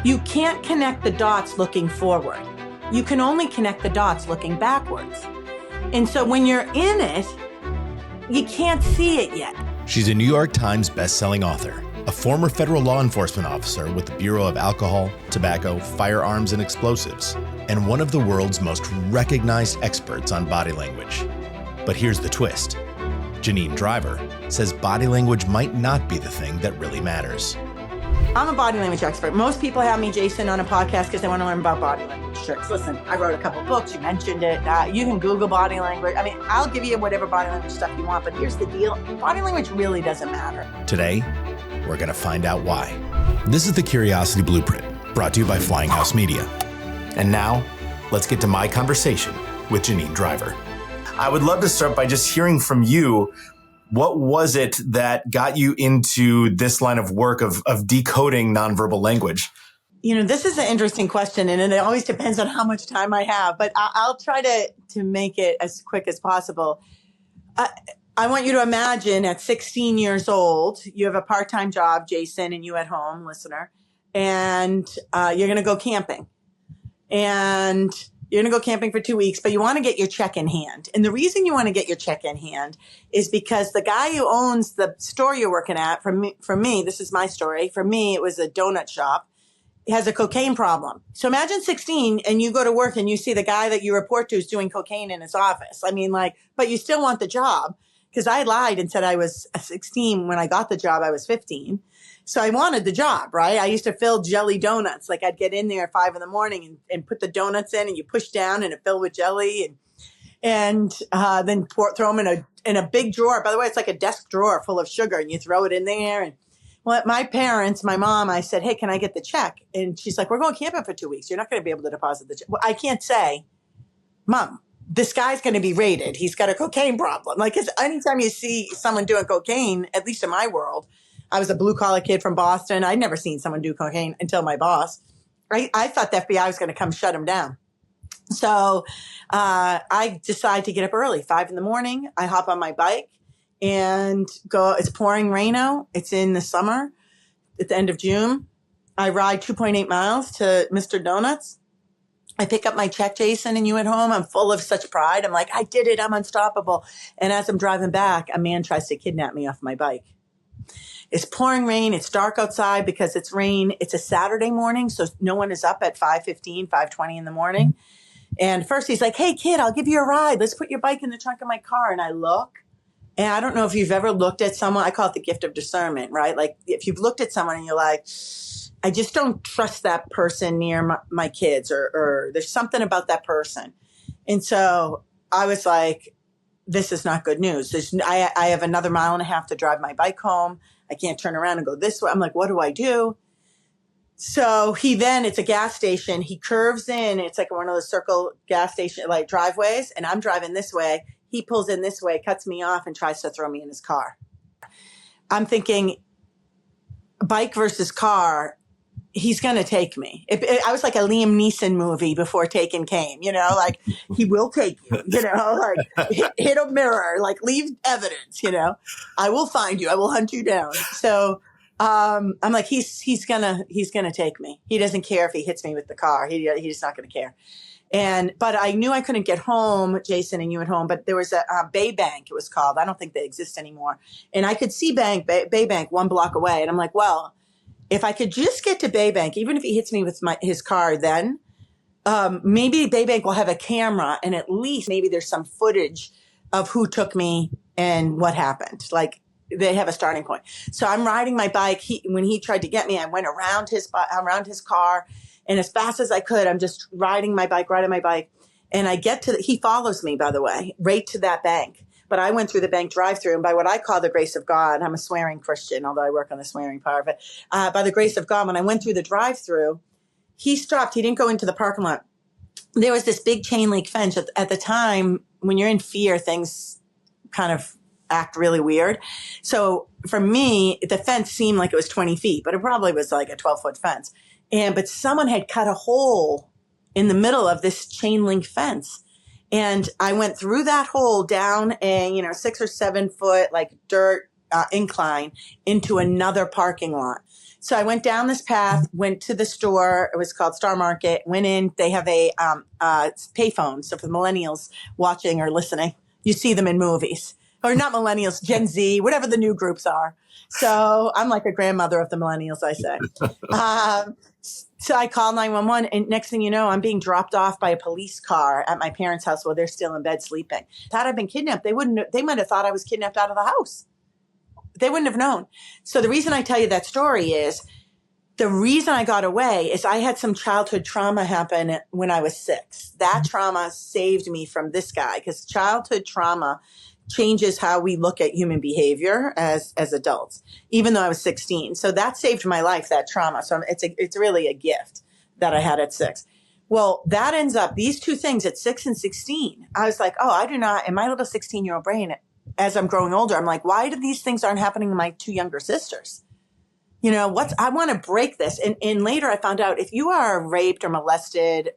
You can't connect the dots looking forward. You can only connect the dots looking backwards. And so when you're in it, you can't see it yet. She's a New York Times bestselling author, a former federal law enforcement officer with the Bureau of Alcohol, Tobacco, Firearms, and Explosives, and one of the world's most recognized experts on body language. But here's the twist. Janine Driver says body language might not be the thing that really matters. I'm a body language expert. Most people have me, Jason, on a podcast because they want to learn about body language tricks. Listen, I wrote a couple books. You mentioned it. You can Google body language. I mean, I'll give you whatever body language stuff you want, but here's the deal. Body language really doesn't matter. Today, we're going to find out why. This is the Curiosity Blueprint, brought to you by Flying House Media. And now, let's get to my conversation with Janine Driver. I would love to start by just hearing from you. What was it that got you into this line of work of decoding nonverbal language? You know, this is an interesting question, and it always depends on how much time I have, but I'll try to make it as quick as possible. I want you to imagine at 16 years old, you have a part-time job, Jason, and you at home, listener, and you're going to go camping. And you're going to go camping for 2 weeks, but you want to get your check in hand. And the reason you want to get your check in hand is because the guy who owns the store you're working at, for me, this is my story. For me, it was a donut shop. He has a cocaine problem. So imagine 16 and you go to work and you see the guy that you report to is doing cocaine in his office. I mean, but you still want the job, because I lied and said I was 16 when I got the job. I was 15. So I wanted the job, right? I used to fill jelly donuts. Like I'd get in there at 5 a.m. and put the donuts in, and you push down and it filled with jelly, and then throw them in a big drawer. By the way, it's like a desk drawer full of sugar, and you throw it in there. And well, my mom, I said, "Hey, can I get the check?" And she's like, "We're going camping for 2 weeks. You're not going to be able to deposit the check." Well, I can't say, "Mom, this guy's going to be raided. He's got a cocaine problem." Like, because anytime you see someone doing cocaine, at least in my world, I was a blue-collar kid from Boston. I'd never seen someone do cocaine until my boss. I thought the FBI was going to come shut him down. So I decide to get up early, 5 a.m. I hop on my bike and go. It's pouring rain out. It's in the summer at the end of June. I ride 2.8 miles to Mr. Donuts. I pick up my check, Jason, and you at home. I'm full of such pride. I'm like, I did it. I'm unstoppable. And as I'm driving back, a man tries to kidnap me off my bike. It's pouring rain. It's dark outside because it's rain. It's a Saturday morning, so no one is up at 5:15, 5:20 in the morning. And first he's like, "Hey, kid, I'll give you a ride. Let's put your bike in the trunk of my car." And I look, and I don't know if you've ever looked at someone. I call it the gift of discernment, right? Like if you've looked at someone and you're like, I just don't trust that person near my kids, or there's something about that person. And so I was like, this is not good news. I have another 1.5 miles to drive my bike home. I can't turn around and go this way. I'm like, what do I do? So it's a gas station. He curves in. It's like one of those circle gas station, like driveways. And I'm driving this way. He pulls in this way, cuts me off, and tries to throw me in his car. I'm thinking, bike versus car, he's going to take me. I was like a Liam Neeson movie before Taken came, like he will take you, like hit a mirror, like leave evidence, I will find you. I will hunt you down. So I'm like, he's going to take me. He doesn't care if he hits me with the car. He's not going to care. But I knew I couldn't get home, Jason, and you at home, but there was a Bay Bank, it was called. I don't think they exist anymore. And I could see Bay Bank 1 block away. And I'm like, well, if I could just get to Bay Bank, even if he hits me with his car, then maybe Bay Bank will have a camera, and at least maybe there's some footage of who took me and what happened. Like they have a starting point. So I'm riding my bike. When he tried to get me, I went around his car, and as fast as I could, I'm just riding my bike, and I get to he follows me, by the way, right to that bank. But I went through the bank drive-through, and by what I call the grace of God, I'm a swearing Christian, although I work on the swearing part of it. By the grace of God, when I went through the drive-through, he stopped. He didn't go into the parking lot. There was this big chain link fence. At the time, when you're in fear, things kind of act really weird. So for me, the fence seemed like it was 20 feet, but it probably was like a 12-foot fence. But someone had cut a hole in the middle of this chain link fence. And I went through that hole down a, 6 or 7 foot like dirt incline into another parking lot. So I went down this path, went to the store. It was called Star Market. Went in. They have a payphone. So for the millennials watching or listening, you see them in movies. Or not millennials, Gen Z, whatever the new groups are. So I'm like a grandmother of the millennials, I say. So I called 911, and next thing you know, I'm being dropped off by a police car at my parents' house while they're still in bed sleeping. Thought I'd been kidnapped. They might have thought I was kidnapped out of the house. They wouldn't have known. So the reason I tell you that story is the reason I got away is I had some childhood trauma happen when I was 6. That trauma saved me from this guy, because childhood trauma changes how we look at human behavior as adults, even though I was 16. So that saved my life, that trauma. So it's really a gift that I had at 6. Well, that ends up, these two things at 6 and 16, I was like, oh, I do not, in my little 16-year-old brain, as I'm growing older, I'm like, why do these things aren't happening to my 2 younger sisters? I want to break this. And later I found out if you are raped or molested,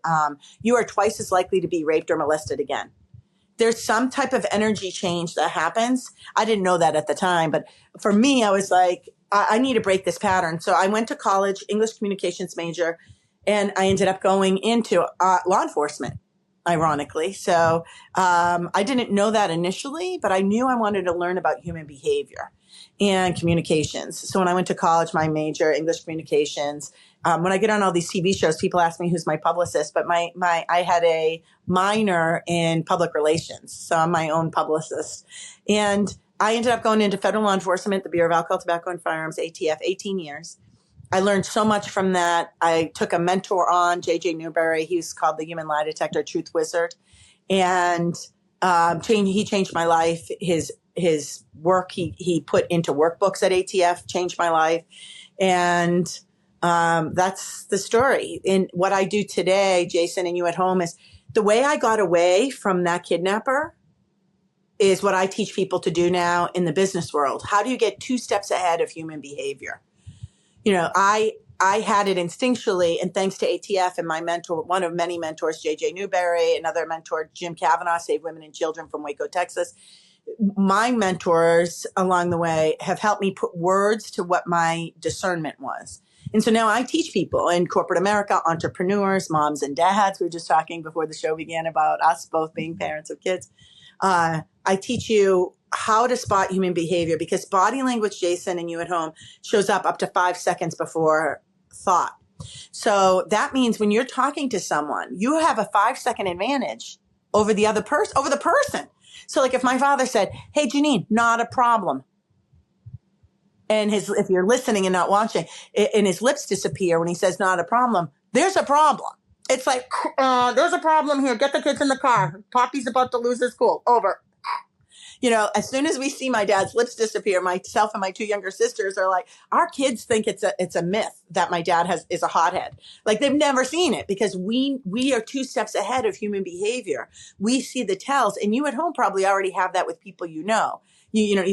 you are twice as likely to be raped or molested again. There's some type of energy change that happens. I didn't know that at the time, but for me, I was like, I need to break this pattern. So I went to college, English communications major, and I ended up going into law enforcement, ironically. So I didn't know that initially, but I knew I wanted to learn about human behavior and communications. So when I went to college, my major, English communications. When I get on all these TV shows, people ask me who's my publicist, but I had a minor in public relations. So I'm my own publicist. And I ended up going into federal law enforcement, the Bureau of Alcohol, Tobacco, and Firearms, ATF, 18 years. I learned so much from that. I took a mentor on, J.J. Newberry. He was called the Human Lie Detector Truth Wizard. And he changed my life. His work he put into workbooks at ATF changed my life. And that's the story. And what I do today, Jason, and you at home, is the way I got away from that kidnapper is what I teach people to do now in the business world. How do you get 2 steps ahead of human behavior? I had it instinctually, and thanks to ATF and my mentor, one of many mentors, J.J. Newberry, another mentor, Jim Kavanaugh, Save Women and Children from Waco, Texas. My mentors along the way have helped me put words to what my discernment was. And so now I teach people in corporate America, entrepreneurs, moms and dads. We were just talking before the show began about us both being parents of kids. I teach you how to spot human behavior, because body language, Jason, and you at home, shows up to 5 seconds before thought. So that means when you're talking to someone, you have a 5-second advantage over the other person, over the person. So like if my father said, hey, Janine, not a problem. And if you're listening and not watching, and his lips disappear when he says not a problem, there's a problem. It's like, there's a problem here. Get the kids in the car. Poppy's about to lose his cool. Over. As soon as we see my dad's lips disappear, myself and my 2 younger sisters are like, our kids think it's a myth that my dad is a hothead. Like they've never seen it, because we are 2 steps ahead of human behavior. We see the tells, and you at home probably already have that with people you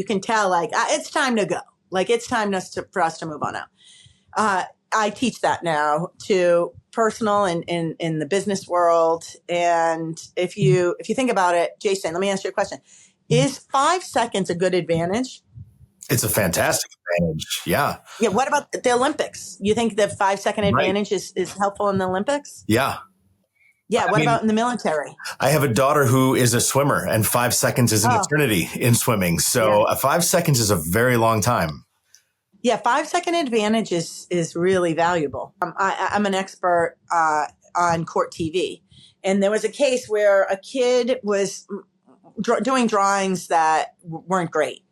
can tell, like, it's time to go. Like it's time for us to move on out. I teach that now to personal and in the business world. And if you think about it, Jason, let me ask you a question. Is 5 seconds a good advantage? It's a fantastic advantage. Yeah. Yeah. What about the Olympics? You think the 5-second advantage is helpful in the Olympics? Yeah. Yeah. What about in the military? I have a daughter who is a swimmer, and 5 seconds is an eternity in swimming. So 5 seconds is a very long time. Yeah. 5-second advantage is really valuable. I'm an expert on court TV. And there was a case where a kid was doing drawings that weren't great.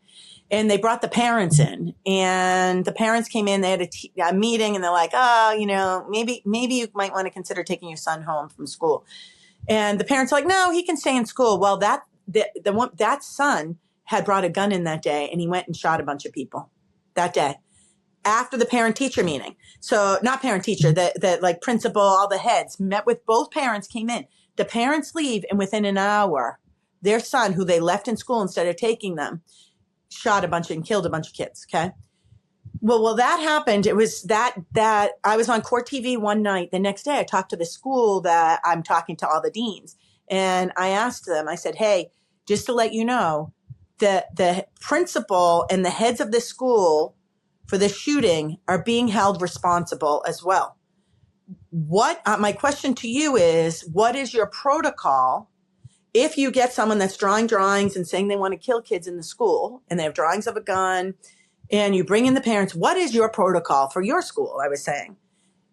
And they brought the parents in, and the parents came in, they had a meeting, and they're like, maybe you might want to consider taking your son home from school. And the parents are like, no, he can stay in school. Well, that son had brought a gun in that day, and he went and shot a bunch of people that day after the parent teacher meeting. So not parent teacher, the like principal, all the heads met with both parents, came in. The parents leave, and within an hour, their son, who they left in school instead of taking them, shot a bunch and killed a bunch of kids. Okay. Well, that happened. It was that I was on court TV one night. The next day I talked to the school that I'm talking to all the deans, and I asked them, I said, hey, just to let you know that the principal and the heads of the school for the shooting are being held responsible as well. What my question to you is, what is your protocol if you get someone that's drawing drawings and saying they want to kill kids in the school and they have drawings of a gun and you bring in the parents? What is your protocol for your school? I was saying.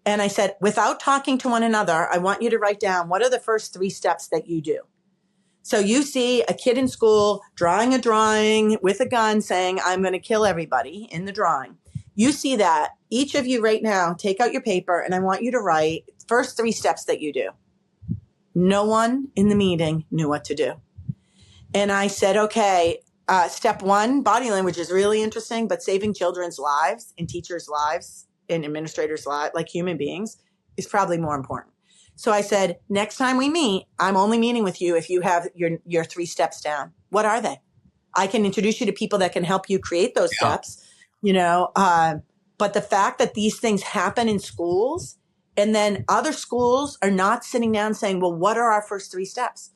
And I said, without talking to one another, I want you to write down what are the first 3 steps that you do. So you see a kid in school drawing a drawing with a gun saying, I'm going to kill everybody in the drawing. You see that. Each of you right now, take out your paper and I want you to write first 3 steps that you do. No one in the meeting knew what to do. And I said, okay, step 1, body language is really interesting, but saving children's lives and teachers' lives and administrators' lives, like human beings, is probably more important. So I said, next time we meet, I'm only meeting with you if you have your 3 steps down. What are they? I can introduce you to people that can help you create those steps, but the fact that these things happen in schools and then other schools are not sitting down saying, well, what are our first 3 steps?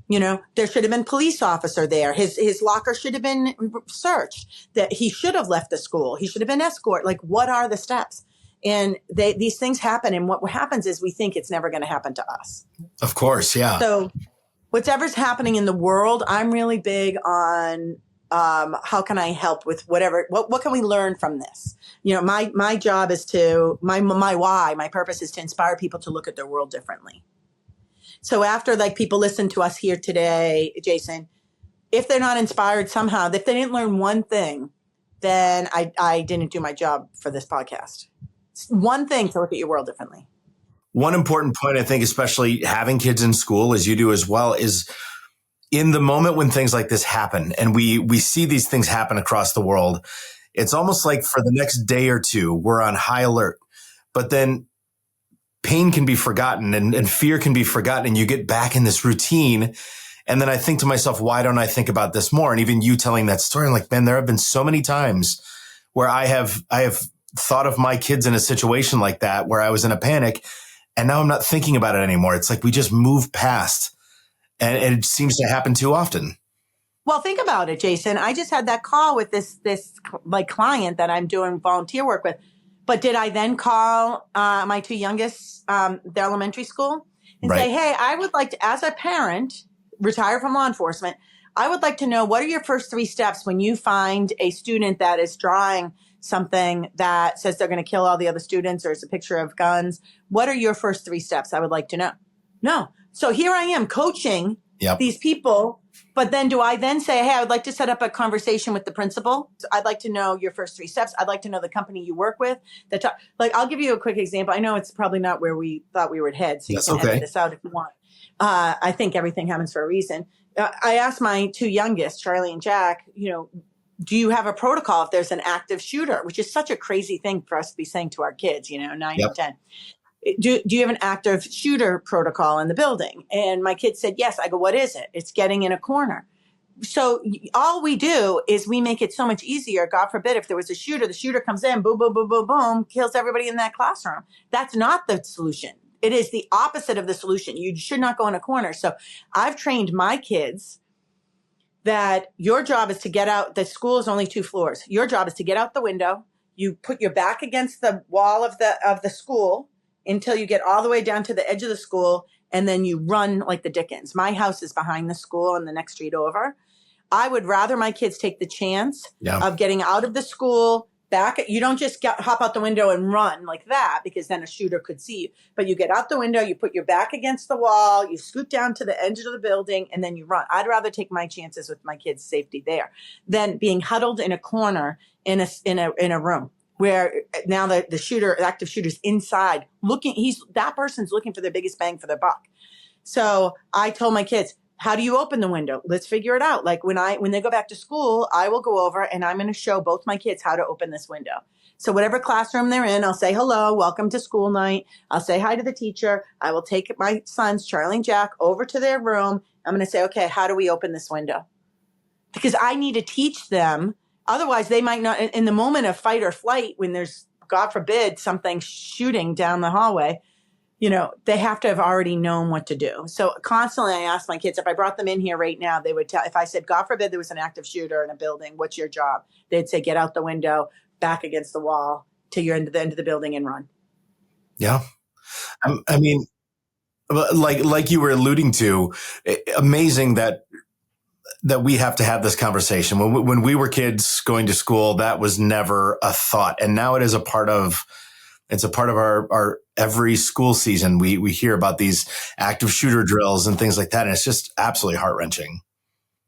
There should have been police officer there. His locker should have been searched, that he should have left the school. He should have been escorted. Like, what are the steps? And these things happen. And what happens is we think it's never going to happen to us. Of course. Yeah. So whatever's happening in the world, I'm really big on how can I help with whatever, what can we learn from this? My job is my purpose is to inspire people to look at their world differently. So after people listen to us here today, Jason, if they're not inspired somehow, if they didn't learn one thing, then I didn't do my job for this podcast. One thing to look at your world differently. One important point, I think, especially having kids in school, as you do as well, is in the moment when things like this happen and we see these things happen across the world, it's almost like for the next day or two, we're on high alert. But then pain can be forgotten and fear can be forgotten and you get back in this routine. And then I think to myself, why don't I think about this more? And even you telling that story, I'm like, man, there have been so many times where I have thought of my kids in a situation like that, where I was in a panic and now I'm not thinking about it anymore. It's like we just move past and it seems to happen too often. Well, think about it, Jason. I just had that call with this client that I'm doing volunteer work with. But did I then call my 2 youngest, the elementary school, and say, hey, I would like to, as a parent, retire from law enforcement, I would like to know what are your first 3 steps when you find a student that is drawing something that says they're going to kill all the other students or it's a picture of guns. What are your first 3 steps? I would like to know. No. So here I am coaching these people. But then do I then say, hey, I would like to set up a conversation with the principal. I'd like to know your first 3 steps. I'd like to know the company you work with. I'll give you a quick example. I know it's probably not where we thought we would head, so you can edit this out if you want. I think everything happens for a reason. I asked my 2 youngest, Charlie and Jack, do you have a protocol if there's an active shooter, which is such a crazy thing for us to be saying to our kids, 9 and 10. Do you have an active shooter protocol in the building? And my kid said, yes. I go, what is it? It's getting in a corner. So all we do is we make it so much easier. God forbid, if there was a shooter, the shooter comes in, boom, boom, boom, boom, boom, kills everybody in that classroom. That's not the solution. It is the opposite of the solution. You should not go in a corner. So I've trained my kids that your job is to get out. The school is only 2 floors. Your job is to get out the window. You put your back against the wall of the school until you get all the way down to the edge of the school, and then you run like the Dickens. My house is behind the school and the next street over. I would rather my kids take the chance of getting out of the school, back. You don't just hop out the window and run like that, because then a shooter could see you. But you get out the window, you put your back against the wall, you scoot down to the edge of the building, and then you run. I'd rather take my chances with my kids' safety there than being huddled in a corner in a room, where now the active shooter's inside looking, that person's looking for their biggest bang for their buck. So I told my kids, how do you open the window? Let's figure it out. Like when they go back to school, I will go over and I'm going to show both my kids how to open this window. So whatever classroom they're in, I'll say, hello, welcome to school night. I'll say hi to the teacher. I will take my sons, Charlie and Jack, over to their room. I'm going to say, okay, how do we open this window? Because I need to teach them. Otherwise, they might not, in the moment of fight or flight, when there's, God forbid, something shooting down the hallway, they have to have already known what to do. So constantly I ask my kids, if I brought them in here right now, they would tell, if I said, God forbid there was an active shooter in a building, what's your job? They'd say, get out the window, back against the wall till you're into the end of the building and run. Yeah. I mean, like you were alluding to, amazing that we have to have this conversation. When we were kids going to school, that was never a thought. And now it is a part of our every school season. We hear about these active shooter drills and things like that. And it's just absolutely heart-wrenching.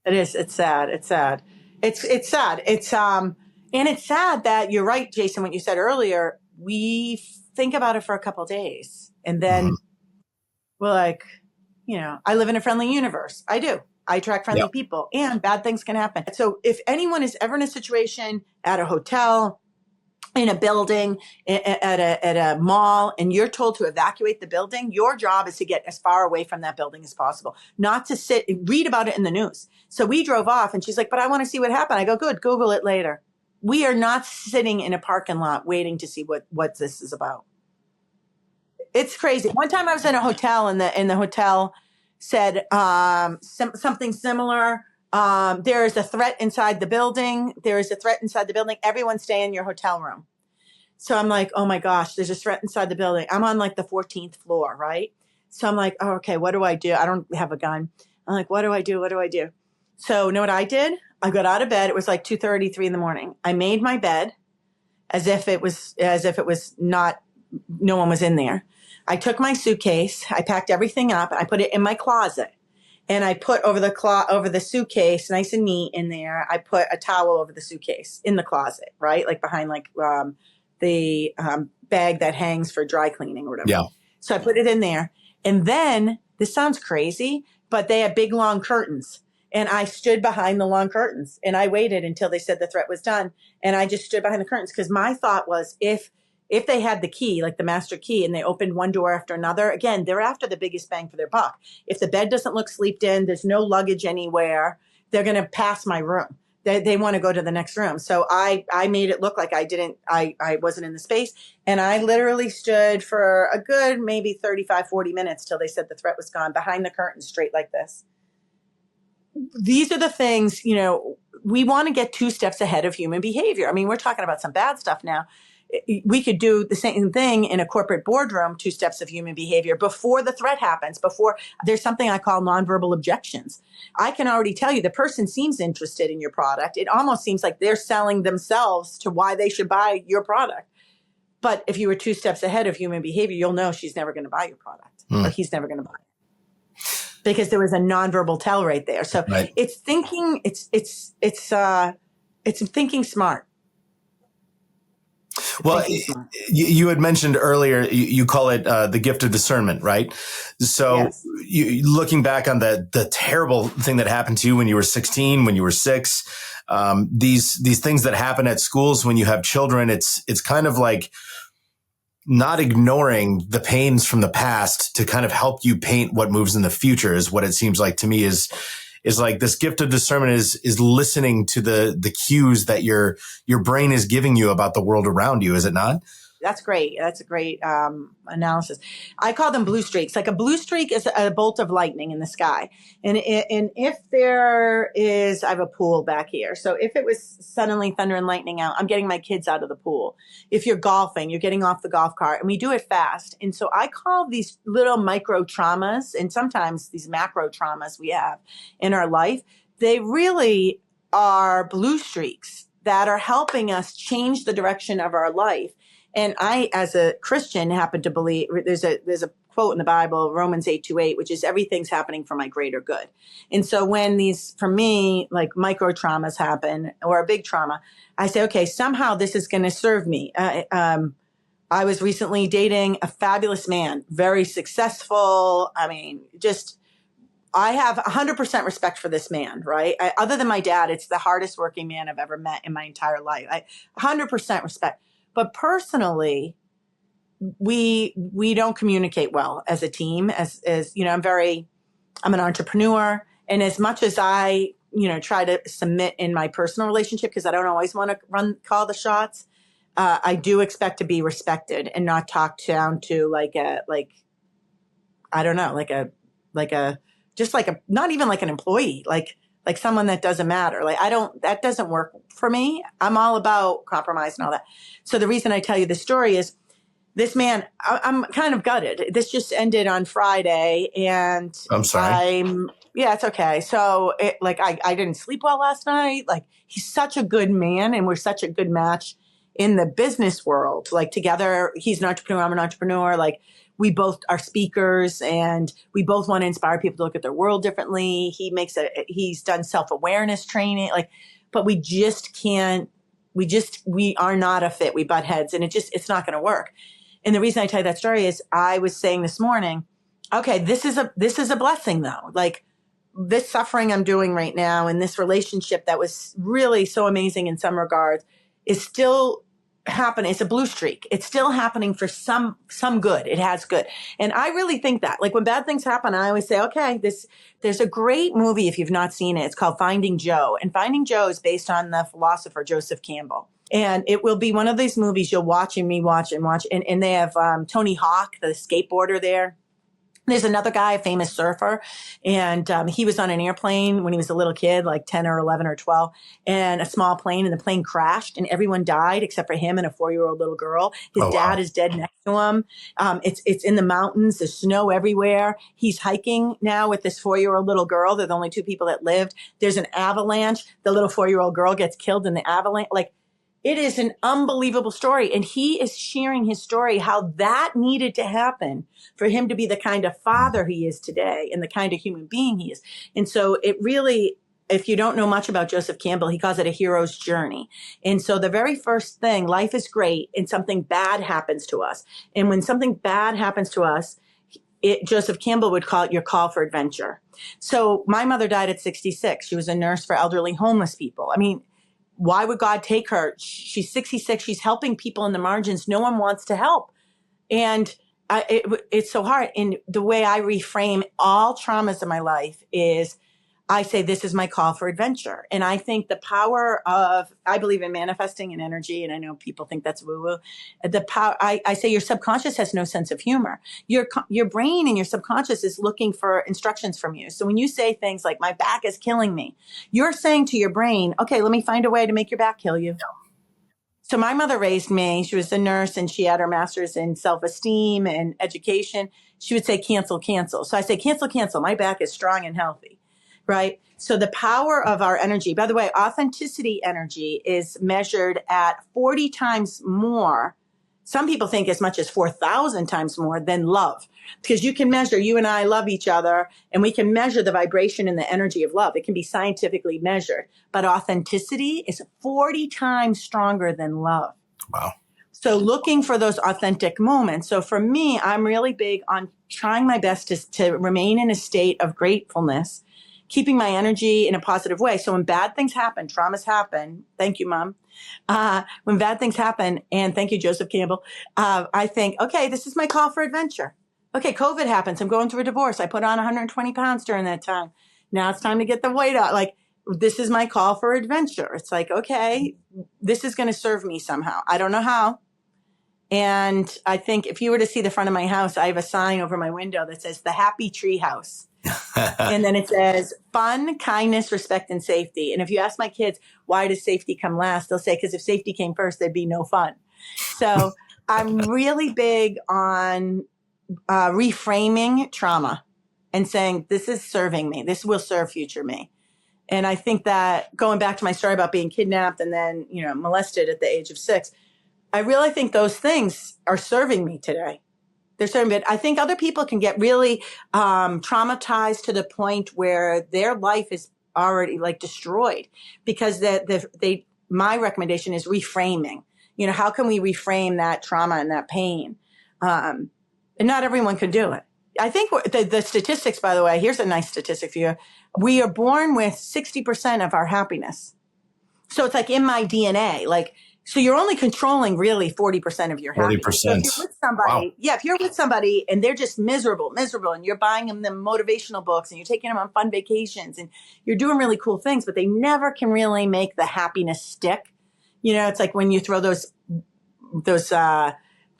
It is. It's sad. It's sad. It's sad. And it's sad that you're right, Jason, what you said earlier. We think about it for a couple of days and then we're like, I live in a friendly universe. I do. I attract friendly people and bad things can happen. So if anyone is ever in a situation at a hotel, in a building, at a mall, and you're told to evacuate the building, your job is to get as far away from that building as possible, not to sit and read about it in the news. So we drove off and she's like, but I want to see what happened. I go, good, Google it later. We are not sitting in a parking lot waiting to see what this is about. It's crazy. One time I was in a hotel and the hotel said something similar. There is a threat inside the building. There is a threat inside the building. Everyone stay in your hotel room. So I'm like, oh my gosh, there's a threat inside the building. I'm on like the 14th floor, right? So I'm like, oh, okay, what do I do? I don't have a gun. I'm like, what do I do? What do I do? So you know what I did? I got out of bed. It was like 2:30, 3 in the morning. I made my bed as if it was not, no one was in there. I took my suitcase. I packed everything up. I put it in my closet. And I put over the suitcase, nice and neat in there. I put a towel over the suitcase in the closet, right? Like behind the bag that hangs for dry cleaning or whatever. Yeah. So I put it in there. And then, this sounds crazy, but they had big, long curtains. And I stood behind the long curtains. And I waited until they said the threat was done. And I just stood behind the curtains because my thought was if they had the key, like the master key, and they opened one door after another, again, they're after the biggest bang for their buck. If the bed doesn't look sleeped in, there's no luggage anywhere, they're going to pass my room. They want to go to the next room. So I made it look like I wasn't in the space. And I literally stood for a good maybe 35, 40 minutes till they said the threat was gone, behind the curtain, straight like this. These are the things, we want to get 2 steps ahead of human behavior. I mean, we're talking about some bad stuff now. We could do the same thing in a corporate boardroom, 2 steps of human behavior before the threat happens, before there's something I call nonverbal objections. I can already tell you the person seems interested in your product. It almost seems like they're selling themselves to why they should buy your product. But if you were 2 steps ahead of human behavior, you'll know she's never going to buy your product or he's never going to buy it. Because there was a nonverbal tell right there. So It's thinking, it's thinking smart. Well, you had mentioned earlier, you call it the gift of discernment, right? So looking back on the terrible thing that happened to you when you were 16, when you were 6, these things that happen at schools when you have children, it's kind of like not ignoring the pains from the past to kind of help you paint what moves in the future is what it seems like to me is like this gift of discernment is listening to the cues that your brain is giving you about the world around you. Is it not? That's great. That's a great analysis. I call them blue streaks. Like a blue streak is a bolt of lightning in the sky. And if there is, I have a pool back here. So if it was suddenly thunder and lightning out, I'm getting my kids out of the pool. If you're golfing, you're getting off the golf cart, and we do it fast. And so I call these little micro traumas, and sometimes these macro traumas we have in our life, they really are blue streaks that are helping us change the direction of our life. And I, as a Christian, happen to believe there's a quote in the Bible, Romans 8:28, which is everything's happening for my greater good. And so when these, for me, like micro traumas happen or a big trauma, I say, okay, somehow this is going to serve me. I was recently dating a fabulous man, very successful. I mean, I have 100% respect for this man, right? Other than my dad, it's the hardest working man I've ever met in my entire life. 100% respect. But personally, we don't communicate well as a team. As I'm an entrepreneur, and as much as I try to submit in my personal relationship because I don't always want to call the shots, I do expect to be respected and not talked down to not even like an employee, like like someone that doesn't matter. Like that doesn't work for me. I'm all about compromise and all that. So the reason I tell you this story is this man, I'm kind of gutted. This just ended on Friday, and I'm sorry. yeah, it's okay. So I didn't sleep well last night. Like, he's such a good man, and we're such a good match in the business world. Like, together, he's an entrepreneur, I'm an entrepreneur. Like, we both are speakers, and we both want to inspire people to look at their world differently. He's done self-awareness training, but we just can't, we are not a fit. We butt heads, and it's not going to work. And the reason I tell you that story is I was saying this morning, okay, this is a blessing though. Like, this suffering I'm doing right now, and this relationship that was really so amazing in some regards, is still happening. It's a blue streak. It's still happening for some good. It has good. And I really think that, like, when bad things happen, I always say, okay, there's a great movie, if you've not seen it. It's called Finding Joe. And Finding Joe is based on the philosopher Joseph Campbell. And it will be one of these movies you'll watch and rewatch and watch. And they have Tony Hawk, the skateboarder there. There's another guy, a famous surfer, and he was on an airplane when he was a little kid, like 10 or 11 or 12, and a small plane, and the plane crashed, and everyone died except for him and a 4-year-old little girl. His dad is dead next to him. It's in the mountains. There's snow everywhere. He's hiking now with this 4-year-old little girl. They're the only two people that lived. There's an avalanche. The little 4-year-old girl gets killed in the avalanche. Like, it is an unbelievable story. And he is sharing his story, how that needed to happen for him to be the kind of father he is today and the kind of human being he is. And so it really, if you don't know much about Joseph Campbell, he calls it a hero's journey. And so the very first thing, life is great and something bad happens to us. And when something bad happens to us, Joseph Campbell would call it your call for adventure. So my mother died at 66. She was a nurse for elderly homeless people. I mean, why would God take her? She's 66. She's helping people in the margins. No one wants to help. And it's so hard. And the way I reframe all traumas in my life is I say, this is my call for adventure. And I think the power of, I believe in manifesting and energy. And I know people think that's woo woo. The power, I say your subconscious has no sense of humor. Your brain and your subconscious is looking for instructions from you. So when you say things like, my back is killing me, you're saying to your brain, okay, let me find a way to make your back kill you. So my mother raised me. She was a nurse, and she had her master's in self-esteem and education. She would say, cancel, cancel. So I say, cancel, cancel. My back is strong and healthy. Right? So the power of our energy, by the way, authenticity energy is measured at 40 times more. Some people think as much as 4,000 times more than love, because you can measure, you and I love each other, and we can measure the vibration and the energy of love. It can be scientifically measured, but authenticity is 40 times stronger than love. Wow. So looking for those authentic moments. So for me, I'm really big on trying my best to remain in a state of gratefulness, keeping my energy in a positive way. So when bad things happen, traumas happen, thank you, Mom. When bad things happen, and thank you, Joseph Campbell, I think, okay, this is my call for adventure. Okay, COVID happens. I'm going through a divorce. I put on 120 pounds during that time. Now it's time to get the weight out. Like, this is my call for adventure. It's like, okay, this is going to serve me somehow. I don't know how. And I think if you were to see the front of my house, I have a sign over my window that says the Happy Tree House. And then it says fun, kindness, respect, and safety. And if you ask my kids, why does safety come last? They'll say, because if safety came first, there'd be no fun. So I'm really big on reframing trauma and saying, this is serving me. This will serve future me. And I think that going back to my story about being kidnapped and then, molested at the age of 6, I really think those things are serving me today. They're serving me. I think other people can get really traumatized to the point where their life is already destroyed, because my recommendation is reframing. How can we reframe that trauma and that pain? And not everyone can do it. I think the statistics, by the way, here's a nice statistic for you. We are born with 60% of our happiness. So it's in my DNA, so you're only controlling really 40% of your happiness. 40%. So if you're with somebody, Wow. if you're with somebody and they're just miserable, and you're buying them motivational books and you're taking them on fun vacations and you're doing really cool things, but they never can really make the happiness stick. It's like when you throw those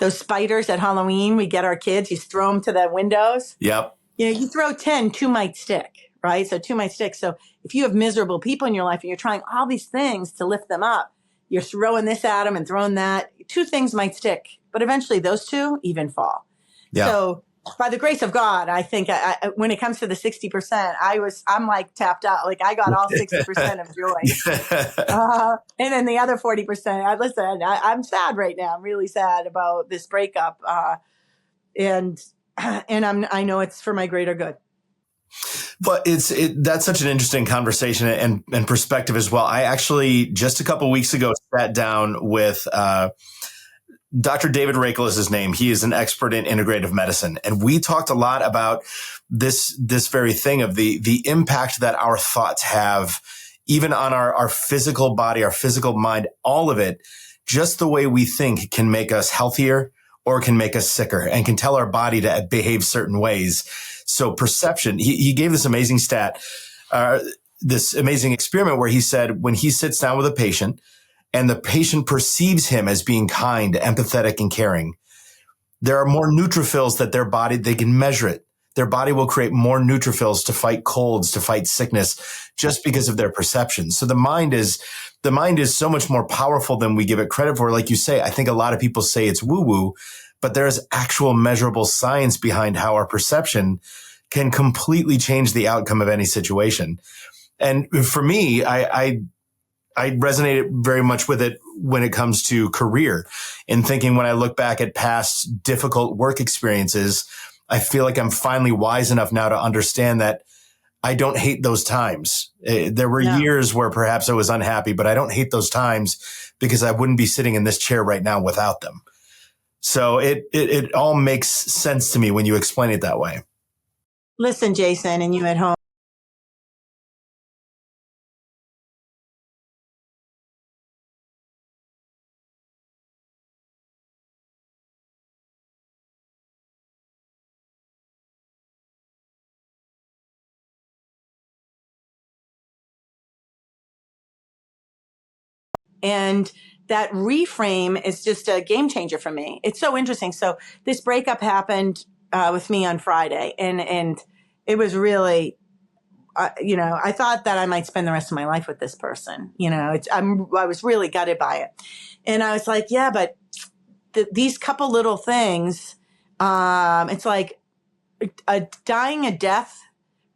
spiders at Halloween, we get our kids, you throw them to the windows. Yep. You throw 10, 2 might stick, right? So two might stick. So if you have miserable people in your life and you're trying all these things to lift them up, you're throwing this at them and throwing that, two things might stick, but eventually those two even fall. Yeah. So by the grace of God, I think when it comes to the 60%, I'm like tapped out. Like I got all 60% of joy. And then the other 40%, I'm sad right now. I'm really sad about this breakup. And I know it's for my greater good. But that's such an interesting conversation and perspective as well. I actually just a couple of weeks ago sat down with Dr. David Rakel is his name. He is an expert in integrative medicine, and we talked a lot about this very thing of the impact that our thoughts have, even on our physical body, our physical mind, all of it. Just the way we think can make us healthier or can make us sicker, and can tell our body to behave certain ways. So perception, he gave this amazing stat, this amazing experiment where he said when he sits down with a patient and the patient perceives him as being kind, empathetic, and caring, there are more neutrophils that their body, they can measure it. Their body will create more neutrophils to fight colds, to fight sickness, just because of their perception. So the mind is so much more powerful than we give it credit for. Like you say, I think a lot of people say it's woo-woo, but there's actual measurable science behind how our perception can completely change the outcome of any situation. And for me, I resonated very much with it when it comes to career, in thinking when I look back at past difficult work experiences, I feel like I'm finally wise enough now to understand that I don't hate those times. There were years where perhaps I was unhappy, but I don't hate those times because I wouldn't be sitting in this chair right now without them. So it all makes sense to me when you explain it that way. Listen, Jason, and you at home. And that reframe is just a game changer for me. It's so interesting. So this breakup happened with me on Friday, and it was really, I thought that I might spend the rest of my life with this person. I was really gutted by it, and I was like, yeah, but these couple little things, it's like dying a death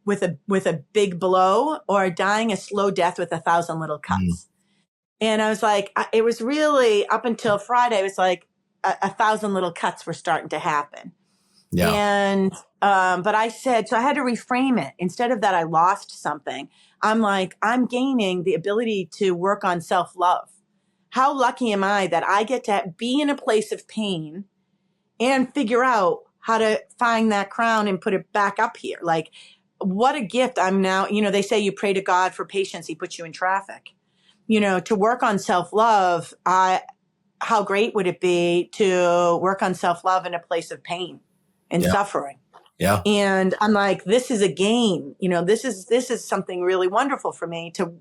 with a big blow, or dying a slow death with 1,000 little cuts. And I was like, it was really up until Friday, it was like 1,000 little cuts were starting to happen. Yeah. And, but I said, so I had to reframe it. Instead of that, I lost something. I'm like, I'm gaining the ability to work on self-love. How lucky am I that I get to be in a place of pain and figure out how to find that crown and put it back up here. Like, what a gift I'm now, they say you pray to God for patience. He puts you in traffic. To work on self-love, how great would it be to work on self-love in a place of pain and suffering? Yeah. And I'm like, this is a game. This is something really wonderful for me to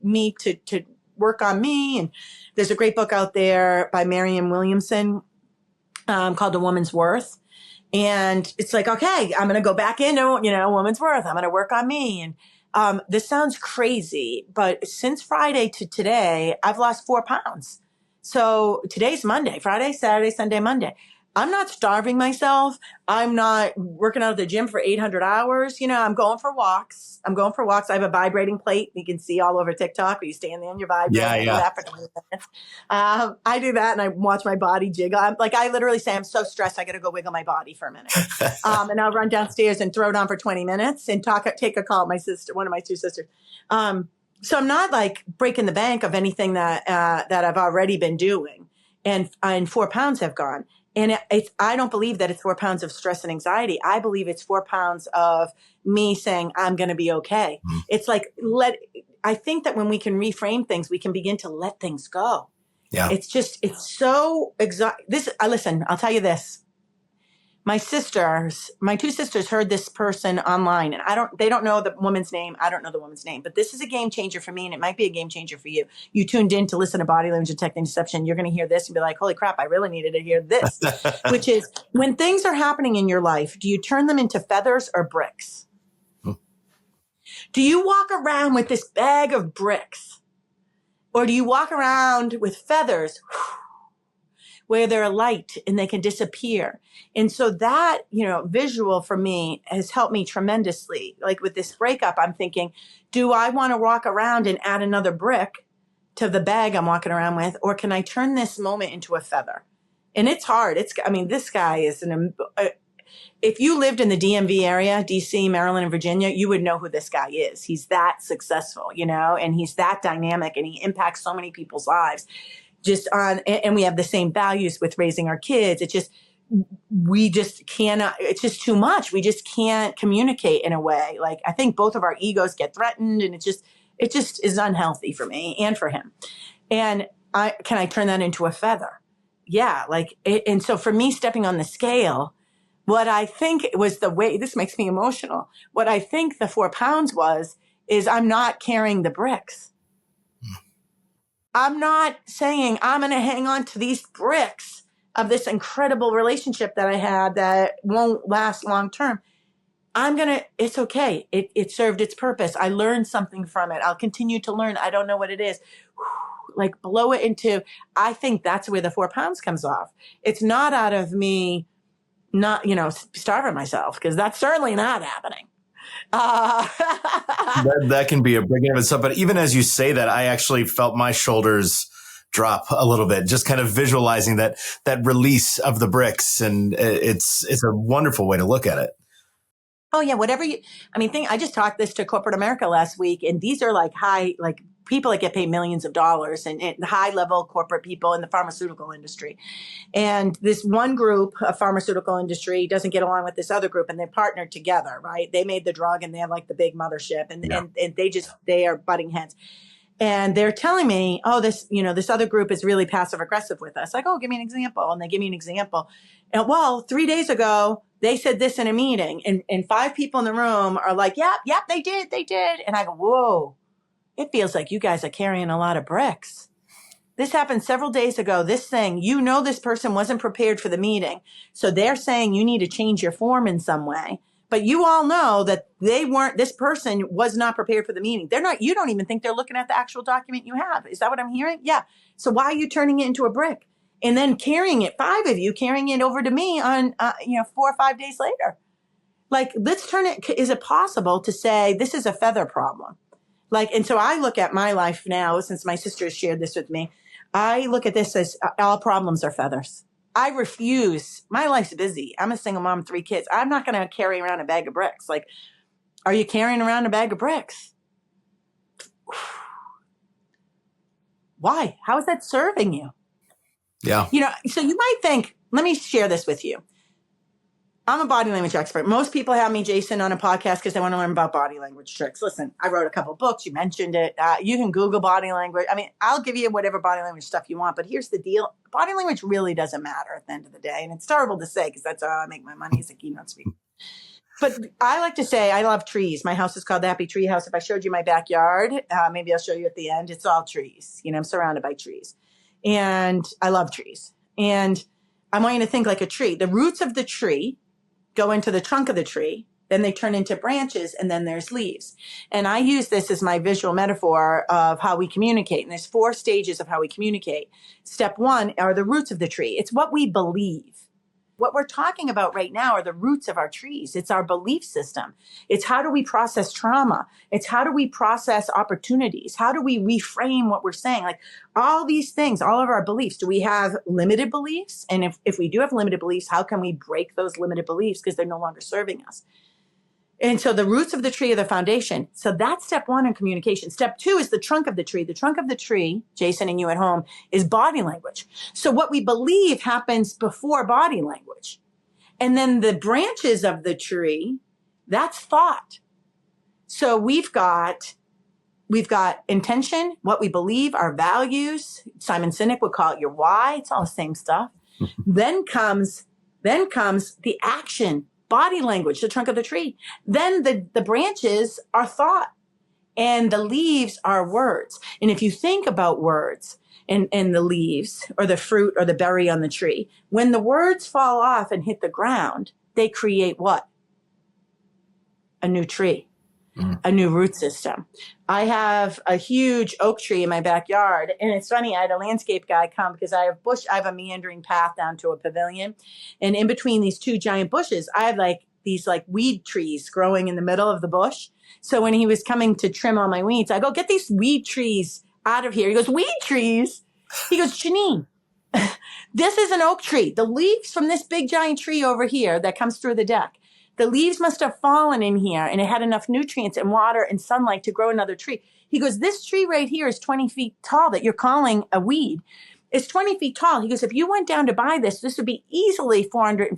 work on me. And there's a great book out there by Marianne Williamson called A Woman's Worth. And it's like, okay, I'm going to go back into, Woman's Worth. I'm going to work on me. And this sounds crazy, but since Friday to today, I've lost 4 pounds. So today's Monday, Friday, Saturday, Sunday, Monday. I'm not starving myself. I'm not working out at the gym for 800 hours. I'm going for walks. I have a vibrating plate you can see all over TikTok where you stand there and you vibrate. Yeah. I do that for 20 minutes. I do that and I watch my body jiggle. I literally say, I'm so stressed. I got to go wiggle my body for a minute. And I'll run downstairs and throw it on for 20 minutes and take a call with my sister, one of my 2 sisters. So I'm not like breaking the bank of anything that I've already been doing. And 4 pounds have gone. And I don't believe that it's 4 pounds of stress and anxiety. I believe it's 4 pounds of me saying, I'm going to be okay. Mm. It's like, I think that when we can reframe things, we can begin to let things go. Yeah. It's so listen, I'll tell you this. My 2 sisters heard this person online, and they don't know the woman's name. I don't know the woman's name, but this is a game changer for me, and it might be a game changer for you. You tuned in to listen to Body Language Detecting Deception. You're going to hear this and be like, holy crap, I really needed to hear this, which is when things are happening in your life, do you turn them into feathers or bricks? Do you walk around with this bag of bricks, or do you walk around with feathers where they're light and they can disappear? And so that, visual for me has helped me tremendously. Like with this breakup, I'm thinking, do I want to walk around and add another brick to the bag I'm walking around with, or can I turn this moment into a feather? And it's hard. This guy is if you lived in the DMV area, DC, Maryland, and Virginia, you would know who this guy is. He's that successful, and he's that dynamic, and he impacts so many people's lives and we have the same values with raising our kids. We just cannot, it's just too much. We just can't communicate in a way. Like, I think both of our egos get threatened, and it just is unhealthy for me and for him. And can I turn that into a feather? Yeah. And so for me, stepping on the scale, what I think was this makes me emotional. What I think the 4 pounds is I'm not carrying the bricks. I'm not saying I'm going to hang on to these bricks of this incredible relationship that I had that won't last long term. It's okay. It served its purpose. I learned something from it. I'll continue to learn. I don't know what it is. Like, blow it into, I think that's where the 4 pounds comes off. It's not out of me not, starving myself, because that's certainly not happening. That can be a big of itself. But even as you say that, I actually felt my shoulders drop a little bit, just kind of visualizing that release of the bricks. And it's a wonderful way to look at it. Oh yeah. I just talked this to corporate America last week, and these are people that get paid millions of dollars, and high level corporate people in the pharmaceutical industry. And this one group of pharmaceutical industry doesn't get along with this other group, and they partnered together, right? They made the drug, and they have like the big mothership, and they are butting heads. And they're telling me, oh, this other group is really passive aggressive with us. Like, oh, give me an example. And they give me an example. And 3 days ago, they said this in a meeting, and 5 people in the room are like, yep, they did. And I go, whoa, it feels like you guys are carrying a lot of bricks. This happened several days ago. This thing, this person wasn't prepared for the meeting. So they're saying you need to change your form in some way. But you all know that this person was not prepared for the meeting. You don't even think they're looking at the actual document you have. Is that what I'm hearing? Yeah. So why are you turning it into a brick? And then carrying it, 5 of you carrying it over to me on, 4 or 5 days later. Like, let's turn it. Is it possible to say this is a feather problem? And so I look at my life now, since my sister has shared this with me, I look at this as all problems are feathers. I refuse. My life's busy. I'm a single mom, 3 kids. I'm not going to carry around a bag of bricks. Like, are you carrying around a bag of bricks? Why? How is that serving you? Yeah. So you might think, let me share this with you. I'm a body language expert. Most people have me, Jason, on a podcast because they want to learn about body language tricks. Listen, I wrote a couple of books. You mentioned it. You can Google body language. I'll give you whatever body language stuff you want. But here's the deal. Body language really doesn't matter at the end of the day. And it's terrible to say because that's how I make my money as a keynote speaker. But I like to say I love trees. My house is called the Happy Tree House. If I showed you my backyard, maybe I'll show you at the end. It's all trees. I'm surrounded by trees. And I love trees. And I want you to think like a tree. The roots of the tree go into the trunk of the tree, then they turn into branches, and then there's leaves. And I use this as my visual metaphor of how we communicate. And there's 4 stages of how we communicate. Step 1 are the roots of the tree. It's what we believe. What we're talking about right now are the roots of our trees. It's our belief system. It's how do we process trauma? It's how do we process opportunities? How do we reframe what we're saying? Like all these things, all of our beliefs. Do we have limited beliefs? And if we do have limited beliefs, how can we break those limited beliefs because they're no longer serving us? And so the roots of the tree are the foundation. So that's step 1 in communication. Step 2 is the trunk of the tree. The trunk of the tree, Jason and you at home, is body language. So what we believe happens before body language. And then the branches of the tree, that's thought. So we've got intention, what we believe, our values. Simon Sinek would call it your why. It's all the same stuff. Then comes the action. Body language, the trunk of the tree. Then the branches are thought and the leaves are words. And if you think about words and the leaves or the fruit or the berry on the tree, when the words fall off and hit the ground, they create what? A new tree. a new root system. I have a huge oak tree in my backyard. And it's funny, I had a landscape guy come because I have a meandering path down to a pavilion. And in between these two giant bushes, I have these weed trees growing in the middle of the bush. So when he was coming to trim all my weeds, I go, get these weed trees out of here. He goes, weed trees? He goes, Janine, this is an oak tree. The leaves from this big giant tree over here that comes through the deck, the leaves must have fallen in here and it had enough nutrients and water and sunlight to grow another tree. He goes, this tree right here is 20 feet tall that you're calling a weed. It's 20 feet tall. He goes, if you went down to buy this, this would be easily $450.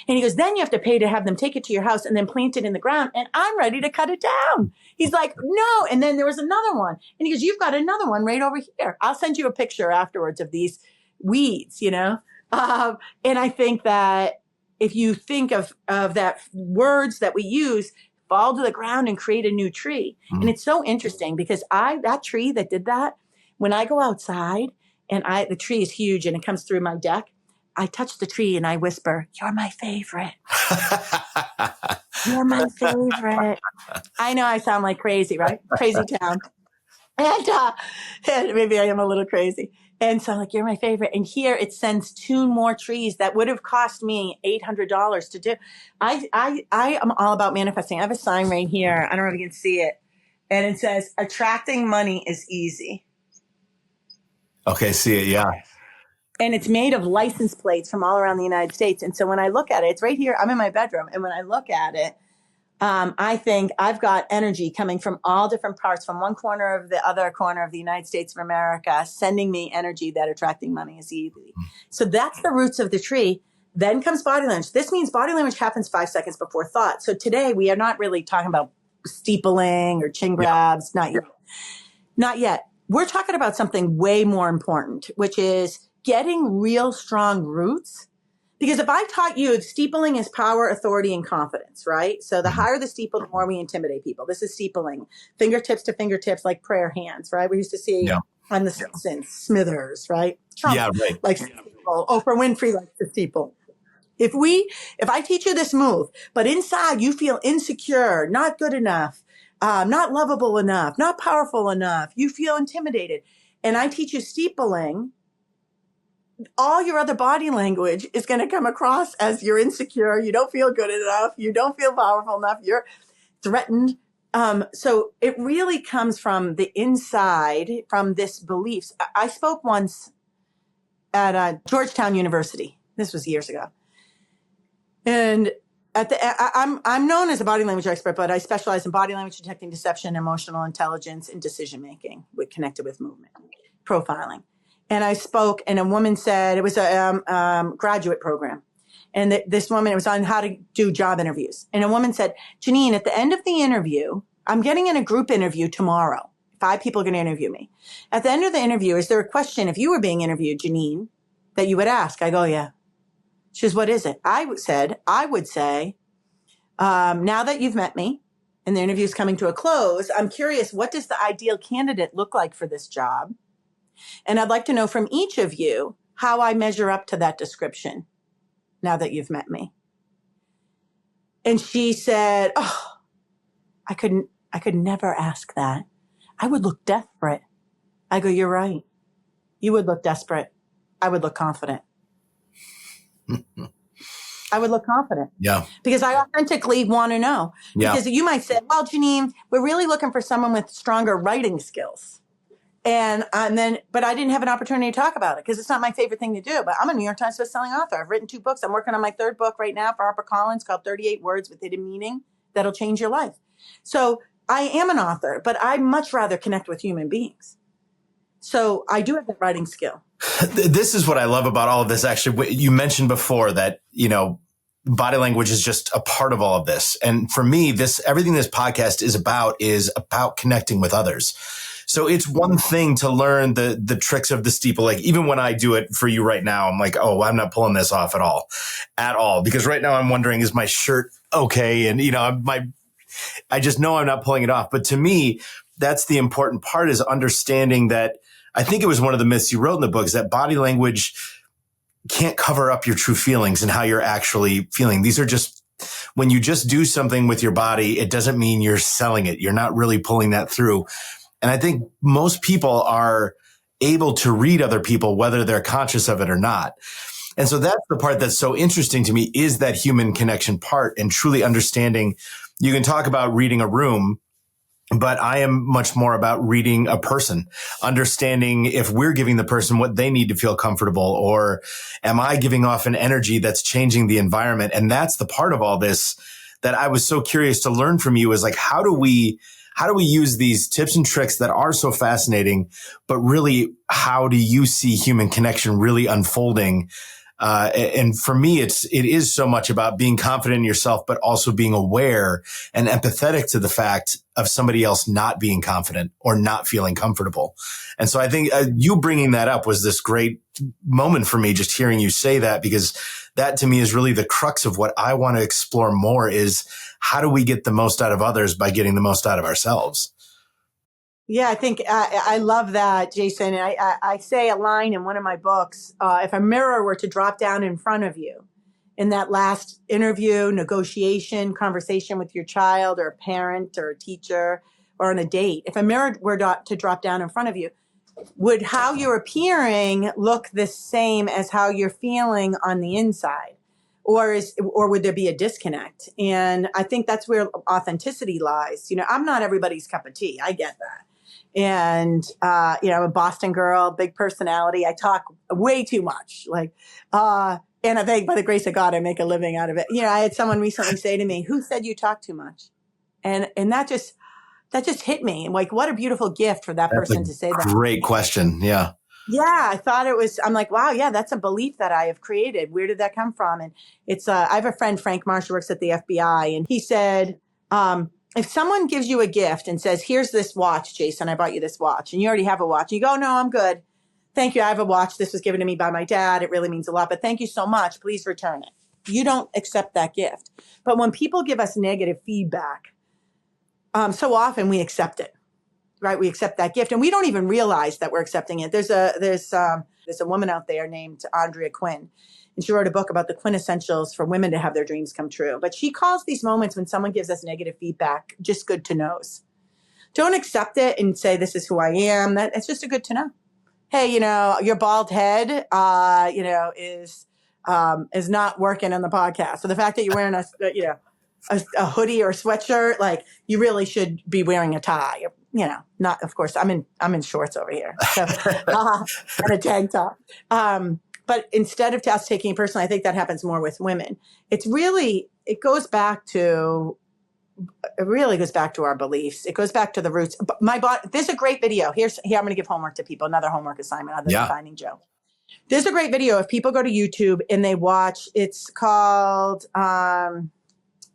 And he goes, then you have to pay to have them take it to your house and then plant it in the ground. And I'm ready to cut it down. He's like, no. And then there was another one. And he goes, you've got another one right over here. I'll send you a picture afterwards of these weeds, And I think that if you think of that words that we use, fall to the ground and create a new tree. Mm-hmm. And it's so interesting because that tree that did that, when I go outside and the tree is huge and it comes through my deck, I touch the tree and I whisper, you're my favorite. You're my favorite. I know I sound like crazy, right? Crazy town. And maybe I am a little crazy. And so I'm like, you're my favorite. And here it sends 2 more trees that would have cost me $800 to do. I am all about manifesting. I have a sign right here. I don't know if you can see it. And it says, attracting money is easy. Okay, see it, yeah. And it's made of license plates from all around the United States. And so when I look at it, it's right here. I'm in my bedroom. And when I look at it, I think I've got energy coming from all different parts, from one corner of the other corner of the United States of America, sending me energy that attracting money is easy. So that's the roots of the tree. Then comes body language. This means body language happens 5 seconds before thought. So today we are not really talking about steepling or chin grabs. Not yet. Not yet. We're talking about something way more important, which is getting real strong roots. Because if I taught you steepling is power, authority, and confidence, right? So the higher the steeple, the more we intimidate people. This is steepling, fingertips to fingertips, like prayer hands, right? We used to see on the Simpsons, Smithers, right? Trump, like steeple. Oprah Winfrey likes to steeple. If I teach you this move, but inside you feel insecure, not good enough, not lovable enough, not powerful enough, you feel intimidated, and I teach you steepling, all your other body language is going to come across as you're insecure, you don't feel good enough, you don't feel powerful enough, you're threatened. So it really comes from the inside, from this beliefs. I spoke once at Georgetown University. This was years ago. And I'm known as a body language expert, but I specialize in body language, detecting deception, emotional intelligence, and decision making connected with movement, profiling. And I spoke, and a woman said, it was a graduate program. And this woman, it was on how to do job interviews. And a woman said, Janine, at the end of the interview, I'm getting in a group interview tomorrow. 5 people are going to interview me. At the end of the interview, is there a question, if you were being interviewed, Janine, that you would ask? I go, yeah. She says, what is it? I would say, now that you've met me and the interview is coming to a close, I'm curious, what does the ideal candidate look like for this job? And I'd like to know from each of you how I measure up to that description now that you've met me. And she said, oh, I could never ask that. I would look desperate. I go, you're right. You would look desperate. I would look confident. I would look confident. Yeah. Because I authentically want to know. Yeah. Because you might say, well, Janine, we're really looking for someone with stronger writing skills. And but I didn't have an opportunity to talk about it because it's not my favorite thing to do. But I'm a New York Times bestselling author. I've written 2 books. I'm working on my 3rd book right now for HarperCollins called 38 Words with Hidden Meaning That'll Change Your Life. So I am an author, but I much rather connect with human beings. So I do have that writing skill. This is what I love about all of this. Actually, you mentioned before that, body language is just a part of all of this. And for me, everything this podcast is about connecting with others. So it's one thing to learn the tricks of the steeple. Like even when I do it for you right now, I'm like, oh, I'm not pulling this off at all. Because right now I'm wondering, is my shirt okay? And, I just know I'm not pulling it off. But to me, that's the important part, is understanding that. I think it was one of the myths you wrote in the book, is that body language can't cover up your true feelings and how you're actually feeling. These are just when you just do something with your body, it doesn't mean you're selling it. You're not really pulling that through. And I think most people are able to read other people, whether they're conscious of it or not. And so that's the part that's so interesting to me, is that human connection part, and truly understanding. You can talk about reading a room, but I am much more about reading a person, understanding if we're giving the person what they need to feel comfortable, or am I giving off an energy that's changing the environment? And that's the part of all this that I was so curious to learn from you, is like, how do we use these tips and tricks that are so fascinating, but really, how do you see human connection really unfolding? And for me, it is so much about being confident in yourself, but also being aware and empathetic to the fact of somebody else not being confident or not feeling comfortable. And so I think you bringing that up was this great moment for me, just hearing you say that, because that to me is really the crux of what I want to explore more, is how do we get the most out of others by getting the most out of ourselves? Yeah, I think I love that, Jason. And I say a line in one of my books: if a mirror were to drop down in front of you in that last interview, negotiation, conversation with your child or a parent or a teacher or on a date, if a mirror were to drop down in front of you, would how you're appearing look the same as how you're feeling on the inside? Or would there be a disconnect? And I think that's where authenticity lies. I'm not everybody's cup of tea. I get that. And, I'm a Boston girl, big personality. I talk way too much. And I think by the grace of God, I make a living out of it. I had someone recently say to me, "Who said you talk too much?" And that just hit me. Like, what a beautiful gift for that person to say that. Great question. Yeah. Yeah, I thought I'm like, wow, yeah, that's a belief that I have created. Where did that come from? And it's, I have a friend, Frank Marsh, who works at the FBI, and he said, if someone gives you a gift and says, "Here's this watch, Jason, I bought you this watch," and you already have a watch, and you go, "No, I'm good. Thank you. I have a watch. This was given to me by my dad. It really means a lot, but thank you so much. Please return it." You don't accept that gift. But when people give us negative feedback, so often we accept it. Right, we accept that gift, and we don't even realize that we're accepting it. There's a woman out there named Andrea Quinn, and she wrote a book about the quintessentials for women to have their dreams come true. But she calls these moments when someone gives us negative feedback just good to knows. Don't accept it and say, "This is who I am." It's just a good to know. Hey, your bald head, is not working on the podcast. So the fact that you're wearing a hoodie or a sweatshirt, like, you really should be wearing a tie. Not, of course, I'm in shorts over here, so, and a tank top. But instead of us taking it personally, I think that happens more with women. It really goes back to our beliefs. It goes back to the roots. There's a great video. Here, I'm going to give homework to people, another homework assignment other than Finding Joe. There's a great video. If people go to YouTube and they watch, it's called,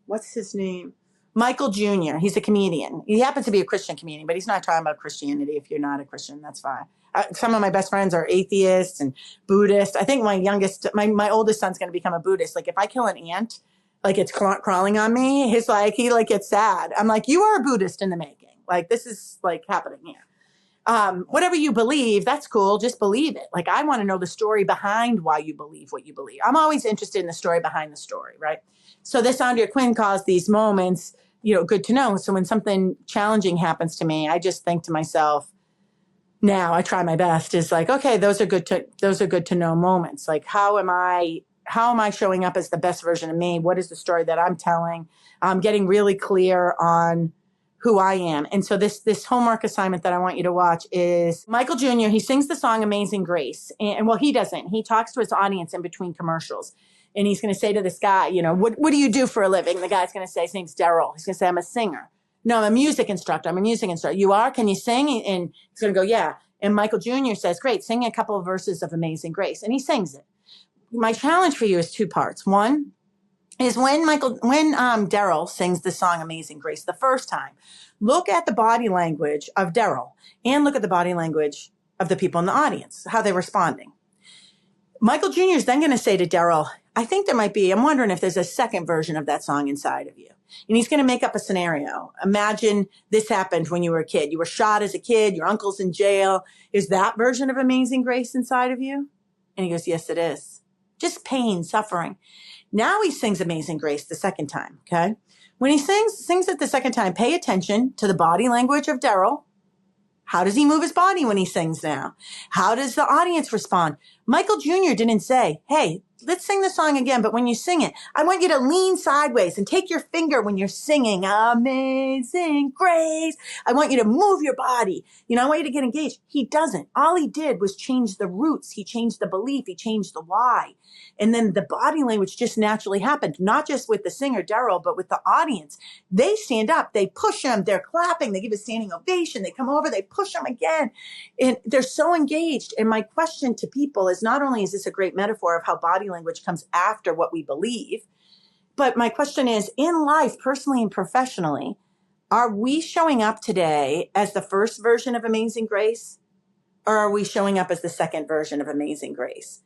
what's his name? Michael Jr. He's a comedian. He happens to be a Christian comedian, but he's not talking about Christianity. If you're not a Christian, that's fine. Some of my best friends are atheists and Buddhists. I think my oldest son's going to become a Buddhist. Like, if I kill an ant, like, it's crawling on me, he gets sad. I'm like, you are a Buddhist in the making. Like, this is like happening here. Whatever you believe, that's cool. Just believe it. Like, I want to know the story behind why you believe what you believe. I'm always interested in the story behind the story, right? So this Andrea Quinn calls these moments, good to know. So when something challenging happens to me, I just think to myself, now I try my best, is like, okay, those are good to know moments. Like, how am I showing up as the best version of me? What is the story that I'm telling? I'm getting really clear on who I am. And so this homework assignment that I want you to watch is Michael Jr. He sings the song Amazing Grace. And well, he doesn't. He talks to his audience in between commercials. And he's going to say to this guy, what do you do for a living? The guy's going to say, his name's Daryl. He's going to say, "I'm a singer." "No, I'm a music instructor. I'm a music instructor." "You are? Can you sing?" And he's going to go, "Yeah." And Michael Jr. says, "Great, sing a couple of verses of Amazing Grace." And he sings it. My challenge for you is two parts. One is when Daryl sings the song Amazing Grace the first time, look at the body language of Daryl and look at the body language of the people in the audience, how they're responding. Michael Jr. is then going to say to Daryl, I'm wondering if there's a second version of that song inside of you. And he's going to make up a scenario. Imagine this happened when you were a kid. You were shot as a kid. Your uncle's in jail. Is that version of Amazing Grace inside of you? And he goes, "Yes, it is." Just pain, suffering. Now he sings Amazing Grace the second time, okay? When he sings it the second time, pay attention to the body language of Daryl. How does he move his body when he sings now? How does the audience respond? Michael Jr. didn't say, hey, let's sing the song again, but when you sing it, I want you to lean sideways and take your finger when you're singing Amazing Grace. I want you to move your body. I want you to get engaged. He doesn't. All he did was change the roots. He changed the belief. He changed the why. And then the body language just naturally happened, not just with the singer, Daryl, but with the audience. They stand up, they push him, they're clapping, they give a standing ovation, they come over, they push him again. And they're so engaged. And my question to people is not only is this a great metaphor of how body language comes after what we believe, but my question is, in life, personally and professionally, are we showing up today as the first version of Amazing Grace? Or are we showing up as the second version of Amazing Grace?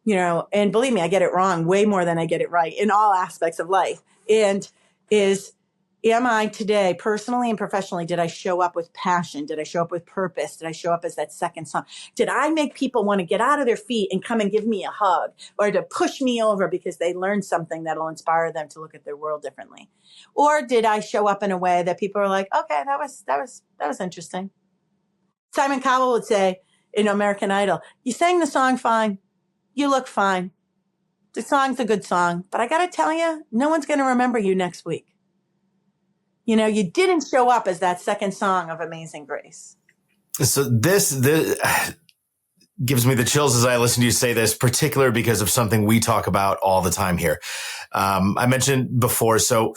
And believe me, I get it wrong way more than I get it right in all aspects of life. And am I today, personally and professionally, did I show up with passion? Did I show up with purpose? Did I show up as that second song? Did I make people want to get out of their feet and come and give me a hug, or to push me over because they learned something that'll inspire them to look at their world differently? Or did I show up in a way that people are like, okay, that was interesting. Simon Cowell would say in American Idol, you sang the song fine. You look fine. The song's a good song, but I got to tell you, no one's going to remember you next week. You didn't show up as that second song of Amazing Grace. So this gives me the chills as I listen to you say this, particularly because of something we talk about all the time here. I mentioned before, so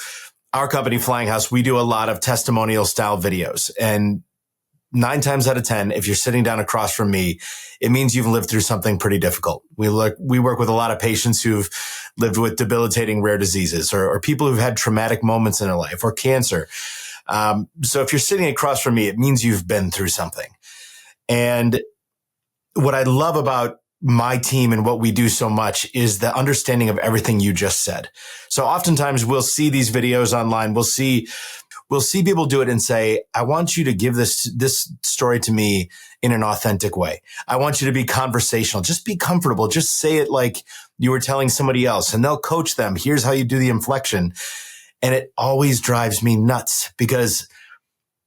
our company, Flying House, we do a lot of testimonial style videos, and 9 times out of 10, if you're sitting down across from me, it means you've lived through something pretty difficult. We work with a lot of patients who've lived with debilitating rare diseases, or people who've had traumatic moments in their life, or cancer. So if you're sitting across from me, it means you've been through something. And what I love about my team and what we do so much is the understanding of everything you just said. So oftentimes we'll see these videos online. We'll see people do it and say, I want you to give this story to me in an authentic way. I want you to be conversational. Just be comfortable. Just say it like you were telling somebody else, and they'll coach them. Here's how you do the inflection. And it always drives me nuts because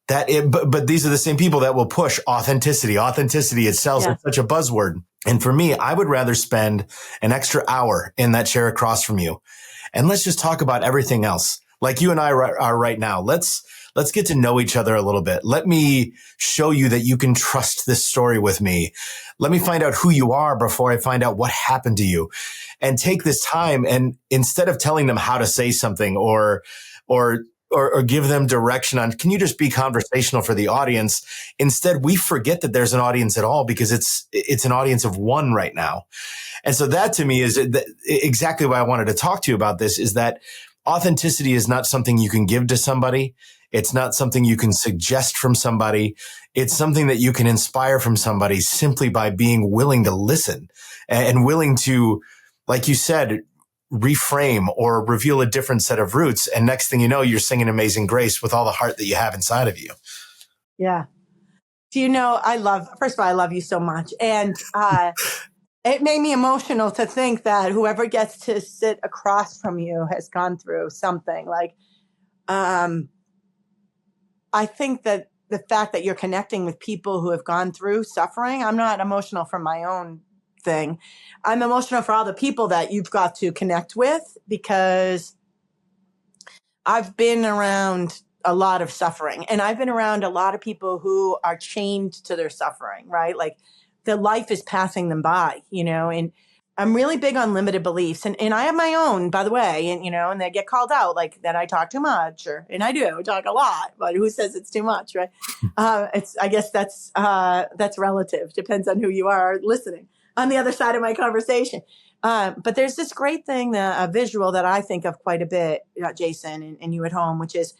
but these are the same people that will push authenticity. Authenticity itself is such a buzzword. And for me, I would rather spend an extra hour in that chair across from you. And let's just talk about everything else. Like you and I are right now. Let's get to know each other a little bit. Let me show you that you can trust this story with me. Let me find out who you are before I find out what happened to you. And take this time, and instead of telling them how to say something or give them direction on, can you just be conversational for the audience? Instead, we forget that there's an audience at all because it's an audience of one right now. And so that to me is exactly why I wanted to talk to you about this, is that authenticity is not something you can give to somebody. It's not something you can suggest from somebody. It's something that you can inspire from somebody simply by being willing to listen and willing to, like you said, reframe or reveal a different set of roots. And next thing you know, you're singing Amazing Grace with all the heart that you have inside of you. Yeah. Do you know, first of all, I love you so much. And it made me emotional to think that whoever gets to sit across from you has gone through something. Like, I think that the fact that you're connecting with people who have gone through suffering, I'm not emotional for my own thing. I'm emotional for all the people that you've got to connect with, because I've been around a lot of suffering, and I've been around a lot of people who are chained to their suffering, right? Like, the life is passing them by, and I'm really big on limited beliefs, and I have my own, by the way, and they get called out like that I talk too much, and I do talk a lot, but who says it's too much, right? I guess that's relative. Depends on who you are listening on the other side of my conversation. But there's this great thing, a visual that I think of quite a bit, Jason, and you at home, which is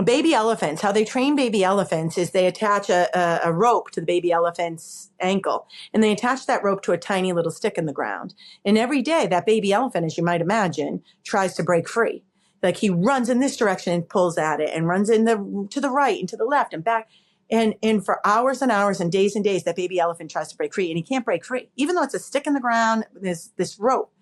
baby elephants. How they train baby elephants is they attach a rope to the baby elephant's ankle, and they attach that rope to a tiny little stick in the ground. And every day that baby elephant, as you might imagine, tries to break free. Like, he runs in this direction and pulls at it, and runs to the right and to the left and back. And for hours and hours and days, that baby elephant tries to break free, and he can't break free, even though it's a stick in the ground, there's this rope.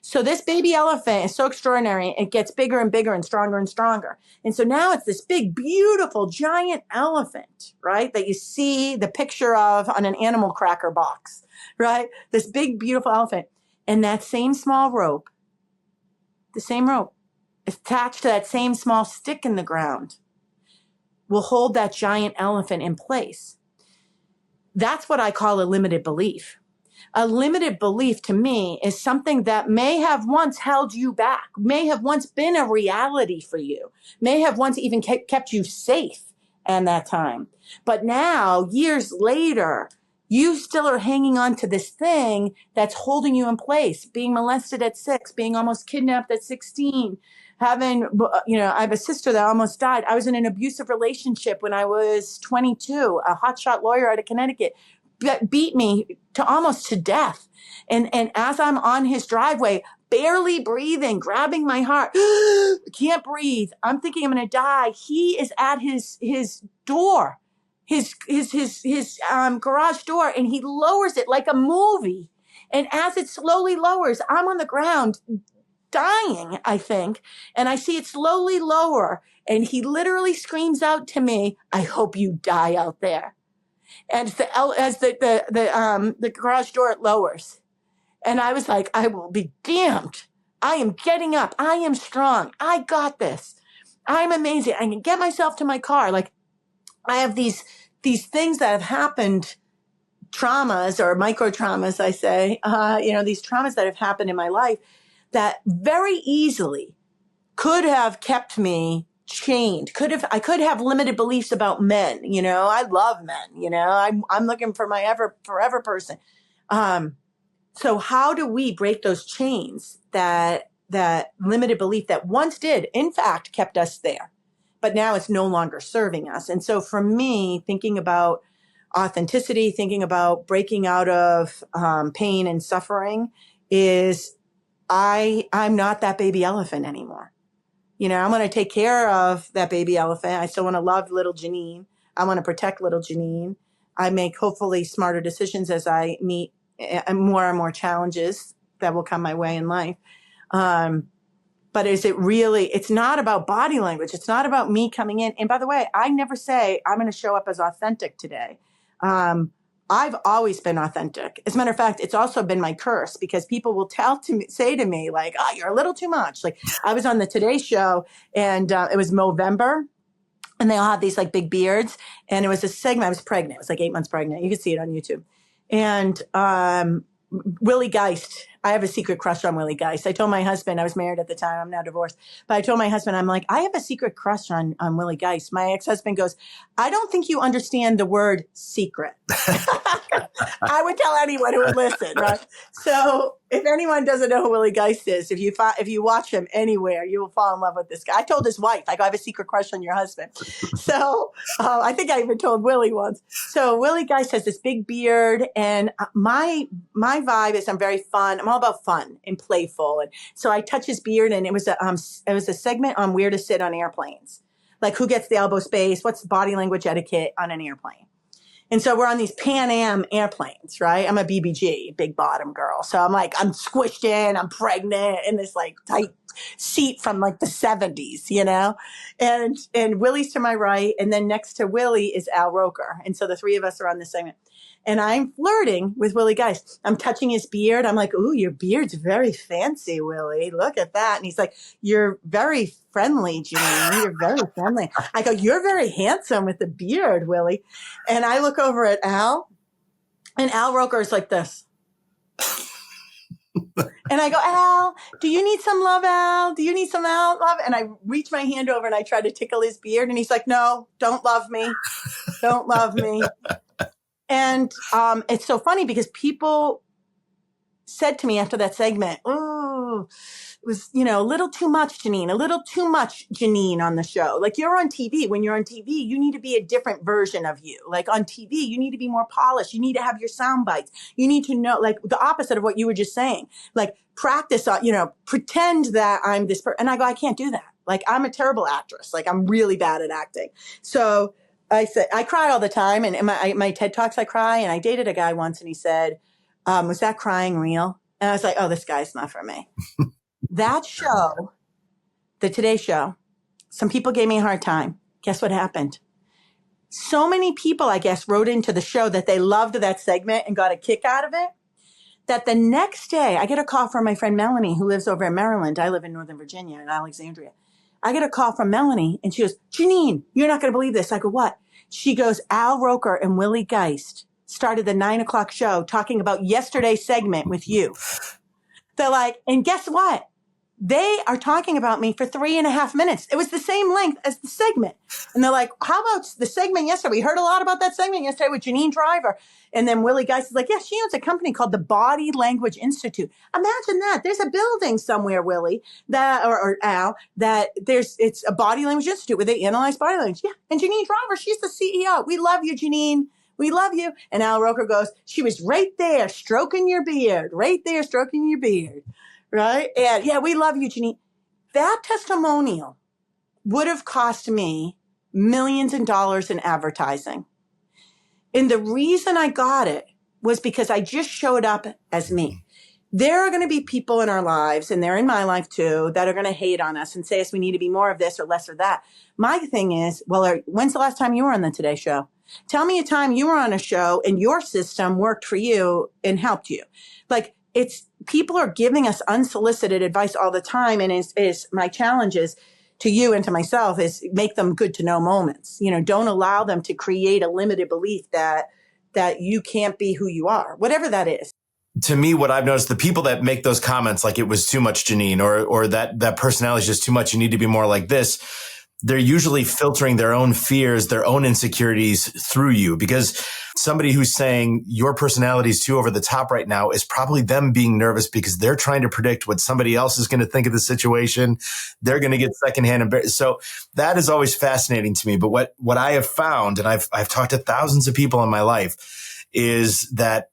So this baby elephant is so extraordinary. It gets bigger and bigger and stronger and stronger. And so now it's this big, beautiful, giant elephant, right? That you see the picture of on an animal cracker box, right? This big, beautiful elephant. And that same small rope, the same rope attached to that same small stick in the ground will hold that giant elephant in place. That's what I call a limited belief. A limited belief to me is something that may have once held you back, may have once been a reality for you, may have once even kept you safe in that time. But now, years later, you still are hanging on to this thing that's holding you in place, being molested at 6, being almost kidnapped at 16, having, I have a sister that almost died. I was in an abusive relationship when I was 22, a hotshot lawyer out of Connecticut beat me to almost to death. And as I'm on his driveway, barely breathing, grabbing my heart, can't breathe. I'm thinking I'm going to die. He is at his door, his garage door, and he lowers it like a movie. And as it slowly lowers, I'm on the ground dying, I think. And I see it slowly lower. And he literally screams out to me, "I hope you die out there." And as the garage door lowers. And I was like, I will be damned. I am getting up. I am strong. I got this. I'm amazing. I can get myself to my car. Like, I have these things that have happened, traumas or micro traumas, I say, these traumas that have happened in my life that very easily could have kept me chained. I could have limited beliefs about men. I love men. I'm looking for my forever person. So how do we break those chains that limited belief that once did, in fact, kept us there, but now it's no longer serving us? And so for me, thinking about authenticity, thinking about breaking out of pain and suffering is I'm not that baby elephant anymore. I'm going to take care of that baby elephant. I still want to love little Janine. I want to protect little Janine. I make hopefully smarter decisions as I meet more and more challenges that will come my way in life. But it's not about body language. It's not about me coming in. And by the way, I never say I'm going to show up as authentic today. I've always been authentic. As a matter of fact, it's also been my curse because people will say to me like, "Oh, you're a little too much." Like, I was on the Today Show and it was Movember and they all had these like big beards. And it was a segment. I was pregnant. It was like 8 months pregnant. You can see it on YouTube. And Willie Geist. I have a secret crush on Willie Geist. I told my husband, I was married at the time, I'm now divorced, but I told my husband, I'm like, I have a secret crush on Willie Geist. My ex-husband goes, "I don't think you understand the word secret." I would tell anyone who would listen, right? So if anyone doesn't know who Willie Geist is, if you watch him anywhere, you will fall in love with this guy. I told his wife, I go, "I have a secret crush on your husband." So I think I even told Willie once. So Willie Geist has this big beard, and my vibe is I'm very fun. I'm all about fun and playful. And so I touch his beard, and it was a segment on where to sit on airplanes. Like, who gets the elbow space? What's body language etiquette on an airplane? And so we're on these Pan Am airplanes, right? I'm a BBG, big bottom girl. So I'm squished in, I'm pregnant in this like tight seat from like the 70s, and Willie's to my right. And then next to Willie is Al Roker. And so the three of us are on this segment. And I'm flirting with Willie Geist. I'm touching his beard. I'm like, "Ooh, your beard's very fancy, Willie. Look at that." And he's like, "You're very friendly, Janine. You're very friendly." I go, "You're very handsome with the beard, Willie." And I look over at Al, and Al Roker is like this. And I go, "Al, do you need some love, Al? Do you need some love?" And I reach my hand over and I try to tickle his beard. And he's like, "No, don't love me. Don't love me." And it's so funny because people said to me after that segment, "Oh, it was, a little too much, Janine, a little too much Janine on the show. Like, you're on TV. When you're on TV, you need to be a different version of you. Like, on TV, you need to be more polished. You need to have your sound bites. You need to know, like, the opposite of what you were just saying. Like, practice, pretend that I'm this person." And I go, "I can't do that. Like, I'm a terrible actress. Like, I'm really bad at acting." So I said, I cry all the time. And in my TED Talks, I cry. And I dated a guy once and he said, was that crying real? And I was like, oh, this guy's not for me. That show, the Today Show, some people gave me a hard time. Guess what happened? So many people, I guess, wrote into the show that they loved that segment and got a kick out of it, that the next day I get a call from my friend Melanie, who lives over in Maryland. I live in Northern Virginia in Alexandria. I get a call from Melanie and she goes, Janine, you're not going to believe this. I go, what? She goes, Al Roker and Willie Geist started the 9 o'clock show talking about yesterday's segment with you. They're like, and guess what? They are talking about me for 3.5 minutes. It was the same length as the segment. And they're like, how about the segment yesterday? We heard a lot about that segment yesterday with Janine Driver. And then Willie Geist is like, yeah, she owns a company called the Body Language Institute. Imagine that. There's a building somewhere, Willie, that, or Al, that it's a Body Language Institute where they analyze body language. Yeah. And Janine Driver, she's the CEO. We love you, Janine. We love you. And Al Roker goes, she was right there stroking your beard, right there stroking your beard. Right? And yeah, we love you, Janine. That testimonial would have cost me millions of dollars in advertising. And the reason I got it was because I just showed up as me. There are going to be people in our lives, and they're in my life too, that are going to hate on us and say us we need to be more of this or less of that. My thing is, well, when's the last time you were on the Today Show? Tell me a time you were on a show and your system worked for you and helped you. Like, people are giving us unsolicited advice all the time. And is my challenge is to you and to myself is make them good to know moments. Don't allow them to create a limited belief that you can't be who you are, whatever that is. To me, what I've noticed, the people that make those comments, like it was too much, Janine, or that personality is just too much, you need to be more like this. They're usually filtering their own fears, their own insecurities through you, because somebody who's saying your personality is too over the top right now is probably them being nervous because they're trying to predict what somebody else is going to think of the situation. They're going to get secondhand embarrassed. So that is always fascinating to me. But what I have found, and I've talked to thousands of people in my life, is that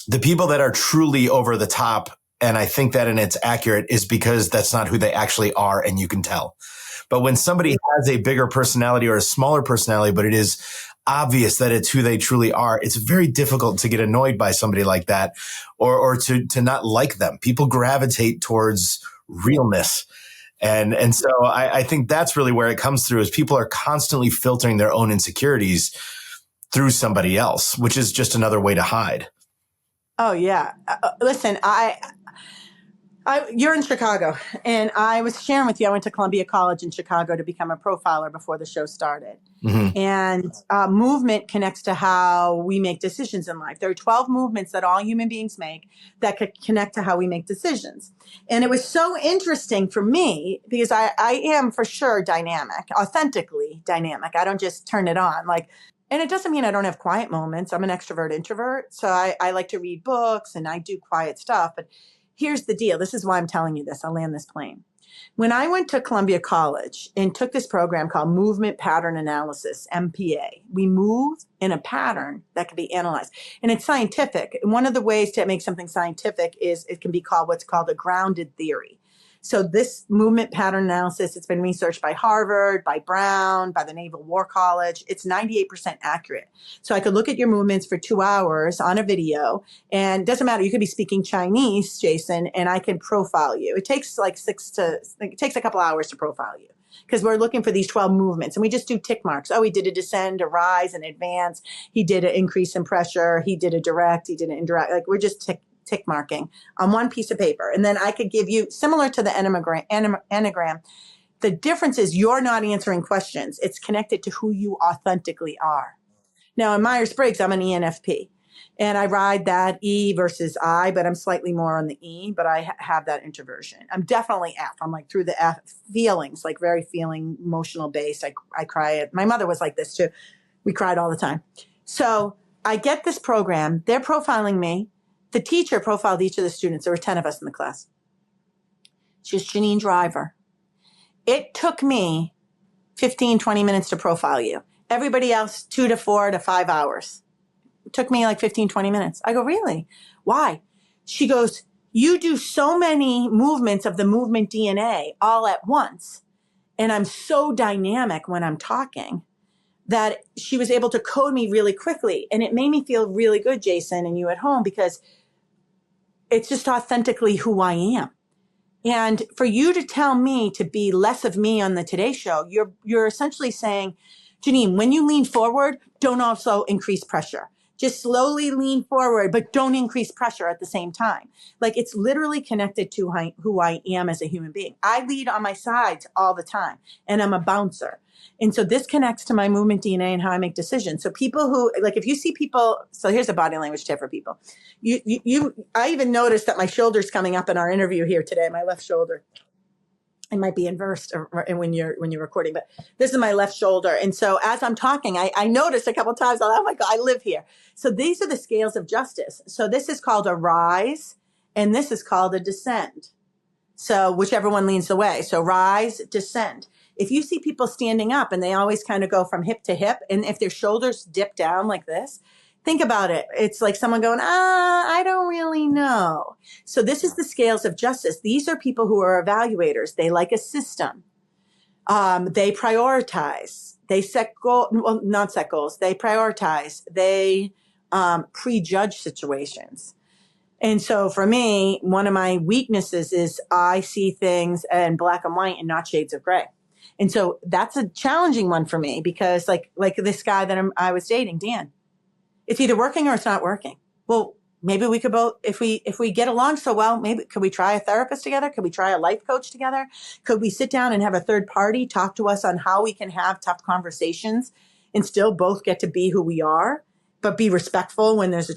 the people that are truly over the top, and I think that and it's accurate, is because that's not who they actually are, and you can tell. But when somebody has a bigger personality or a smaller personality, but it is obvious that it's who they truly are, it's very difficult to get annoyed by somebody like that or to not like them. People gravitate towards realness. And so I think that's really where it comes through, is people are constantly filtering their own insecurities through somebody else, which is just another way to hide. Oh, yeah. Listen, you're in Chicago, and I was sharing with you, I went to Columbia College in Chicago to become a profiler before the show started. Mm-hmm. And movement connects to how we make decisions in life. There are 12 movements that all human beings make that could connect to how we make decisions. And it was so interesting for me because I am for sure dynamic, authentically dynamic. I don't just turn it on. And it doesn't mean I don't have quiet moments. I'm an extrovert introvert. So I like to read books and I do quiet stuff. But here's the deal. This is why I'm telling you this. I'll land this plane. When I went to Columbia College and took this program called Movement Pattern Analysis, MPA, we move in a pattern that can be analyzed. And it's scientific. And one of the ways to make something scientific is it can be called what's called a grounded theory. So this movement pattern analysis, it's been researched by Harvard, by Brown, by the Naval War College. It's 98% accurate. So I could look at your movements for 2 hours on a video, and it doesn't matter. You could be speaking Chinese, Jason, and I can profile you. It takes it takes a couple hours to profile you because we're looking for these 12 movements, and we just do tick marks. Oh, he did a descend, a rise, an advance. He did an increase in pressure. He did a direct. He did an indirect. We're just tick marking on one piece of paper. And then I could give you, similar to the enneagram, the difference is you're not answering questions. It's connected to who you authentically are. Now in Myers-Briggs, I'm an ENFP and I ride that E versus I, but I'm slightly more on the E, but I have that introversion. I'm definitely F. I'm through the F feelings, very feeling emotional based. I cry. My mother was like this too. We cried all the time. So I get this program. They're profiling me. The teacher profiled each of the students. There were 10 of us in the class. She's Janine Driver. It took me 15, 20 minutes to profile you. Everybody else, 2 to 4 to 5 hours. It took me 15, 20 minutes. I go, really? Why? She goes, you do so many movements of the movement DNA all at once. And I'm so dynamic when I'm talking that she was able to code me really quickly. And it made me feel really good, Jason, and you at home, because it's just authentically who I am. And for you to tell me to be less of me on the Today Show, you're essentially saying, Janine, when you lean forward, don't also increase pressure. Just slowly lean forward, but don't increase pressure at the same time. Like, it's literally connected to who I am as a human being. I lead on my sides all the time, and I'm a bouncer. And so this connects to my movement DNA and how I make decisions. So people who, like, if you see people, so here's a body language tip for people. I even noticed that my shoulder's coming up in our interview here today, my left shoulder. It might be inversed when you're recording, but this is my left shoulder. And so as I'm talking, I noticed a couple of times, oh my God, I live here. So these are the scales of justice. So this is called a rise, and this is called a descend. So whichever one leans the way. So rise, descend. If you see people standing up and they always kind of go from hip to hip, and if their shoulders dip down like this, think about it. It's like someone going, I don't really know. So this is the scales of justice. These are people who are evaluators. They like a system. They prioritize. They set goals, well, not set goals. They prioritize. They prejudge situations. And so for me, one of my weaknesses is I see things in black and white and not shades of gray. And so that's a challenging one for me, because like this guy that I was dating, Dan, it's either working or it's not working. Well, maybe we could both, if we get along so well, maybe could we try a therapist together? Could we try a life coach together? Could we sit down and have a third party talk to us on how we can have tough conversations and still both get to be who we are, but be respectful when there's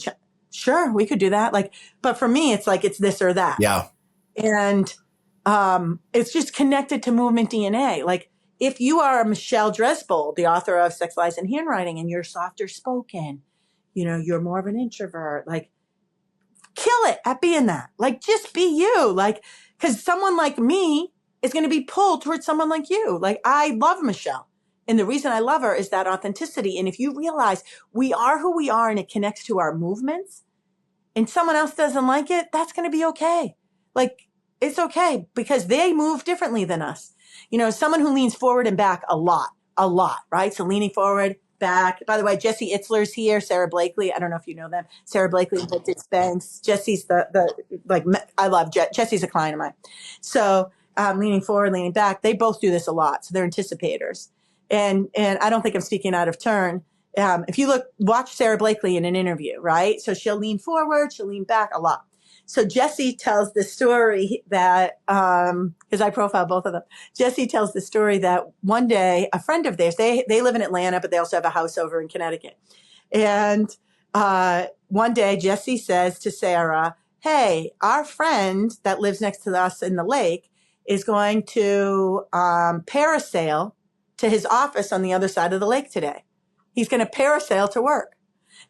sure, we could do that. Like, but for me, it's like, it's this or that. Yeah. And it's just connected to movement DNA. Like, if you are Michelle Dresbold, the author of Sex, Lies, and Handwriting, and you're softer spoken, you're more of an introvert, like, kill it at being that. Like, just be you. Like, because someone like me is going to be pulled towards someone like you. Like, I love Michelle. And the reason I love her is that authenticity. And if you realize we are who we are and it connects to our movements, and someone else doesn't like it, that's going to be okay. Like, it's okay, because they move differently than us. Someone who leans forward and back a lot, right? So leaning forward, back. By the way, Jesse Itzler's here, Sarah Blakely. I don't know if you know them. Sarah Blakely and Dick Banks. Jesse's I love Jesse's a client of mine. So leaning forward, leaning back, they both do this a lot. So they're anticipators. And I don't think I'm speaking out of turn. If you watch Sarah Blakely in an interview, right? So she'll lean forward, she'll lean back a lot. So Jesse tells the story that, because I profile both of them, Jesse tells the story that one day a friend of theirs, they live in Atlanta, but they also have a house over in Connecticut. And one day Jesse says to Sarah, hey, our friend that lives next to us in the lake is going to parasail to his office on the other side of the lake today. He's going to parasail to work.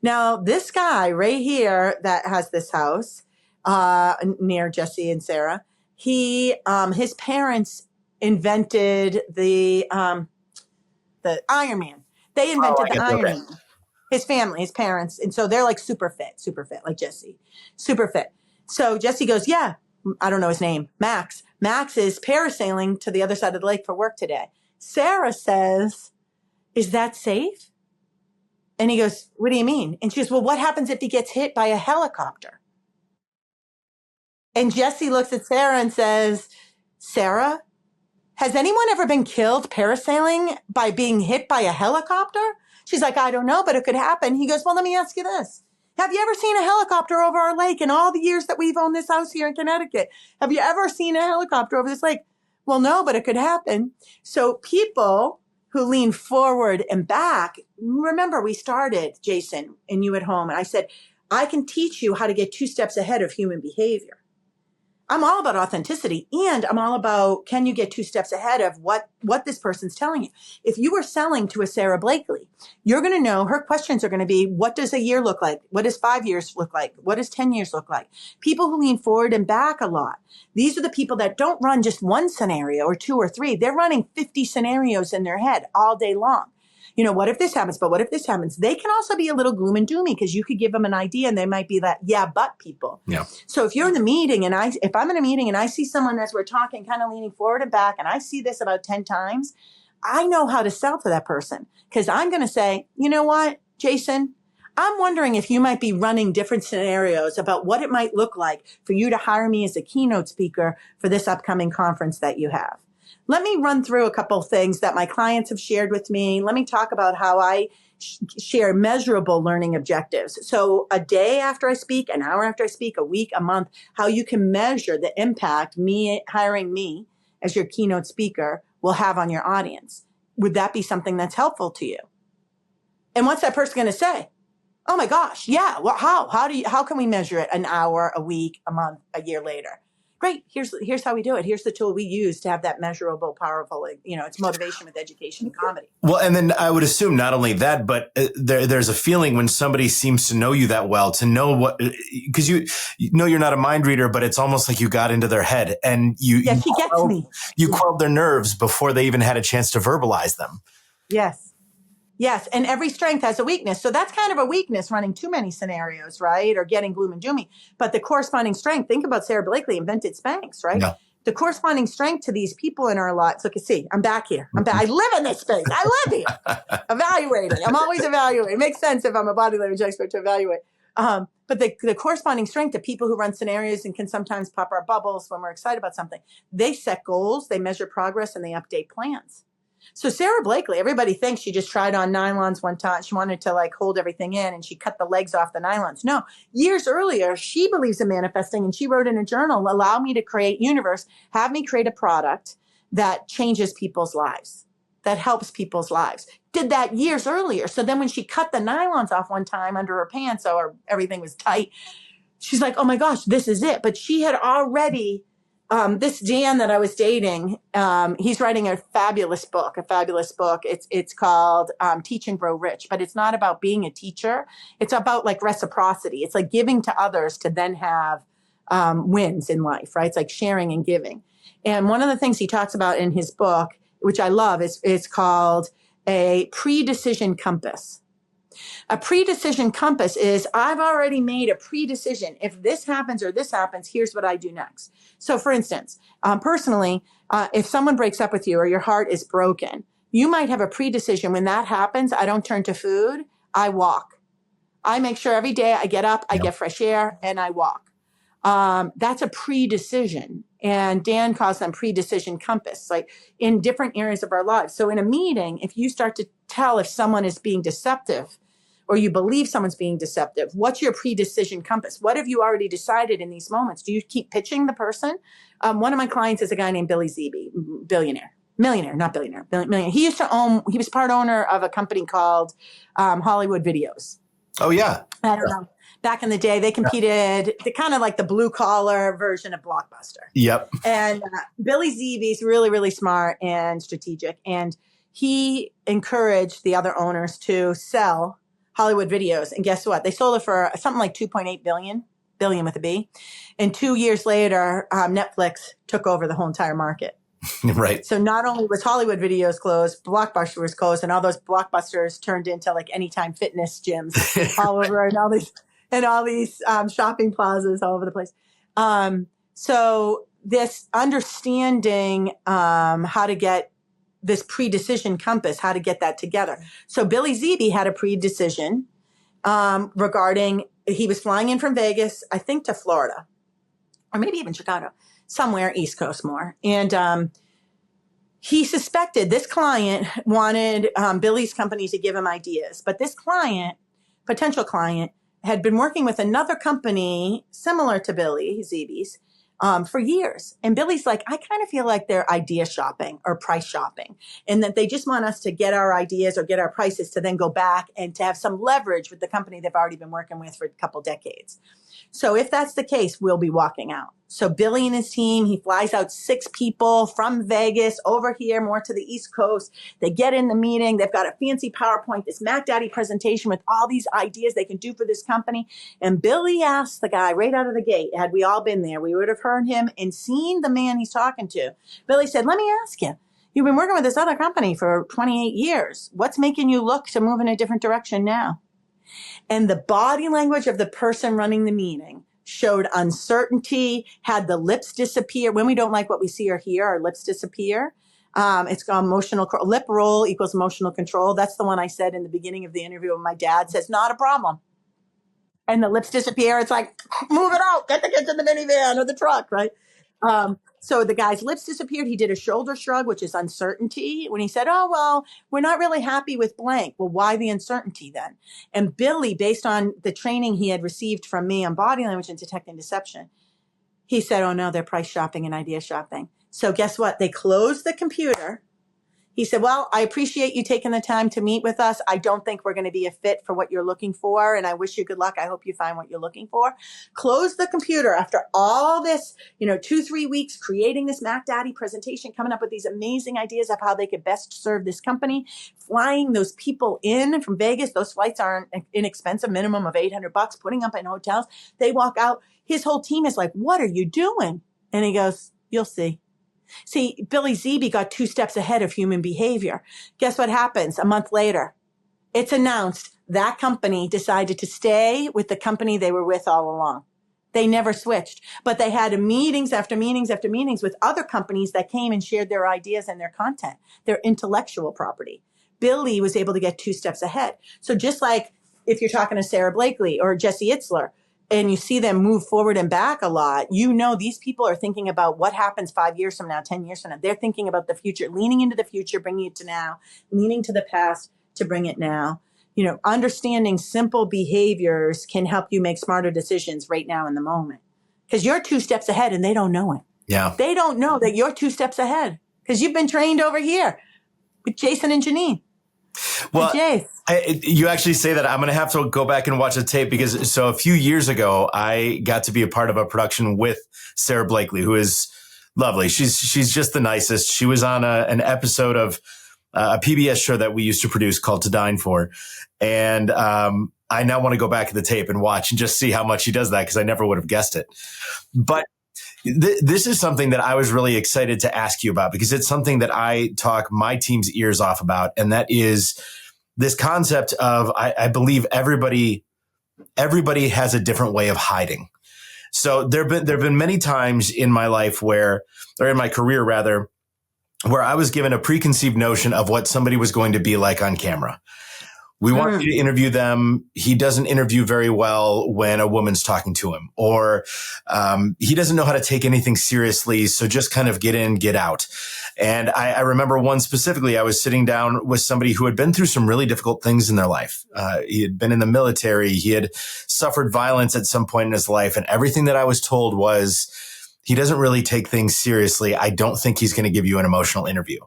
Now, this guy right here that has this house, near Jesse and Sarah, his parents invented the Iron Man. They invented the Iron Man. His family, his parents. And so they're like super fit, like Jesse, super fit. So Jesse goes, yeah, I don't know his name, Max. Max is parasailing to the other side of the lake for work today. Sarah says, is that safe? And he goes, what do you mean? And she goes, well, what happens if he gets hit by a helicopter? And Jesse looks at Sarah and says, Sarah, has anyone ever been killed parasailing by being hit by a helicopter? She's like, I don't know, but it could happen. He goes, well, let me ask you this. Have you ever seen a helicopter over our lake in all the years that we've owned this house here in Connecticut? Have you ever seen a helicopter over this lake? Well, no, but it could happen. So people who lean forward and back, remember we started, Jason, and you at home, and I said, I can teach you how to get 2 steps ahead of human behavior. I'm all about authenticity, and I'm all about, can you get 2 steps ahead of what this person's telling you? If you were selling to a Sarah Blakely, you're going to know her questions are going to be, what does a year look like? What does 5 years look like? What does 10 years look like? People who lean forward and back a lot. These are the people that don't run just one scenario or 2 or 3. They're running 50 scenarios in their head all day long. What if this happens? But what if this happens? They can also be a little gloom and doomy, because you could give them an idea and they might be that, yeah, but people. Yeah. So if you're in the meeting and if I'm in a meeting and I see someone as we're talking kind of leaning forward and back, and I see this about 10 times, I know how to sell to that person because I'm going to say, you know what, Jason, I'm wondering if you might be running different scenarios about what it might look like for you to hire me as a keynote speaker for this upcoming conference that you have. Let me run through a couple of things that my clients have shared with me. Let me talk about how I share measurable learning objectives. So a day after I speak, an hour after I speak, a week, a month, how you can measure the impact hiring me as your keynote speaker will have on your audience. Would that be something that's helpful to you? And what's that person going to say? Oh my gosh, yeah. Well, how can we measure it an hour, a week, a month, a year later? Great. Here's how we do it. Here's the tool we use to have that measurable, powerful, it's motivation with education and comedy. Well, and then I would assume not only that, but there's a feeling when somebody seems to know you that well, to know what, because you know you're not a mind reader, but it's almost like you got into their head and she gets me. You quelled their nerves before they even had a chance to verbalize them. Yes. And every strength has a weakness. So that's kind of a weakness, running too many scenarios, right? Or getting gloom and doomy. But the corresponding strength, think about Sarah Blakely invented Spanx, right? Yeah. The corresponding strength to these people in our lives. Look, see, I'm back here. I live in this space. I live here. Evaluating. I'm always evaluating. It makes sense if I'm a body language expert to evaluate. But the corresponding strength to people who run scenarios and can sometimes pop our bubbles when we're excited about something. They set goals, they measure progress, and they update plans. So Sarah Blakely, everybody thinks she just tried on nylons one time. She wanted to hold everything in and she cut the legs off the nylons. No, years earlier, she believes in manifesting and she wrote in a journal, allow me to create universe, have me create a product that changes people's lives, that helps people's lives. Did that years earlier. So then when she cut the nylons off one time under her pants, so everything was tight, she's like, oh my gosh, this is it. But she had already... this Dan that I was dating, he's writing a fabulous book. It's called Teach and Grow Rich, but it's not about being a teacher. It's about reciprocity. It's like giving to others to then have wins in life, right? It's like sharing and giving. And one of the things he talks about in his book, which I love, is called a pre-decision compass. A pre-decision compass is I've already made a pre-decision. If this happens or this happens, here's what I do next. So for instance, personally, if someone breaks up with you or your heart is broken, you might have a pre-decision. When that happens, I don't turn to food. I walk. I make sure every day I get up, I get fresh air, and I walk. That's a pre-decision. And Dan calls them pre-decision compass, in different areas of our lives. So in a meeting, if you start to tell if someone is being deceptive or you believe someone's being deceptive, what's your pre-decision compass? What have you already decided in these moments? Do you keep pitching the person? One of my clients is a guy named Billy Zeeby, millionaire, not billionaire, millionaire. He was part owner of a company called Hollywood Videos. Oh, yeah. I don't know. Back in the day, they competed, kind of like the blue collar version of Blockbuster. Yep. And Billy Zeeby's really, really smart and strategic. And he encouraged the other owners to sell Hollywood Videos. And guess what? They sold it for something like 2.8 billion with a B. And 2 years later, Netflix took over the whole entire market. Right. So not only was Hollywood Videos closed, Blockbuster was closed, and all those Blockbusters turned into Anytime Fitness gyms all over, and all these shopping plazas all over the place. So this understanding how to get this pre-decision compass, how to get that together. So Billy Zeeby had a pre-decision regarding, he was flying in from Vegas, I think to Florida, or maybe even Chicago, somewhere East Coast more. And he suspected this client wanted Billy's company to give him ideas. But this client, potential client, had been working with another company similar to Billy Zeeby's for years. And Billy's like, I kind of feel like they're idea shopping or price shopping, and that they just want us to get our ideas or get our prices to then go back and to have some leverage with the company they've already been working with for a couple decades. So if that's the case, we'll be walking out. So Billy and his team, he flies out 6 people from Vegas over here, more to the East Coast. They get in the meeting. They've got a fancy PowerPoint, this Mac Daddy presentation with all these ideas they can do for this company. And Billy asked the guy right out of the gate, had we all been there, we would have heard him and seen the man he's talking to. Billy said, let me ask you, you've been working with this other company for 28 years. What's making you look to move in a different direction now? And the body language of the person running the meeting showed uncertainty, had the lips disappear. When we don't like what we see or hear, our lips disappear. It's called lip roll equals emotional control. That's the one I said in the beginning of the interview when my dad says, not a problem. And the lips disappear. It's like, move it out, get the kids in the minivan or the truck, right? So the guy's lips disappeared. He did a shoulder shrug, which is uncertainty. When he said, oh, well, we're not really happy with blank. Well, why the uncertainty then? And Billy, based on the training he had received from me on body language and detecting deception, he said, oh, no, they're price shopping and idea shopping. So guess what? They closed the computer. He said, well, I appreciate you taking the time to meet with us. I don't think we're going to be a fit for what you're looking for. And I wish you good luck. I hope you find what you're looking for. Close the computer after all this, 2-3 weeks creating this Mac Daddy presentation, coming up with these amazing ideas of how they could best serve this company, flying those people in from Vegas. Those flights aren't inexpensive, minimum of $800, putting up in hotels. They walk out. His whole team is like, what are you doing? And he goes, you'll see. See, Billy Zeeby got 2 steps ahead of human behavior. Guess what happens a month later? It's announced that company decided to stay with the company they were with all along. They never switched, but they had meetings after meetings after meetings with other companies that came and shared their ideas and their content, their intellectual property. Billy was able to get 2 steps ahead. So just like if you're talking to Sarah Blakely or Jesse Itzler, and you see them move forward and back a lot, these people are thinking about what happens 5 years from now, 10 years from now. They're thinking about the future, leaning into the future, bringing it to now, leaning to the past to bring it now. Understanding simple behaviors can help you make smarter decisions right now in the moment. Because you're 2 steps ahead and they don't know it. Yeah. They don't know that you're 2 steps ahead because you've been trained over here with Jason and Janine. Well, you actually say that. I'm going to have to go back and watch the tape because a few years ago, I got to be a part of a production with Sarah Blakely, who is lovely. She's just the nicest. She was on an episode of a PBS show that we used to produce called To Dine For. And I now want to go back to the tape and watch and just see how much she does that because I never would have guessed it. But this is something that I was really excited to ask you about because it's something that I talk my team's ears off about. And that is this concept of, I believe everybody has a different way of hiding. So there've been many times in my life or in my career rather, where I was given a preconceived notion of what somebody was going to be like on camera. We want you to interview them. He doesn't interview very well when a woman's talking to him, or he doesn't know how to take anything seriously. So just kind of get in, get out. And I remember one specifically, I was sitting down with somebody who had been through some really difficult things in their life. He had been in the military. He had suffered violence at some point in his life. And everything that I was told was, he doesn't really take things seriously. I don't think he's going to give you an emotional interview.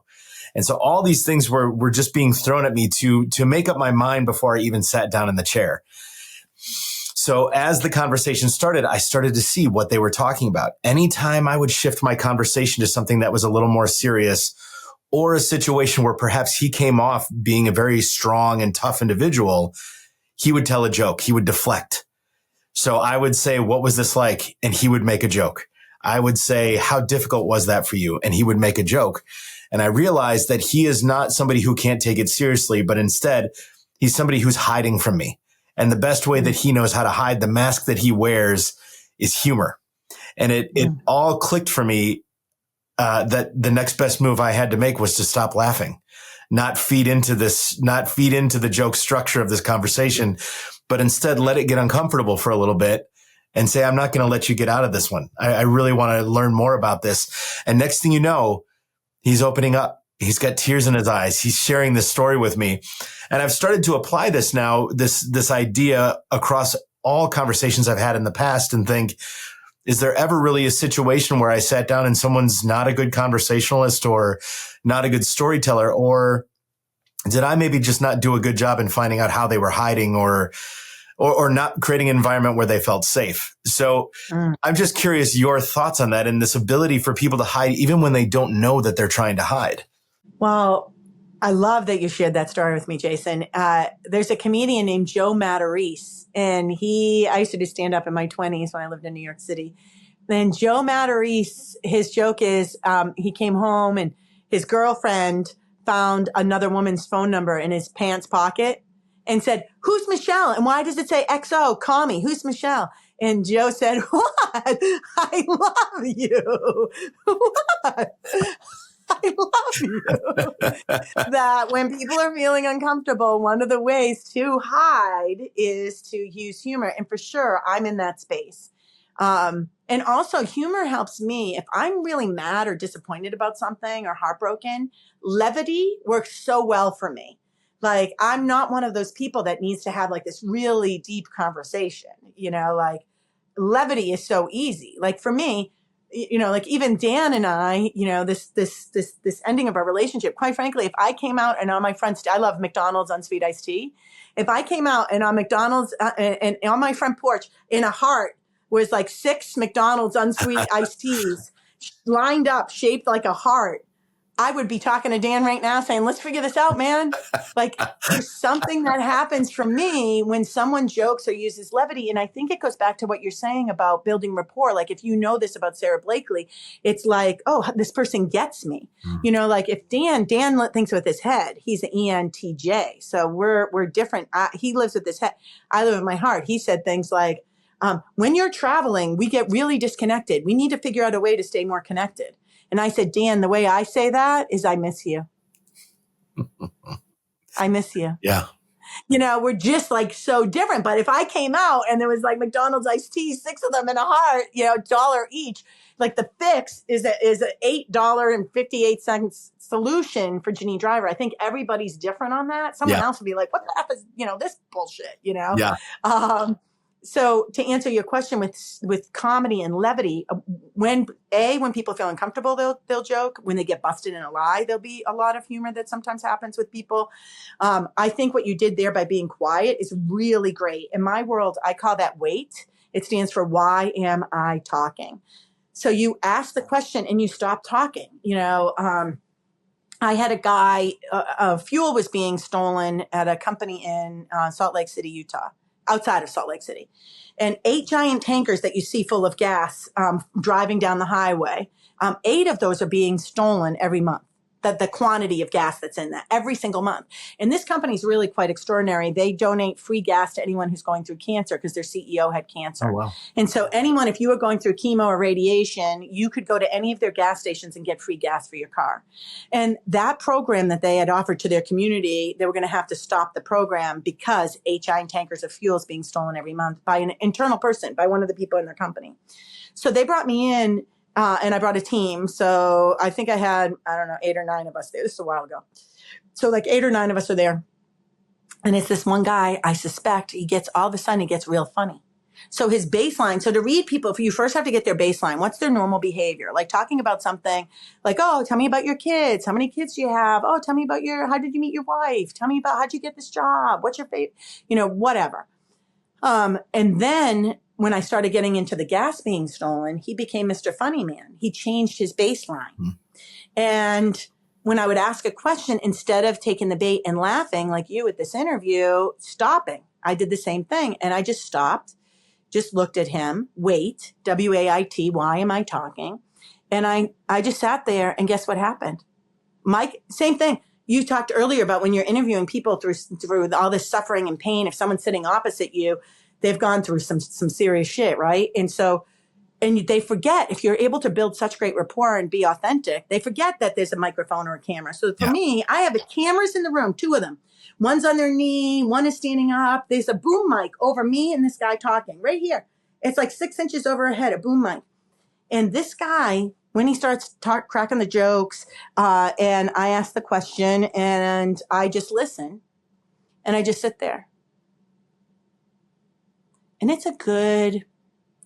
And so all these things were just being thrown at me to make up my mind before I even sat down in the chair. So as the conversation started, I started to see what they were talking about. Anytime I would shift my conversation to something that was a little more serious or a situation where perhaps he came off being a very strong and tough individual, he would tell a joke. He would deflect. So I would say, what was this like? And he would make a joke. I would say, how difficult was that for you? And he would make a joke. And I realized that he is not somebody who can't take it seriously, but instead he's somebody who's hiding from me. And the best way that he knows how to hide, the mask that he wears, is humor. And it all clicked for me that the next best move I had to make was to stop laughing, not feed into the joke structure of this conversation, but instead let it get uncomfortable for a little bit and say, I'm not going to let you get out of this one. I really want to learn more about this. And next thing you know, he's opening up. He's got tears in his eyes. He's sharing this story with me. And I've started to apply this now, this idea across all conversations I've had in the past and think, is there ever really a situation where I sat down and someone's not a good conversationalist or not a good storyteller? Or did I maybe just not do a good job in finding out how they were hiding or not creating an environment where they felt safe? So I'm just curious your thoughts on that and this ability for people to hide even when they don't know that they're trying to hide. Well, I love that you shared that story with me, Jason. There's a comedian named Joe Matarese, and I used to do stand up in my 20s when I lived in New York City. And Joe Matarese, his joke is he came home and his girlfriend found another woman's phone number in his pants pocket and said, "Who's Michelle? And why does it say XO? Call me. Who's Michelle?" And Joe said, "What? I love you." What? I love you. That when people are feeling uncomfortable, one of the ways to hide is to use humor. And for sure, I'm in that space. And also, humor helps me if I'm really mad or disappointed about something or heartbroken. Levity works so well for me. Like, I'm not one of those people that needs to have like this really deep conversation, like levity is so easy. Like for me, like even Dan and I, this ending of our relationship, quite frankly, if I came out and on my front, I love McDonald's unsweet iced tea. If I came out and on McDonald's and on my front porch in a heart was like 6 McDonald's unsweet iced teas lined up, shaped like a heart, I would be talking to Dan right now saying, let's figure this out, man. Like there's something that happens for me when someone jokes or uses levity. And I think it goes back to what you're saying about building rapport. Like if you know this about Sarah Blakely, it's like, oh, this person gets me. Like if Dan thinks with his head, he's an ENTJ. So we're different. He lives with his head. I live with my heart. He said things like, when you're traveling, we get really disconnected. We need to figure out a way to stay more connected. And I said, Dan, the way I say that is I miss you. I miss you. Yeah. We're just like so different. But if I came out and there was like McDonald's iced tea, 6 of them in a heart, $1 each, like the fix is a $8.58 solution for Janine Driver. I think everybody's different on that. Someone else would be like, what the F is, this bullshit, Yeah. So to answer your question with comedy and levity, when people feel uncomfortable, they'll joke. When they get busted in a lie, there'll be a lot of humor that sometimes happens with people. I think what you did there by being quiet is really great. In my world, I call that WAIT. It stands for why am I talking? So you ask the question and you stop talking. I had a guy, fuel was being stolen at a company in Salt Lake City, Utah. Outside of Salt Lake City, and 8 giant tankers that you see full of gas driving down the highway. 8 of those are being stolen every month. The quantity of gas that's in that every single month. And this company is really quite extraordinary. They donate free gas to anyone who's going through cancer because their CEO had cancer. Oh, wow. And so anyone, if you were going through chemo or radiation, you could go to any of their gas stations and get free gas for your car. And that program that they had offered to their community, they were going to have to stop the program because 8 giant tankers of fuel is being stolen every month by an internal person, by one of the people in their company. So they brought me in. And I brought a team. So I think I had, 8 or 9 of us there. This is a while ago. So like 8 or 9 of us are there. And it's this one guy, I suspect he gets real funny. So his baseline, so to read people, you first have to get their baseline. What's their normal behavior? Like talking about something like, oh, tell me about your kids. How many kids do you have? Oh, tell me about how did you meet your wife? Tell me about how'd you get this job? What's your favorite, whatever. And then when I started getting into the gas being stolen, he became Mr. Funny Man. He changed his baseline. And when I would ask a question, instead of taking the bait and laughing like you at this interview, stopping, I did the same thing. And I just stopped, just looked at him, wait, WAIT, why am I talking? And I just sat there and guess what happened? Mike, same thing. You talked earlier about when you're interviewing people through all this suffering and pain, if someone's sitting opposite you, they've gone through some serious shit, right? And they forget, if you're able to build such great rapport and be authentic, they forget that there's a microphone or a camera. So for me, I have the cameras in the room, 2 of them. One's on their knee, one is standing up. There's a boom mic over me and this guy talking right here. It's like 6 inches over her head, a boom mic. And this guy, when he starts cracking the jokes, and I ask the question and I just listen and I just sit there. And it's a good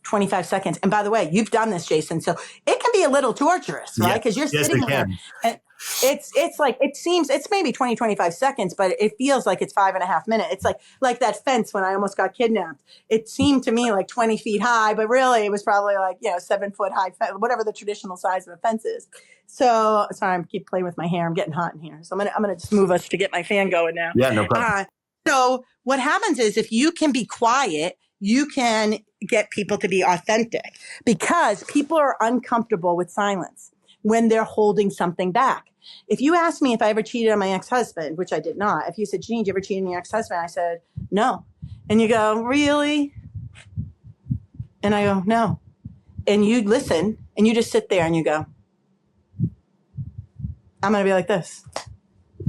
25 seconds. And by the way, you've done this, Jason. So it can be a little torturous, right? Because you're sitting there. And it's like, it's maybe 20, 25 seconds, but it feels like it's 5.5 minutes. It's like that fence when I almost got kidnapped. It seemed to me like 20 feet high, but really it was probably like, 7-foot high, whatever the traditional size of a fence is. So sorry, I keep playing with my hair. I'm getting hot in here. So I'm going to just move us to get my fan going now. Yeah, no problem. So what happens is if you can be quiet, you can get people to be authentic because people are uncomfortable with silence when they're holding something back. If you asked me if I ever cheated on my ex-husband, which I did not, if you said, Janine, did you ever cheat on your ex-husband? I said, no. And you go, really? And I go, no. And you listen and you just sit there and you go, I'm going to be like this.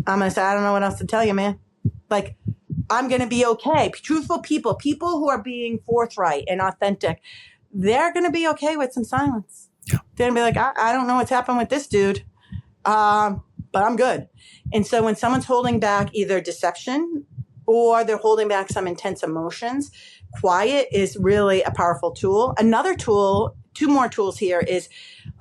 I'm going to say, I don't know what else to tell you, man. Like, I'm going to be okay. Truthful people who are being forthright and authentic, they're going to be okay with some silence. Yeah. They're going to be like, I don't know what's happened with this dude, but I'm good. And so when someone's holding back either deception or they're holding back some intense emotions, quiet is really a powerful tool. Another tool, two more tools here is,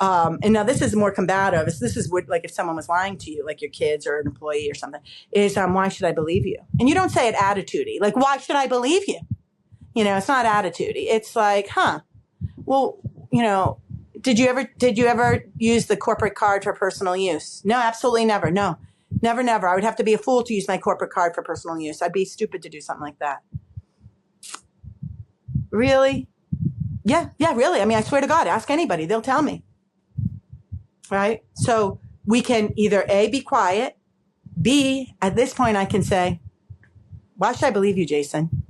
and now this is more combative. This is what, like if someone was lying to you, like your kids or an employee or something, is why should I believe you? And you don't say it attitude-y, like, why should I believe you? You know, it's not attitude-y. It's like, well, you know, did you ever use the corporate card for personal use? No, absolutely never. No, never. I would have to be a fool to use my corporate card for personal use. I'd be stupid to do something like that. Really? Yeah, really. I mean, I swear to God, ask anybody. They'll tell me. Right? So we can either A, be quiet. B, at this point, I can say, why should I believe you, Jason?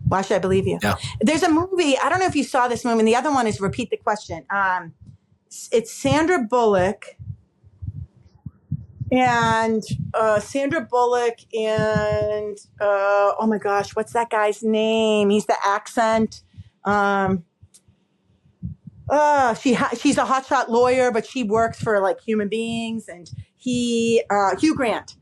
Why should I believe you? Yeah. There's a movie. I don't know if you saw this movie. And the other one is Repeat the Question. It's Sandra Bullock. And oh my gosh, what's that guy's name? He's the accent. She's a hotshot lawyer, but she works for like human beings. And Hugh Grant,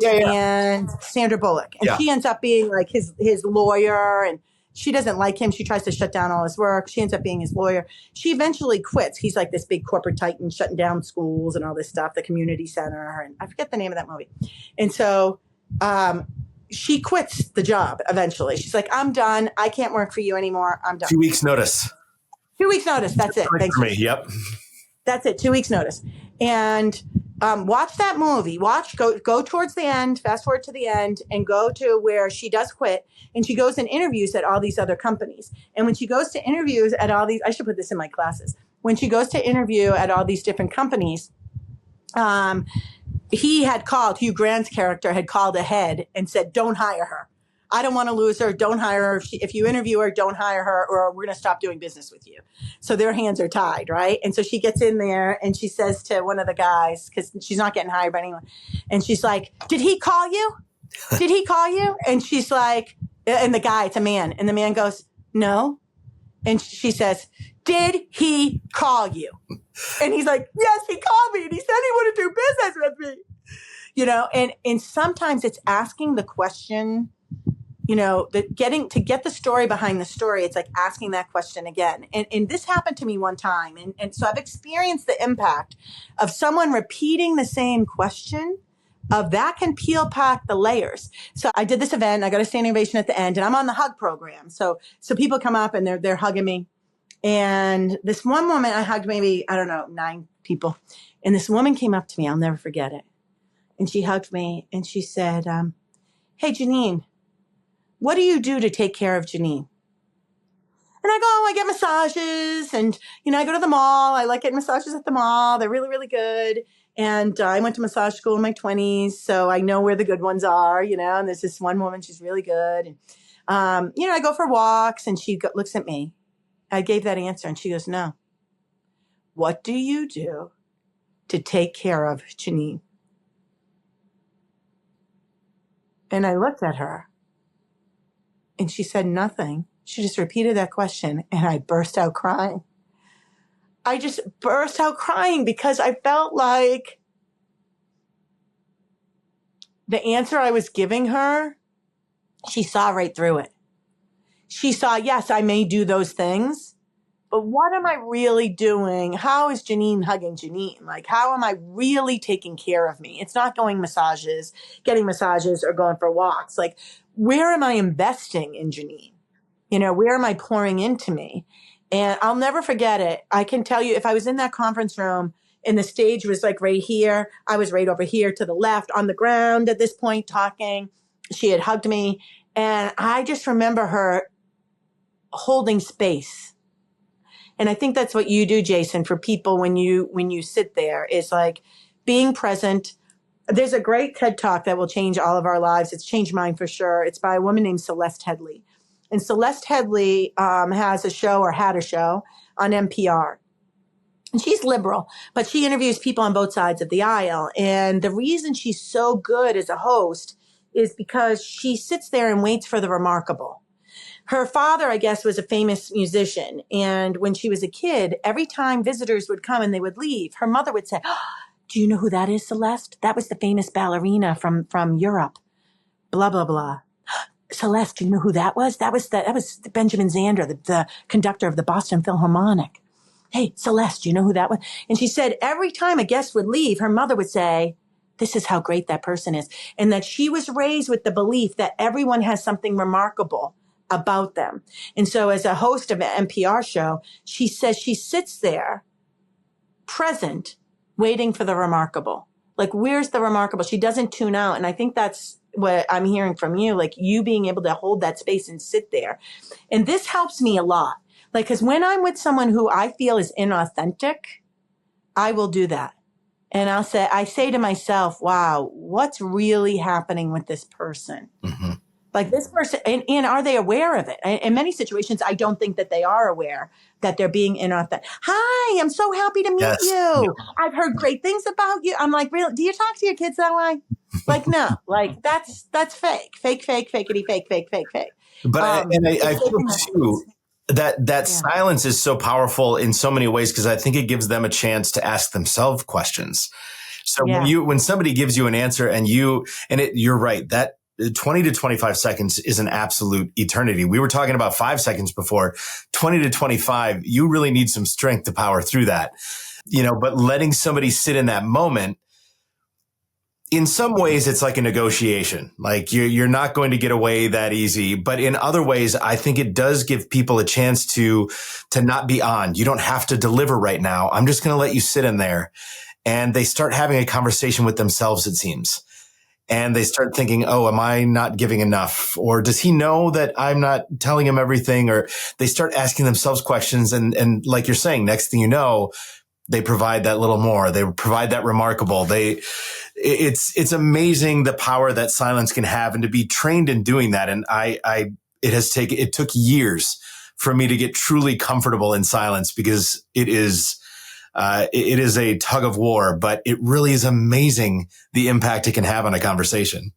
and Sandra Bullock. And she ends up being like his lawyer, and she doesn't like him. She tries to shut down all his work. She ends up being his lawyer. She eventually quits. He's like this big corporate titan shutting down schools and all this stuff, the community center. And I forget the name of that movie. And so she quits the job eventually. She's like, I'm done. I can't work for you anymore. I'm done. 2 weeks notice. 2 weeks notice. That's it. Thanks for me. Yep. That's it. 2 weeks notice. And watch that movie. Go towards the end, fast forward to the end, and go to where she does quit. And she goes and interviews at all these other companies. And when she goes to interviews at all these, I should put this in my classes. When she goes to interview at all these different companies, Hugh Grant's character had called ahead and said, don't hire her. I don't want to lose her. Don't hire her. If you interview her, don't hire her, or we're going to stop doing business with you. So their hands are tied, right? And so she gets in there and she says to one of the guys, because she's not getting hired by anyone, and she's like, did he call you? Did he call you? And she's like, and the guy, it's a man, and the man goes, no. And she says, did he call you? And he's like, yes, he called me, and he said he wanted to do business with me. You know, and sometimes it's asking the question. You know, to get the story behind the story, it's like asking that question again. And this happened to me one time. And so I've experienced the impact of someone repeating the same question that can peel back the layers. So I did this event, I got a standing ovation at the end, and I'm on the hug program. So people come up and they're hugging me. And this one woman, I hugged maybe, 9 people. And this woman came up to me, I'll never forget it. And she hugged me and she said, hey, Janine, what do you do to take care of Janine? And I go, I get massages, and, I go to the mall. I like getting massages at the mall. They're really, really good. And I went to massage school in my 20s, so I know where the good ones are, and there's this one woman, she's really good. And, I go for walks, and she looks at me. I gave that answer, and she goes, no. What do you do to take care of Janine? And I looked at her. And she said nothing. She just repeated that question, and I burst out crying. I just burst out crying because I felt like the answer I was giving her, she saw right through it. She saw, yes, I may do those things, but what am I really doing? How is Janine hugging Janine? Like, how am I really taking care of me? It's not getting massages, or going for walks. Like, where am I investing in Janine? Where am I pouring into me? And I'll never forget it. I can tell you, if I was in that conference room and the stage was like right here, I was right over here to the left on the ground at this point talking. She had hugged me. And I just remember her holding space. And I think that's what you do, Jason, for people when you sit there, is like being present. There's a great TED Talk that will change all of our lives. It's changed mine for sure. It's by a woman named Celeste Headlee. And Celeste Headlee has a show, or had a show, on NPR. And she's liberal, but she interviews people on both sides of the aisle. And the reason she's so good as a host is because she sits there and waits for the remarkable. Her father, I guess, was a famous musician. And when she was a kid, every time visitors would come and they would leave, her mother would say, "Oh, do you know who that is, Celeste? That was the famous ballerina from Europe. Blah, blah, blah. Celeste, do you know who that was? That was Benjamin Zander, the conductor of the Boston Philharmonic. Hey, Celeste, do you know who that was?" And she said every time a guest would leave, her mother would say, "This is how great that person is." And that she was raised with the belief that everyone has something remarkable about them. And so as a host of an NPR show, she says she sits there present, waiting for the remarkable. Like, where's the remarkable? She doesn't tune out. And I think that's what I'm hearing from you, like you being able to hold that space and sit there. And this helps me a lot. Like, because when I'm with someone who I feel is inauthentic, I will do that. And I say to myself, wow, what's really happening with this person? Mm-hmm. Like this person, and are they aware of it? In many situations, I don't think that they are aware that they're being inauthentic. "Hi, I'm so happy to meet you. I've heard great things about you." I'm like, "Really? Do you talk to your kids that way?" Like, no, like that's fake, fakeity, fake. But I feel too that silence is so powerful in so many ways, because I think it gives them a chance to ask themselves questions. So when somebody gives you an answer and you're right, that 20 to 25 seconds is an absolute eternity. We were talking about 5 seconds before. 20 to 25, you really need some strength to power through that, but letting somebody sit in that moment, in some ways, it's like a negotiation. Like you're not going to get away that easy. But in other ways, I think it does give people a chance to not be on. You don't have to deliver right now. I'm just going to let you sit in there. And they start having a conversation with themselves, it seems. And they start thinking, oh, am I not giving enough? Or does he know that I'm not telling him everything? Or they start asking themselves questions. And like you're saying, next thing you know, they provide that little more. They provide that remarkable. It's amazing the power that silence can have, and to be trained in doing that. And it took years for me to get truly comfortable in silence, because it is a tug of war, but it really is amazing the impact it can have on a conversation.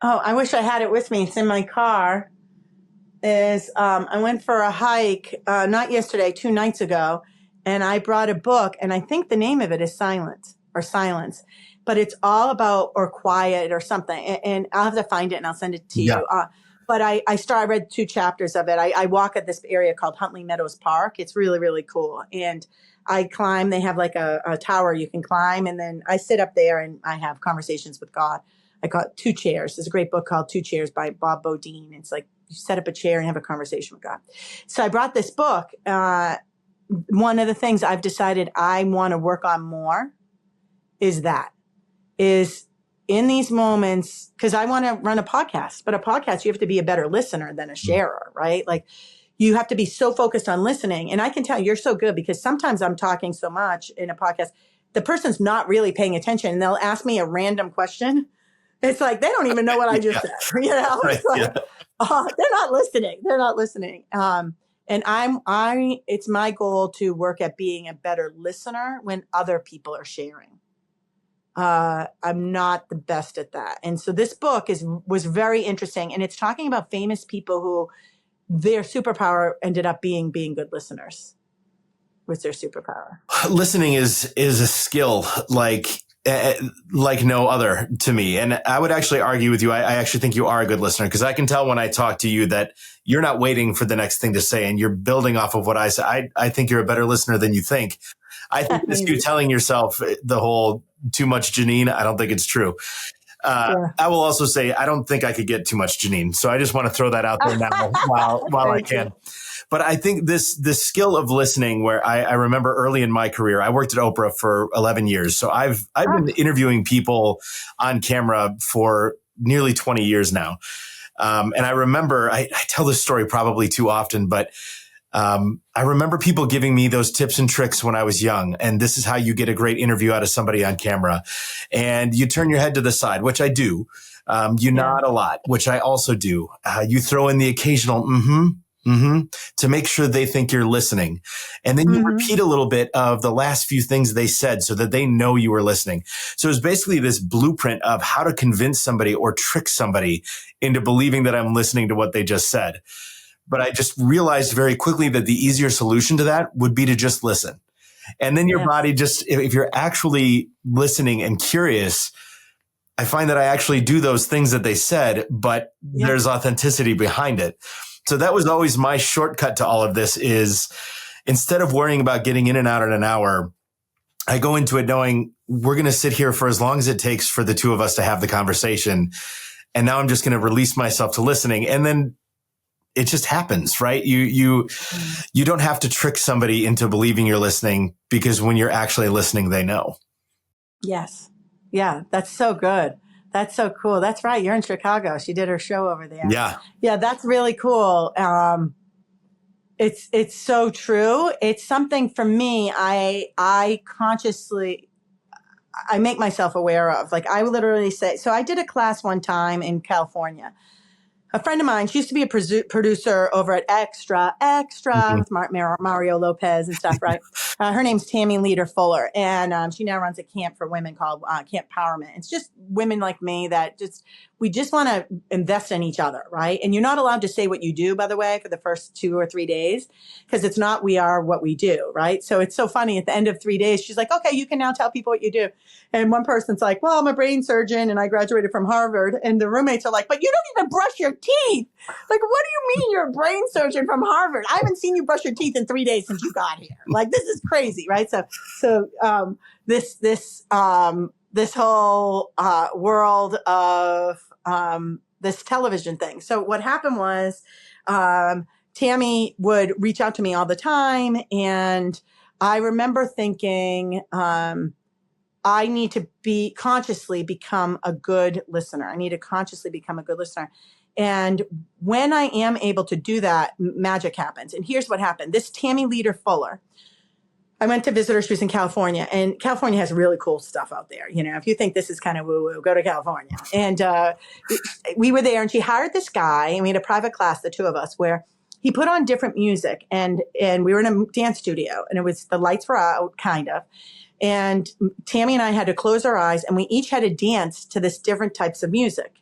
Oh, I wish I had it with me. It's in my car. I went for a hike, not yesterday, 2 nights ago, and I brought a book, and I think the name of it is Silence, but it's all about, or quiet or something. And I'll have to find it and I'll send it to you. But I read 2 chapters of it. I walk at this area called Huntley Meadows Park. It's really, really cool. And I climb. They have like a tower you can climb. And then I sit up there and I have conversations with God. I got 2 chairs. There's a great book called 2 Chairs by Bob Bodine. It's like you set up a chair and have a conversation with God. So I brought this book. One of the things I've decided I want to work on more is in these moments, because I want to run a podcast, but a podcast, you have to be a better listener than a sharer, right? Like you have to be so focused on listening. And I can tell you're so good, because sometimes I'm talking so much in a podcast, the person's not really paying attention, and they'll ask me a random question. It's like, they don't even know what I just said, It's like, they're not listening. And it's my goal to work at being a better listener when other people are sharing. I'm not the best at that. And so this book was very interesting, and it's talking about famous people who their superpower ended up being good listeners. What's their superpower? Listening is a skill like no other to me. And I would actually argue with you. I actually think you are a good listener, because I can tell when I talk to you that you're not waiting for the next thing to say, and you're building off of what I say. I think you're a better listener than you think. I think it's you telling yourself the whole too much Janine. I don't think it's true. I will also say, I don't think I could get too much Janine. So I just want to throw that out there now while I can. But I think this skill of listening, where I remember early in my career, I worked at Oprah for 11 years. So I've been interviewing people on camera for nearly 20 years now. And I remember, I tell this story probably too often, but I remember people giving me those tips and tricks when I was young. And this is how you get a great interview out of somebody on camera. And you turn your head to the side, which I do. You nod a lot, which I also do. You throw in the occasional To make sure they think you're listening. And then you repeat a little bit of the last few things they said so that they know you were listening. So it's basically this blueprint of how to convince somebody or trick somebody into believing that I'm listening to what they just said. But I just realized very quickly that the easier solution to that would be to just listen. And then your body just, if you're actually listening and curious, I find that I actually do those things that they said, but there's authenticity behind it. So that was always my shortcut to all of this is instead of worrying about getting in and out in an hour, I go into it knowing we're going to sit here for as long as it takes for the two of us to have the conversation. And now I'm just going to release myself to listening. And then it just happens, right? You don't have to trick somebody into believing you're listening because when you're actually listening, they know. Yes. Yeah. That's so good. That's so cool. That's right. You're in Chicago. She did her show over there. Yeah. Yeah. That's really cool. It's so true. It's something for me. I consciously, I make myself aware of. Like I literally say, so I did a class one time in California. A friend of mine, she used to be a producer over at Extra with Mario Lopez and stuff, right? Her name's Tammy Leader Fuller, and she now runs a camp for women called Camp Empowerment. It's just women like me that we just want to invest in each other, right? And you're not allowed to say what you do, by the way, for the first 2 or 3 days, because it's not we are what we do, right? So it's so funny. At the end of 3 days, she's like, okay, you can now tell people what you do. And one person's like, well, I'm a brain surgeon and I graduated from Harvard. And the roommates are like, but you don't even brush your teeth. Like, what do you mean you're a brain surgeon from Harvard? I haven't seen you brush your teeth in 3 days since you got here. Like, this is crazy, right? So this whole world of this television thing. So what happened was Tammy would reach out to me all the time. And I remember thinking, I need to consciously become a good listener. I need to consciously become a good listener. And when I am able to do that, magic happens. And here's what happened. This Tammy Leader Fuller, I went to visit her. She was in California, and California has really cool stuff out there. You know, if you think this is kind of woo-woo, go to California. And we were there, and she hired this guy, and we had a private class, the two of us, where he put on different music, and we were in a dance studio, and it was the lights were out, kind of. And Tammy and I had to close our eyes, and we each had to dance to this different types of music,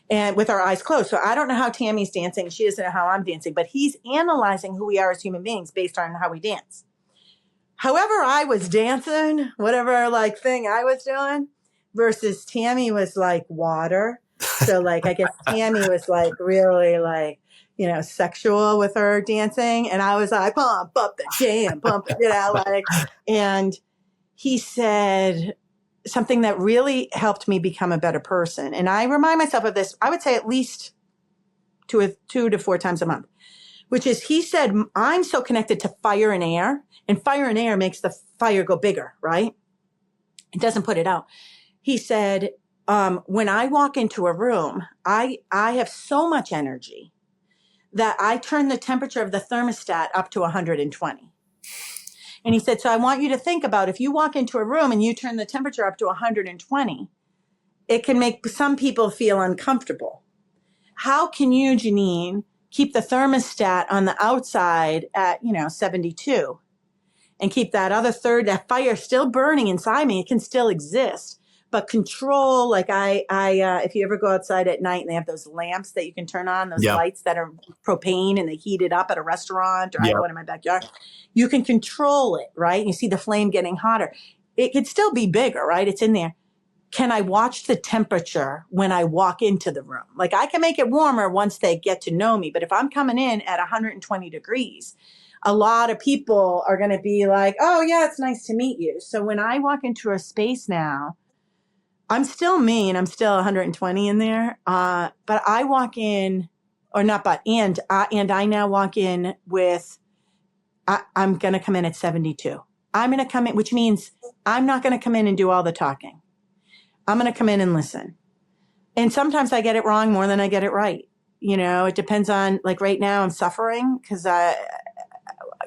and with our eyes closed. So I don't know how Tammy's dancing. She doesn't know how I'm dancing, but he's analyzing who we are as human beings based on how we dance. However I was dancing, whatever like thing I was doing, versus Tammy was like water. So like, I guess Tammy was like really like, you know, sexual with her dancing. And I was like, pump up the jam, pump it, you know, like, and he said something that really helped me become a better person. And I remind myself of this, I would say at least 2 to 4 times a month, which is he said, I'm so connected to fire and air, and fire and air makes the fire go bigger, right? It doesn't put it out. He said, when I walk into a room, I have so much energy that I turn the temperature of the thermostat up to 120. And he said, so I want you to think about if you walk into a room and you turn the temperature up to 120, it can make some people feel uncomfortable. How can you, Janine, keep the thermostat on the outside at, 72 and keep that other third, that fire still burning inside me? It can still exist, but control, like if you ever go outside at night and they have those lamps that you can turn on, those lights that are propane and they heat it up at a restaurant, or I have one in my backyard, you can control it, right? You see the flame getting hotter. It could still be bigger, right? It's in there. Can I watch the temperature when I walk into the room? Like I can make it warmer once they get to know me, but if I'm coming in at 120 degrees, a lot of people are going to be like, oh yeah, it's nice to meet you. So when I walk into a space now, I'm still me and I'm still 120 in there. But I walk in, or not, but, and I now walk in with, I'm going to come in at 72. I'm going to come in, which means I'm not going to come in and do all the talking. I'm going to come in and listen. And sometimes I get it wrong more than I get it right. It depends on, like right now I'm suffering because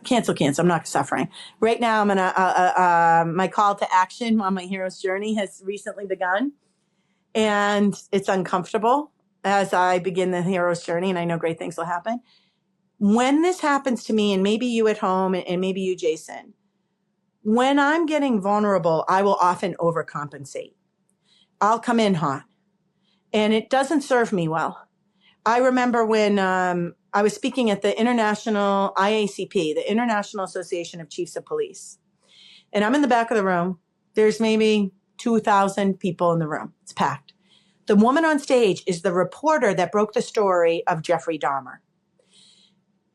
cancel. I'm not suffering. Right now I'm going to, my call to action on my hero's journey has recently begun. And it's uncomfortable as I begin the hero's journey. And I know great things will happen. When this happens to me, and maybe you at home and maybe you, Jason, when I'm getting vulnerable, I will often overcompensate. I'll come in hot, and it doesn't serve me well. I remember when I was speaking at the International IACP, the International Association of Chiefs of Police, and I'm in the back of the room. There's maybe 2,000 people in the room. It's packed. The woman on stage is the reporter that broke the story of Jeffrey Dahmer.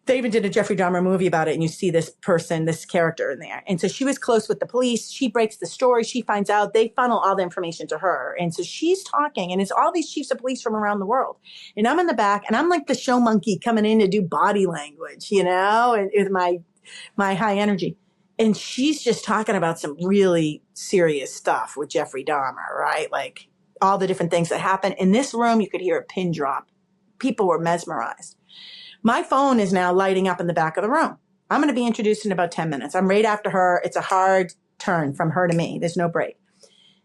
They even did a Jeffrey Dahmer movie about it, and you see this person, this character in there. And so she was close with the police. She breaks the story. She finds out. They funnel all the information to her. And so she's talking, and it's all these chiefs of police from around the world. And I'm in the back, and I'm like the show monkey coming in to do body language, and with my high energy. And she's just talking about some really serious stuff with Jeffrey Dahmer, right? Like all the different things that happen. In this room, you could hear a pin drop. People were mesmerized. My phone is now lighting up in the back of the room. I'm going to be introduced in about 10 minutes. I'm right after her. It's a hard turn from her to me. There's no break.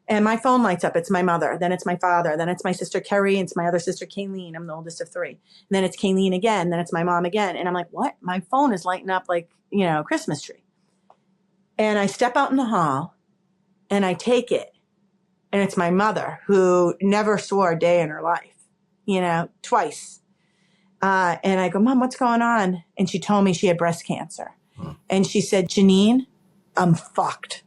And my phone lights up. It's my mother. Then it's my father. Then it's my sister, Carrie. And it's my other sister, Kayleen. I'm the oldest of 3. And then it's Kayleen again. Then it's my mom again. And I'm like, what? My phone is lighting up like, a Christmas tree. And I step out in the hall and I take it. And it's my mother, who never swore a day in her life, twice. And I go, Mom, what's going on? And she told me she had breast cancer. And she said, Janine, I'm fucked.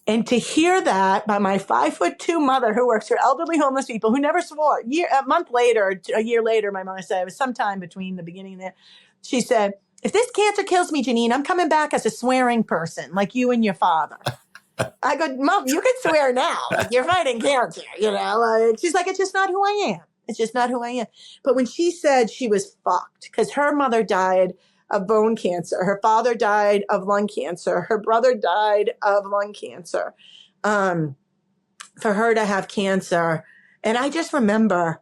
And to hear that by my 5'2" mother, who works for elderly homeless people, who never swore, a year later, my mother said, it was sometime between the beginning and there. She said, if this cancer kills me, Janine, I'm coming back as a swearing person, like you and your father. I go, Mom, you can swear now. Like, you're fighting cancer, She's like, it's just not who I am. It's just not who I am. But when she said she was fucked, because her mother died of bone cancer, her father died of lung cancer, her brother died of lung cancer, for her to have cancer. And I just remember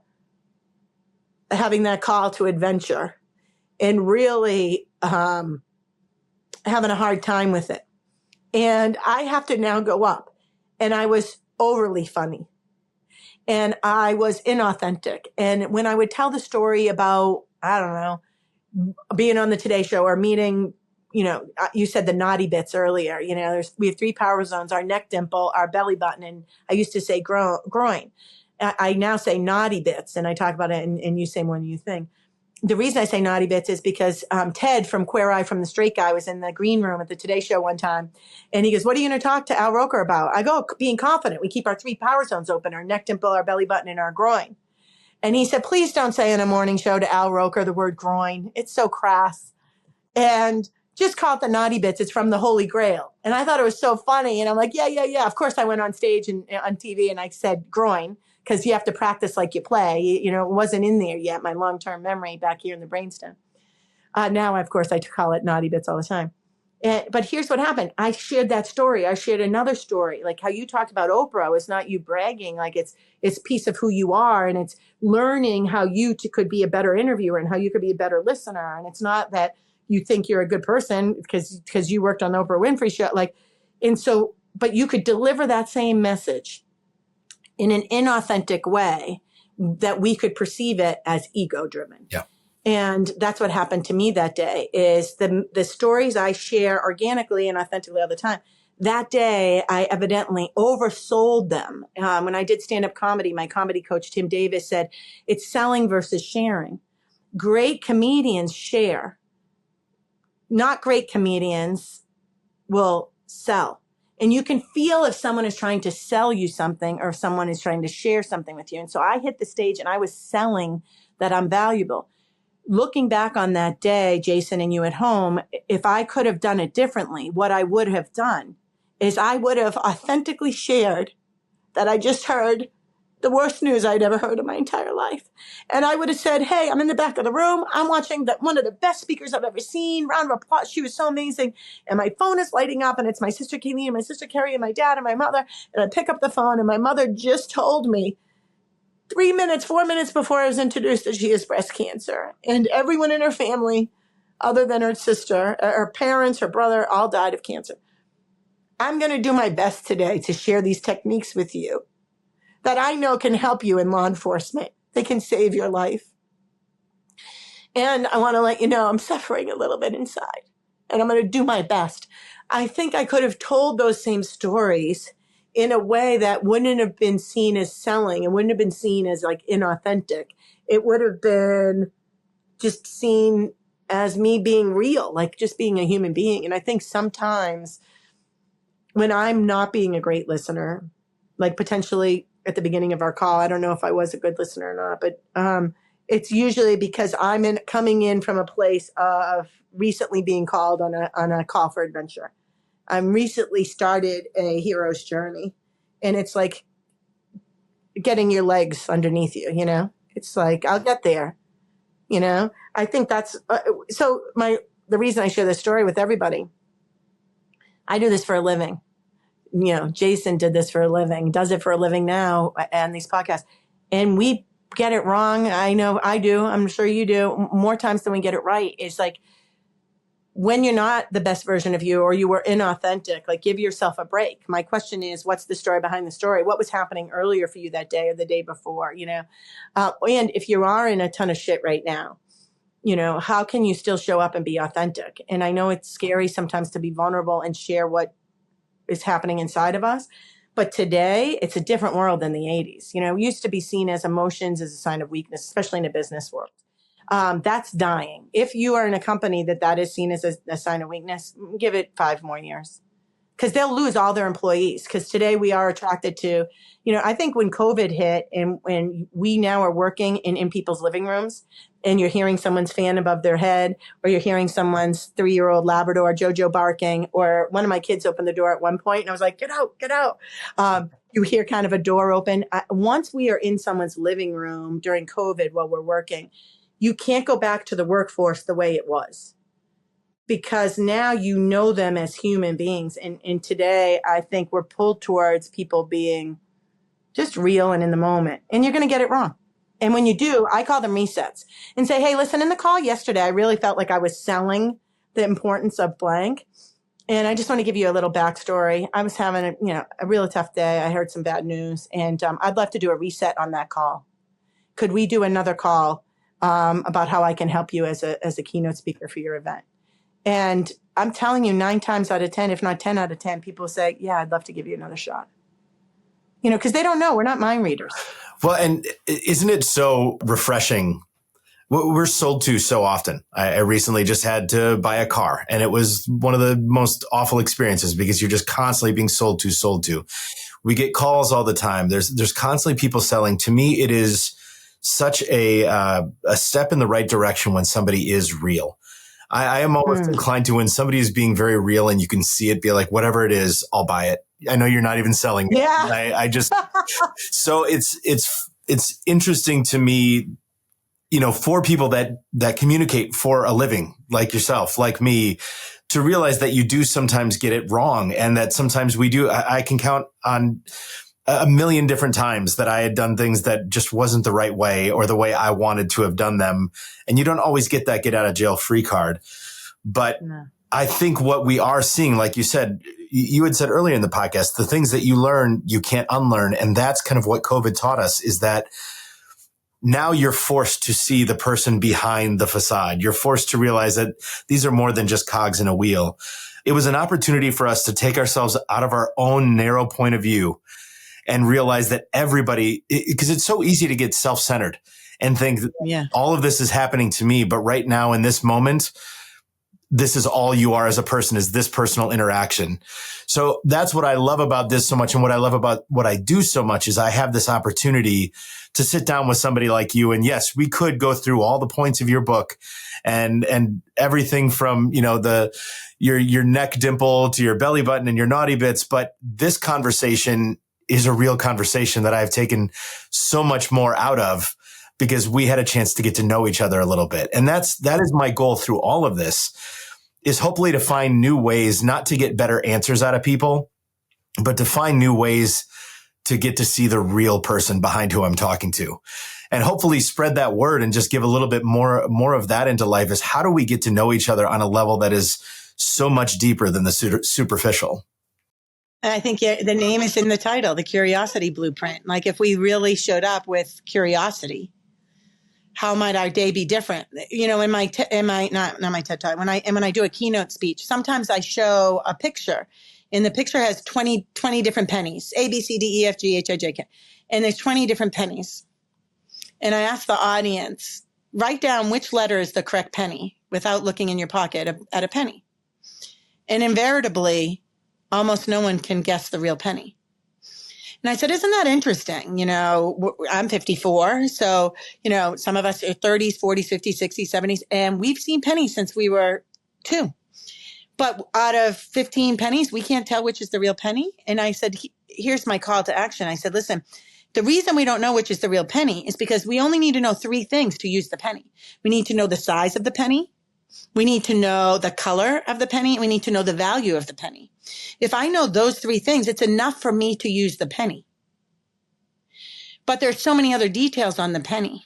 having that call to adventure and really having a hard time with it. And I have to now go up. And I was overly funny. And I was inauthentic. And when I would tell the story about, I don't know, being on the Today Show or meeting, you said the naughty bits earlier, we have 3 power zones, our neck dimple, our belly button, and I used to say groin. I now say naughty bits, and I talk about it, and you say more than you think. The reason I say naughty bits is because Ted from Queer Eye from the Straight Guy was in the green room at the Today Show one time. And he goes, what are you going to talk to Al Roker about? I go, being confident. We keep our 3 power zones open, our neck dimple, our belly button, and our groin. And he said, please don't say in a morning show to Al Roker the word groin. It's so crass. And just call it the naughty bits. It's from the Holy Grail. And I thought it was so funny. And I'm like, yeah. Of course, I went on stage and on TV and I said groin, because you have to practice like you play. It wasn't in there yet, my long-term memory back here in the brainstem. Now, of course, I call it naughty bits all the time. But here's what happened. I shared that story. I shared another story, like how you talked about Oprah. It's not you bragging, like it's a piece of who you are, and it's learning how you could be a better interviewer and how you could be a better listener. And it's not that you think you're a good person because you worked on the Oprah Winfrey show. But you could deliver that same message in an inauthentic way that we could perceive it as ego-driven. Yeah. And that's what happened to me that day, is the stories I share organically and authentically all the time. That day, I evidently oversold them. When I did stand-up comedy, my comedy coach, Tim Davis, said, it's selling versus sharing. Great comedians share. Not great comedians will sell. And you can feel if someone is trying to sell you something or if someone is trying to share something with you. And so I hit the stage and I was selling that I'm valuable. Looking back on that day, Jason and you at home, if I could have done it differently, what I would have done is I would have authentically shared that I just heard the worst news I'd ever heard in my entire life. And I would have said, hey, I'm in the back of the room. I'm watching one of the best speakers I've ever seen. Round of applause. She was so amazing. And my phone is lighting up, and it's my sister Kayleen and my sister Carrie and my dad and my mother. And I pick up the phone, and my mother just told me 4 minutes before I was introduced that she has breast cancer. And everyone in her family, other than her sister, her parents, her brother, all died of cancer. I'm going to do my best today to share these techniques with you that I know can help you in law enforcement. They can save your life. And I want to let you know I'm suffering a little bit inside, and I'm going to do my best. I think I could have told those same stories in a way that wouldn't have been seen as selling and wouldn't have been seen as like inauthentic. It would have been just seen as me being real, like just being a human being. And I think sometimes when I'm not being a great listener, like potentially at the beginning of our call, I don't know if I was a good listener or not, but it's usually because I'm coming in from a place of recently being called on a call for adventure. I'm recently started a hero's journey, and it's like getting your legs underneath you, you know? It's like, I'll get there, you know? I think that's, the reason I share this story with everybody, I do this for a living. You know, Jason did this for a living, does it for a living now, and these podcasts. And we get it wrong. I know I do. I'm sure you do more times than we get it right. It's like when you're not the best version of you or you were inauthentic, like give yourself a break. My question is, what's the story behind the story? What was happening earlier for you that day or the day before, you know? And if you are in a ton of shit right now, you know, how can you still show up and be authentic? And I know it's scary sometimes to be vulnerable and share what is happening inside of us. But today, it's a different world than the 80s. You know, it used to be seen as emotions as a sign of weakness, especially in the business world. That's dying. If you are in a company that is seen as a sign of weakness, give it 5 more years. Because they'll lose all their employees. Because today we are attracted to, you know, I think when COVID hit and when we now are working in people's living rooms and you're hearing someone's fan above their head or you're hearing someone's 3-year-old Labrador Jojo barking, or one of my kids opened the door at one point and I was like, get out, get out. You hear kind of a door open. Once we are in someone's living room during COVID while we're working, you can't go back to the workforce the way it was. Because now you know them as human beings. And today, I think we're pulled towards people being just real and in the moment. And you're going to get it wrong. And when you do, I call them resets and say, hey, listen, in the call yesterday, I really felt like I was selling the importance of blank. And I just want to give you a little backstory. I was having a really tough day. I heard some bad news. And I'd love to do a reset on that call. Could we do another call about how I can help you as a keynote speaker for your event? And I'm telling you, 9 times out of 10, if not 10 out of 10, people say, yeah, I'd love to give you another shot. You know, because they don't know. We're not mind readers. Well, and isn't it so refreshing? We're sold to so often. I recently just had to buy a car, and it was one of the most awful experiences because you're just constantly being sold to. We get calls all the time. There's constantly people selling. To me, it is such a step in the right direction when somebody is real. I am almost inclined to when somebody is being very real and you can see it, be like, whatever it is, I'll buy it. I know you're not even selling it. Yeah. I just, so it's interesting to me, you know, for people that communicate for a living, like yourself, like me, to realize that you do sometimes get it wrong and that sometimes we do. I can count on a million different times that I had done things that just wasn't the right way or the way I wanted to have done them. And you don't always get that get out of jail free card. But no. I think what we are seeing, like you said, you had said earlier in the podcast, the things that you learn, you can't unlearn. And that's kind of what COVID taught us, is that now you're forced to see the person behind the facade. You're forced to realize that these are more than just cogs in a wheel. It was an opportunity for us to take ourselves out of our own narrow point of view and realize that everybody, because it's so easy to get self-centered and think that all of this is happening to me. But right now in this moment, this is all you are as a person, is this personal interaction. So that's what I love about this so much. And what I love about what I do so much is I have this opportunity to sit down with somebody like you. And yes, we could go through all the points of your book and everything from, you know, your neck dimple to your belly button and your naughty bits. But this conversation is a real conversation that I've taken so much more out of because we had a chance to get to know each other a little bit. And that is my goal through all of this, is hopefully to find new ways, not to get better answers out of people, but to find new ways to get to see the real person behind who I'm talking to, and hopefully spread that word and just give a little bit more of that into life. Is how do we get to know each other on a level that is so much deeper than the superficial? And I think the name is in the title, the Curiosity Blueprint. Like if we really showed up with curiosity, how might our day be different? You know, in my not my TED Talk, when I do a keynote speech, sometimes I show a picture, and the picture has 20 different pennies, A, B, C, D, E, F, G, H, I, J, K, and there's 20 different pennies. And I ask the audience, write down which letter is the correct penny without looking in your pocket at a penny. And invariably, almost no one can guess the real penny. And I said, isn't that interesting? You know, I'm 54. So, you know, some of us are 30s, 40s, 50s, 60s, 70s, and we've seen pennies since we were 2. But out of 15 pennies, we can't tell which is the real penny. And I said, here's my call to action. I said, listen, the reason we don't know which is the real penny is because we only need to know 3 things to use the penny. We need to know the size of the penny. We need to know the color of the penny. And we need to know the value of the penny. If I know those 3 things, it's enough for me to use the penny. But there's so many other details on the penny.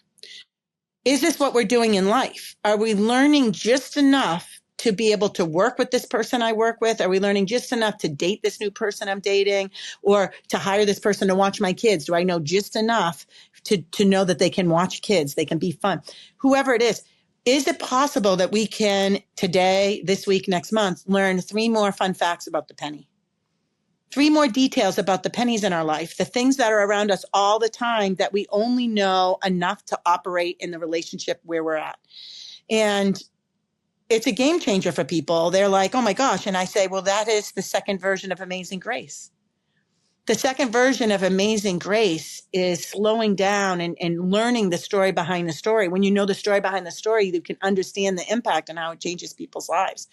Is this what we're doing in life? Are we learning just enough to be able to work with this person I work with? Are we learning just enough to date this new person I'm dating, or to hire this person to watch my kids? Do I know just enough to know that they can watch kids? They can be fun. Whoever it is it possible that we can today, this week, next month, learn 3 more fun facts about the penny? 3 more details about the pennies in our life, the things that are around us all the time that we only know enough to operate in the relationship where we're at. And it's a game changer for people. They're like, oh my gosh. And I say, well, that is the second version of Amazing Grace. The second version of Amazing Grace is slowing down and learning the story behind the story. When you know the story behind the story, you can understand the impact and how it changes people's lives.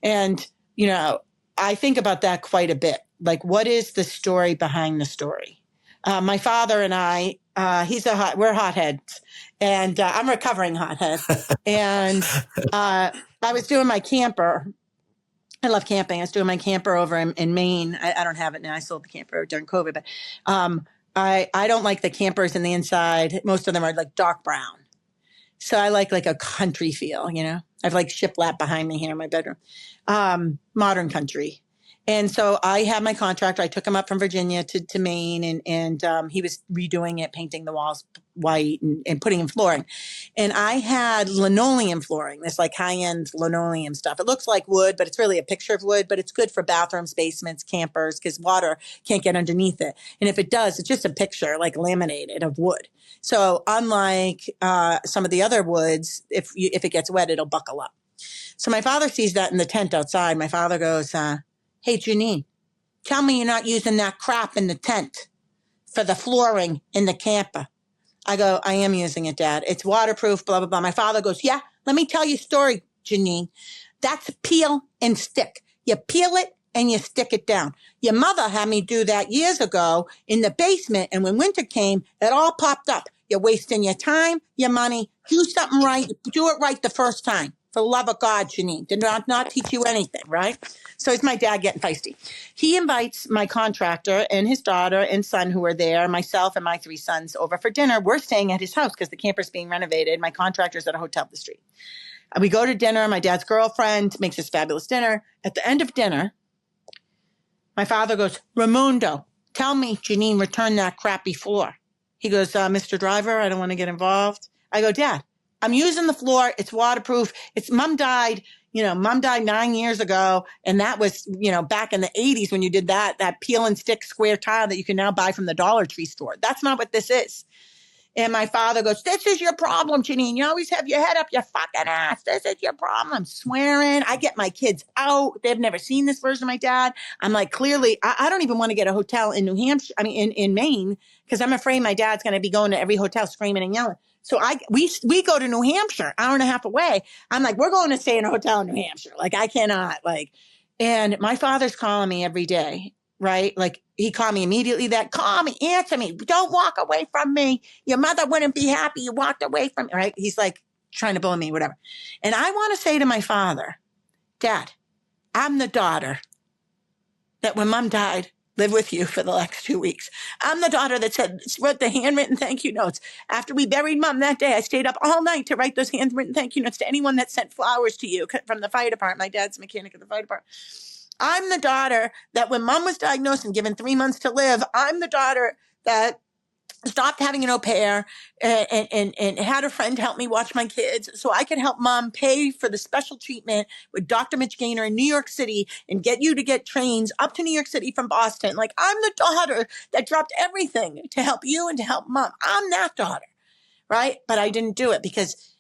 And, you know, I think about that quite a bit. Like, what is the story behind the story? My father and I, we're hotheads, and I'm a recovering hothead. And I was doing my camper. I love camping. I was doing my camper over in Maine. I don't have it now. I sold the camper during COVID, but I don't like the campers in the inside. Most of them are like dark brown. So I like a country feel, you know. I've like shiplap behind me here in my bedroom. Modern country. And so I had my contractor. I took him up from Virginia to Maine, and he was redoing it, painting the walls white and putting in flooring. And I had linoleum flooring, this like high-end linoleum stuff. It looks like wood, but it's really a picture of wood, but it's good for bathrooms, basements, campers, because water can't get underneath it. And if it does, it's just a picture, like laminated, of wood. So unlike some of the other woods, if it gets wet, it'll buckle up. So my father sees that in the tent outside. My father goes, hey, Janine, tell me you're not using that crap in the tent for the flooring in the camper. I go, I am using it, Dad. It's waterproof, blah, blah, blah. My father goes, yeah, let me tell you a story, Janine. That's peel and stick. You peel it and you stick it down. Your mother had me do that years ago in the basement, and when winter came, it all popped up. You're wasting your time, your money. Do something right. Do it right the first time. For the love of God, Janine. Did not teach you anything, right? So it's my dad getting feisty. He invites my contractor and his daughter and son who are there, myself and my 3 sons, over for dinner. We're staying at his house because the camper's being renovated. My contractor's at a hotel up the street. We go to dinner. My dad's girlfriend makes this fabulous dinner. At the end of dinner, my father goes, Raimundo, tell me Janine returned that crappy floor. He goes, Mr. Driver, I don't want to get involved. I go, Dad, I'm using the floor. It's waterproof. Mom died 9 years ago. And that was, back in the 80s when you did that peel and stick square tile that you can now buy from the Dollar Tree store. That's not what this is. And my father goes, this is your problem, Janine. You always have your head up your fucking ass. This is your problem. I'm swearing. I get my kids out. They've never seen this version of my dad. I'm like, clearly, I don't even want to get a hotel in New Hampshire. In Maine, because I'm afraid my dad's going to be going to every hotel screaming and yelling. So we go to New Hampshire, hour and a half away. I'm like, we're going to stay in a hotel in New Hampshire. Like, I cannot, and my father's calling me every day, right? Like, he called me immediately call me, answer me. Don't walk away from me. Your mother wouldn't be happy you walked away from me, right? He's like trying to bully me, whatever. And I want to say to my father, Dad, I'm the daughter that when Mom died, lived with you for the next 2 weeks. I'm the daughter that wrote the handwritten thank you notes. After we buried Mom that day, I stayed up all night to write those handwritten thank you notes to anyone that sent flowers to you from the fire department. My dad's a mechanic at the fire department. I'm the daughter that when Mom was diagnosed and given 3 months to live, I'm the daughter that stopped having an au pair and had a friend help me watch my kids so I could help mom pay for the special treatment with Dr. Mitch Gaynor in New York City and get you to get trains up to New York City from Boston. Like, I'm the daughter that dropped everything to help you and to help mom. I'm that daughter, right? But I didn't do it because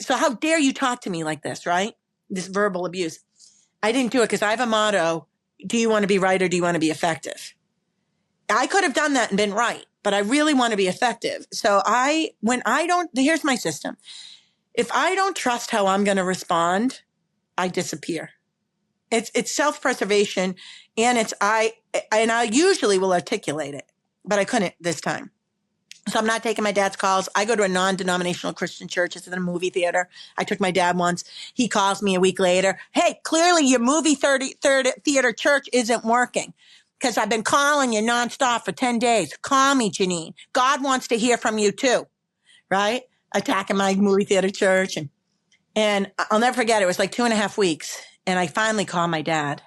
so how dare you talk to me like this, right? This verbal abuse. I didn't do it because I have a motto. Do you want to be right or do you want to be effective? I could have done that and been right, but I really want to be effective. So here's my system. If I don't trust how I'm going to respond, I disappear. It's self-preservation, and I usually will articulate it, but I couldn't this time. So I'm not taking my dad's calls. I go to a non-denominational Christian church. It's in a movie theater. I took my dad once. He calls me a week later. Hey, clearly your movie theater church isn't working because I've been calling you nonstop for 10 days. Call me, Janine. God wants to hear from you too, right? Attacking my movie theater church. And I'll never forget, it was like 2.5 weeks. And I finally called my dad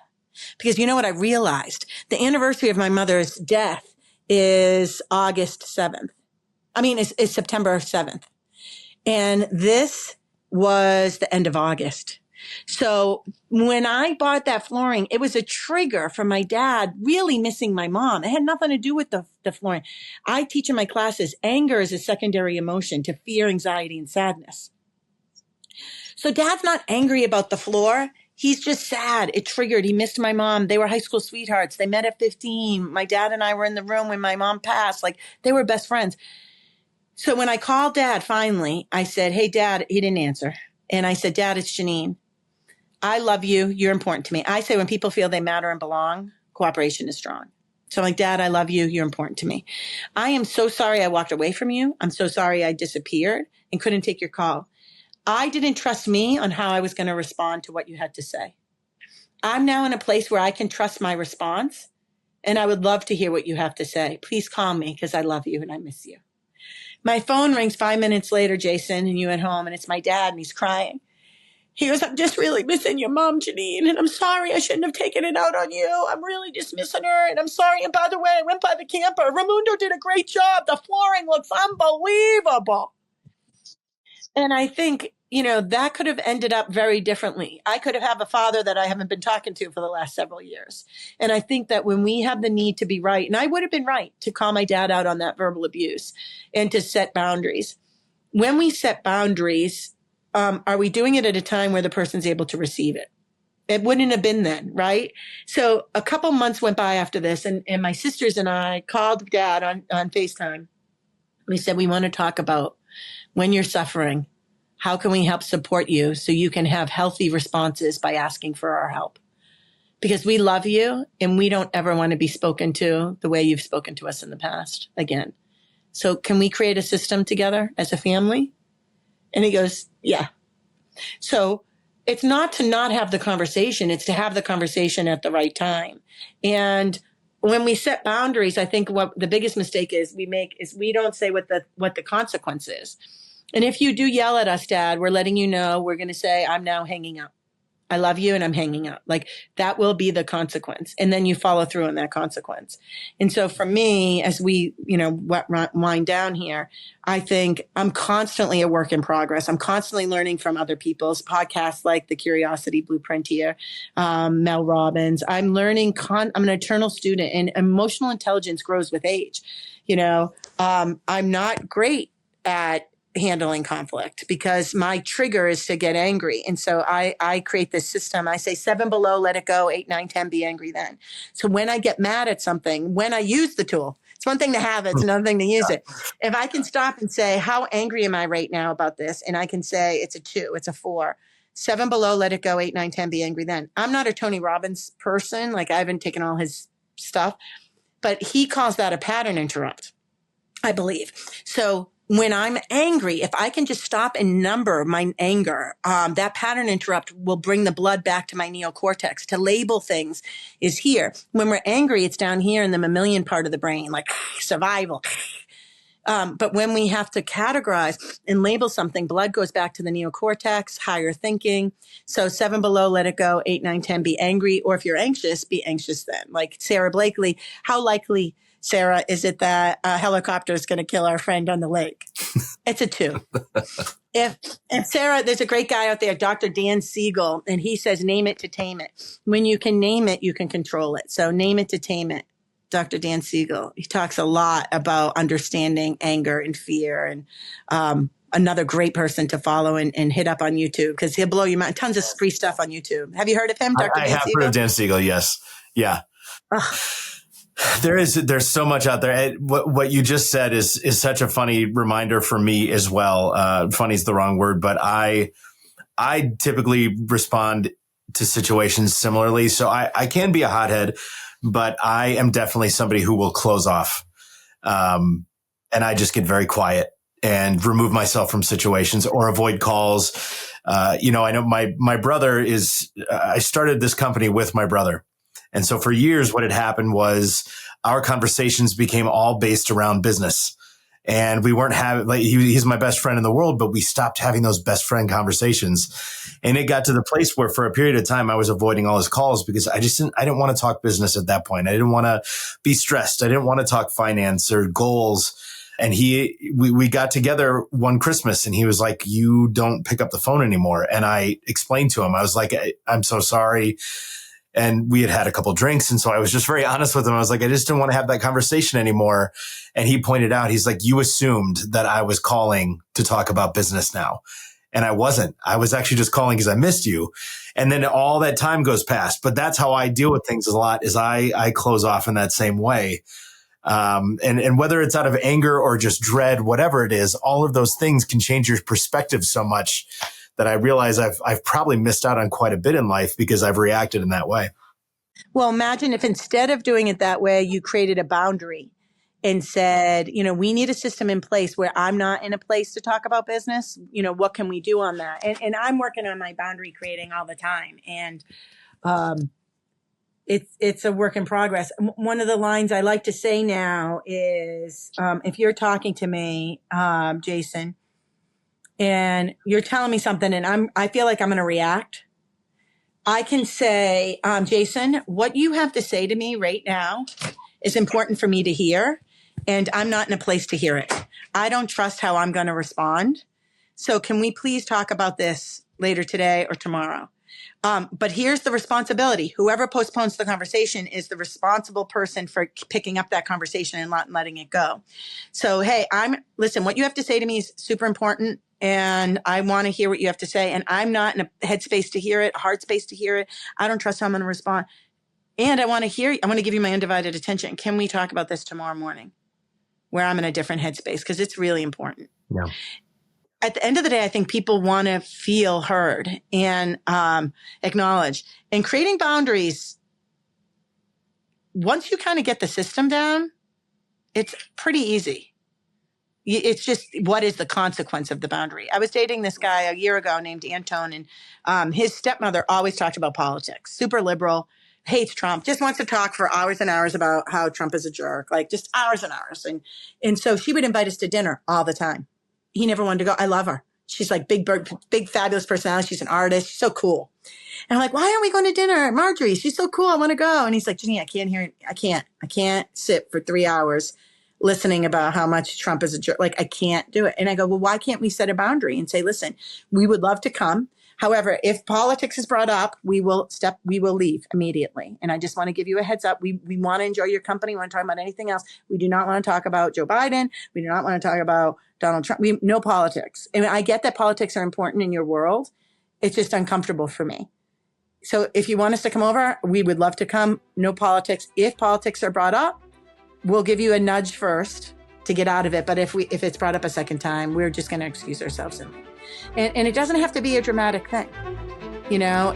because you know what I realized? The anniversary of my mother's death is August 7th. It's September 7th. And this was the end of August. So when I bought that flooring, it was a trigger for my dad really missing my mom. It had nothing to do with the flooring. I teach in my classes, anger is a secondary emotion to fear, anxiety, and sadness. So dad's not angry about the floor. He's just sad. It triggered. He missed my mom. They were high school sweethearts. They met at 15. My dad and I were in the room when my mom passed. Like, they were best friends. So when I called dad, finally, I said, hey, dad, he didn't answer. And I said, Dad, it's Janine. I love you. You're important to me. I say when people feel they matter and belong, cooperation is strong. So I'm like, Dad, I love you. You're important to me. I am so sorry I walked away from you. I'm so sorry I disappeared and couldn't take your call. I didn't trust me on how I was going to respond to what you had to say. I'm now in a place where I can trust my response, and I would love to hear what you have to say. Please call me because I love you and I miss you. My phone rings 5 minutes later, Jason, and you at home, and it's my dad, and he's crying. He goes, I'm just really missing your mom, Janine, and I'm sorry I shouldn't have taken it out on you. I'm really just missing her, and I'm sorry. And by the way, I went by the camper. Raimundo did a great job. The flooring looks unbelievable. And I think, that could have ended up very differently. I could have a father that I haven't been talking to for the last several years. And I think that when we have the need to be right, and I would have been right to call my dad out on that verbal abuse and to set boundaries. When we set boundaries, are we doing it at a time where the person's able to receive it? It wouldn't have been then, right? So a couple months went by after this, and my sisters and I called dad on FaceTime. We said, we want to talk about when you're suffering, how can we help support you so you can have healthy responses by asking for our help? Because we love you and we don't ever want to be spoken to the way you've spoken to us in the past again. So can we create a system together as a family? And he goes, yeah. So it's not to not have the conversation. It's to have the conversation at the right time. And when we set boundaries, I think what the biggest mistake we make is we don't say what the consequence is. And if you do yell at us, Dad, we're letting you know, we're going to say, I'm now hanging up. I love you and I'm hanging up. Like, that will be the consequence. And then you follow through on that consequence. And so for me, as we, wind down here, I think I'm constantly a work in progress. I'm constantly learning from other people's podcasts, like the Curiosity Blueprint here, Mel Robbins. I'm learning, I'm an eternal student, and emotional intelligence grows with age. I'm not great at handling conflict because my trigger is to get angry. And so I create this system. I say 7 below, let it go, 8, 9, 10, be angry then. So when I get mad at something, when I use the tool, it's one thing to have it, it's another thing to use it. If I can stop and say, how angry am I right now about this? And I can say, it's a 2, it's a 4. 7 below, let it go, 8, 9, 10, be angry then. I'm not a Tony Robbins person. Like, I haven't taken all his stuff, but he calls that a pattern interrupt, I believe. So when I'm angry, if I can just stop and number my anger, that pattern interrupt will bring the blood back to my neocortex. To label things is here. When we're angry, it's down here in the mammalian part of the brain, like survival. But when we have to categorize and label something, blood goes back to the neocortex, higher thinking. So 7 below, let it go, 8, 9, 10, be angry. Or if you're anxious, be anxious then. Like Sarah Blakely, how likely Sarah, is it that a helicopter is going to kill our friend on the lake? It's a 2. If Sarah, there's a great guy out there, Dr. Dan Siegel, and he says, name it to tame it. When you can name it, you can control it. So name it to tame it. Dr. Dan Siegel. He talks a lot about understanding anger and fear, and another great person to follow and hit up on YouTube, because he'll blow your mind. Tons of free stuff on YouTube. Have you heard of him, Dr. Dan Siegel? I have heard of Dan Siegel, yes. Yeah. There's so much out there. What you just said is such a funny reminder for me as well. Funny is the wrong word, but I typically respond to situations similarly. So I can be a hothead, but I am definitely somebody who will close off. And I just get very quiet and remove myself from situations or avoid calls. I know my brother I started this company with my brother. And so for years, what had happened was our conversations became all based around business. And we weren't having, he's my best friend in the world, but we stopped having those best friend conversations. And it got to the place where for a period of time, I was avoiding all his calls because I didn't want to talk business at that point. I didn't want to be stressed. I didn't want to talk finance or goals. And we got together one Christmas and he was like, you don't pick up the phone anymore. And I explained to him, I was like, I'm so sorry. And we had a couple drinks. And so I was just very honest with him. I was like, I just didn't want to have that conversation anymore. And he pointed out, he's like, you assumed that I was calling to talk about business now. And I wasn't. I was actually just calling because I missed you. And then all that time goes past. But that's how I deal with things a lot, is I close off in that same way. And whether it's out of anger or just dread, whatever it is, all of those things can change your perspective so much that I realize I've probably missed out on quite a bit in life because I've reacted in that way. Well, imagine if instead of doing it that way, you created a boundary and said, we need a system in place where I'm not in a place to talk about business. What can we do on that? And I'm working on my boundary creating all the time. And it's a work in progress. One of the lines I like to say now is, if you're talking to me, Jason, and you're telling me something and I feel like I'm going to react, I can say, Jason, what you have to say to me right now is important for me to hear, and I'm not in a place to hear it. I don't trust how I'm going to respond. So can we please talk about this later today or tomorrow? But here's the responsibility. Whoever postpones the conversation is the responsible person for picking up that conversation and letting it go. So, hey, listen, what you have to say to me is super important. And I want to hear what you have to say. And I'm not in a headspace to hear it, a heart space to hear it. I don't trust how I'm going to respond. And I want to hear you. I want to give you my undivided attention. Can we talk about this tomorrow morning where I'm in a different headspace? Because it's really important. Yeah. At the end of the day, I think people want to feel heard and acknowledged. And creating boundaries, once you kind of get the system down, it's pretty easy. It's just, what is the consequence of the boundary? I was dating this guy a year ago named Antone, and his stepmother always talked about politics. Super liberal, hates Trump, just wants to talk for hours and hours about how Trump is a jerk, like just hours and hours. And so she would invite us to dinner all the time. He never wanted to go. I love her. She's like big, fabulous personality. She's an artist. She's so cool. And I'm like, why aren't we going to dinner? Marjorie, she's so cool. I want to go. And he's like, Janine, I can't hear it. I can't sit for 3 hours listening about how much Trump is a jerk. Like, I can't do it. And I go, well, why can't we set a boundary and say, listen, we would love to come. However, if politics is brought up, we will leave immediately. And I just want to give you a heads up. We want to enjoy your company. We want to talk about anything else. We do not want to talk about Joe Biden. We do not want to talk about Donald Trump. No politics. And I get that politics are important in your world. It's just uncomfortable for me. So if you want us to come over, we would love to come. No politics. If politics are brought up, we'll give you a nudge first to get out of it. But if it's brought up a second time, we're just going to excuse ourselves. And it doesn't have to be a dramatic thing. I'm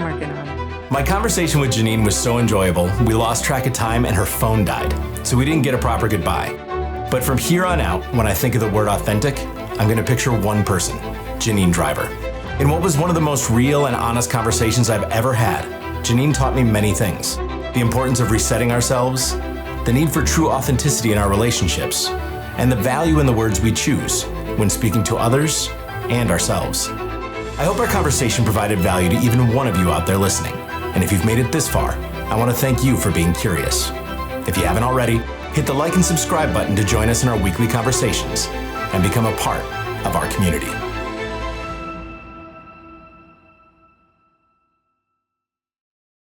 working on it. My conversation with Janine was so enjoyable, we lost track of time and her phone died. So we didn't get a proper goodbye. But from here on out, when I think of the word authentic, I'm going to picture one person, Janine Driver. In what was one of the most real and honest conversations I've ever had, Janine taught me many things. The importance of resetting ourselves, the need for true authenticity in our relationships, and the value in the words we choose when speaking to others and ourselves. I hope our conversation provided value to even one of you out there listening. And if you've made it this far, I want to thank you for being curious. If you haven't already, hit the like and subscribe button to join us in our weekly conversations and become a part of our community.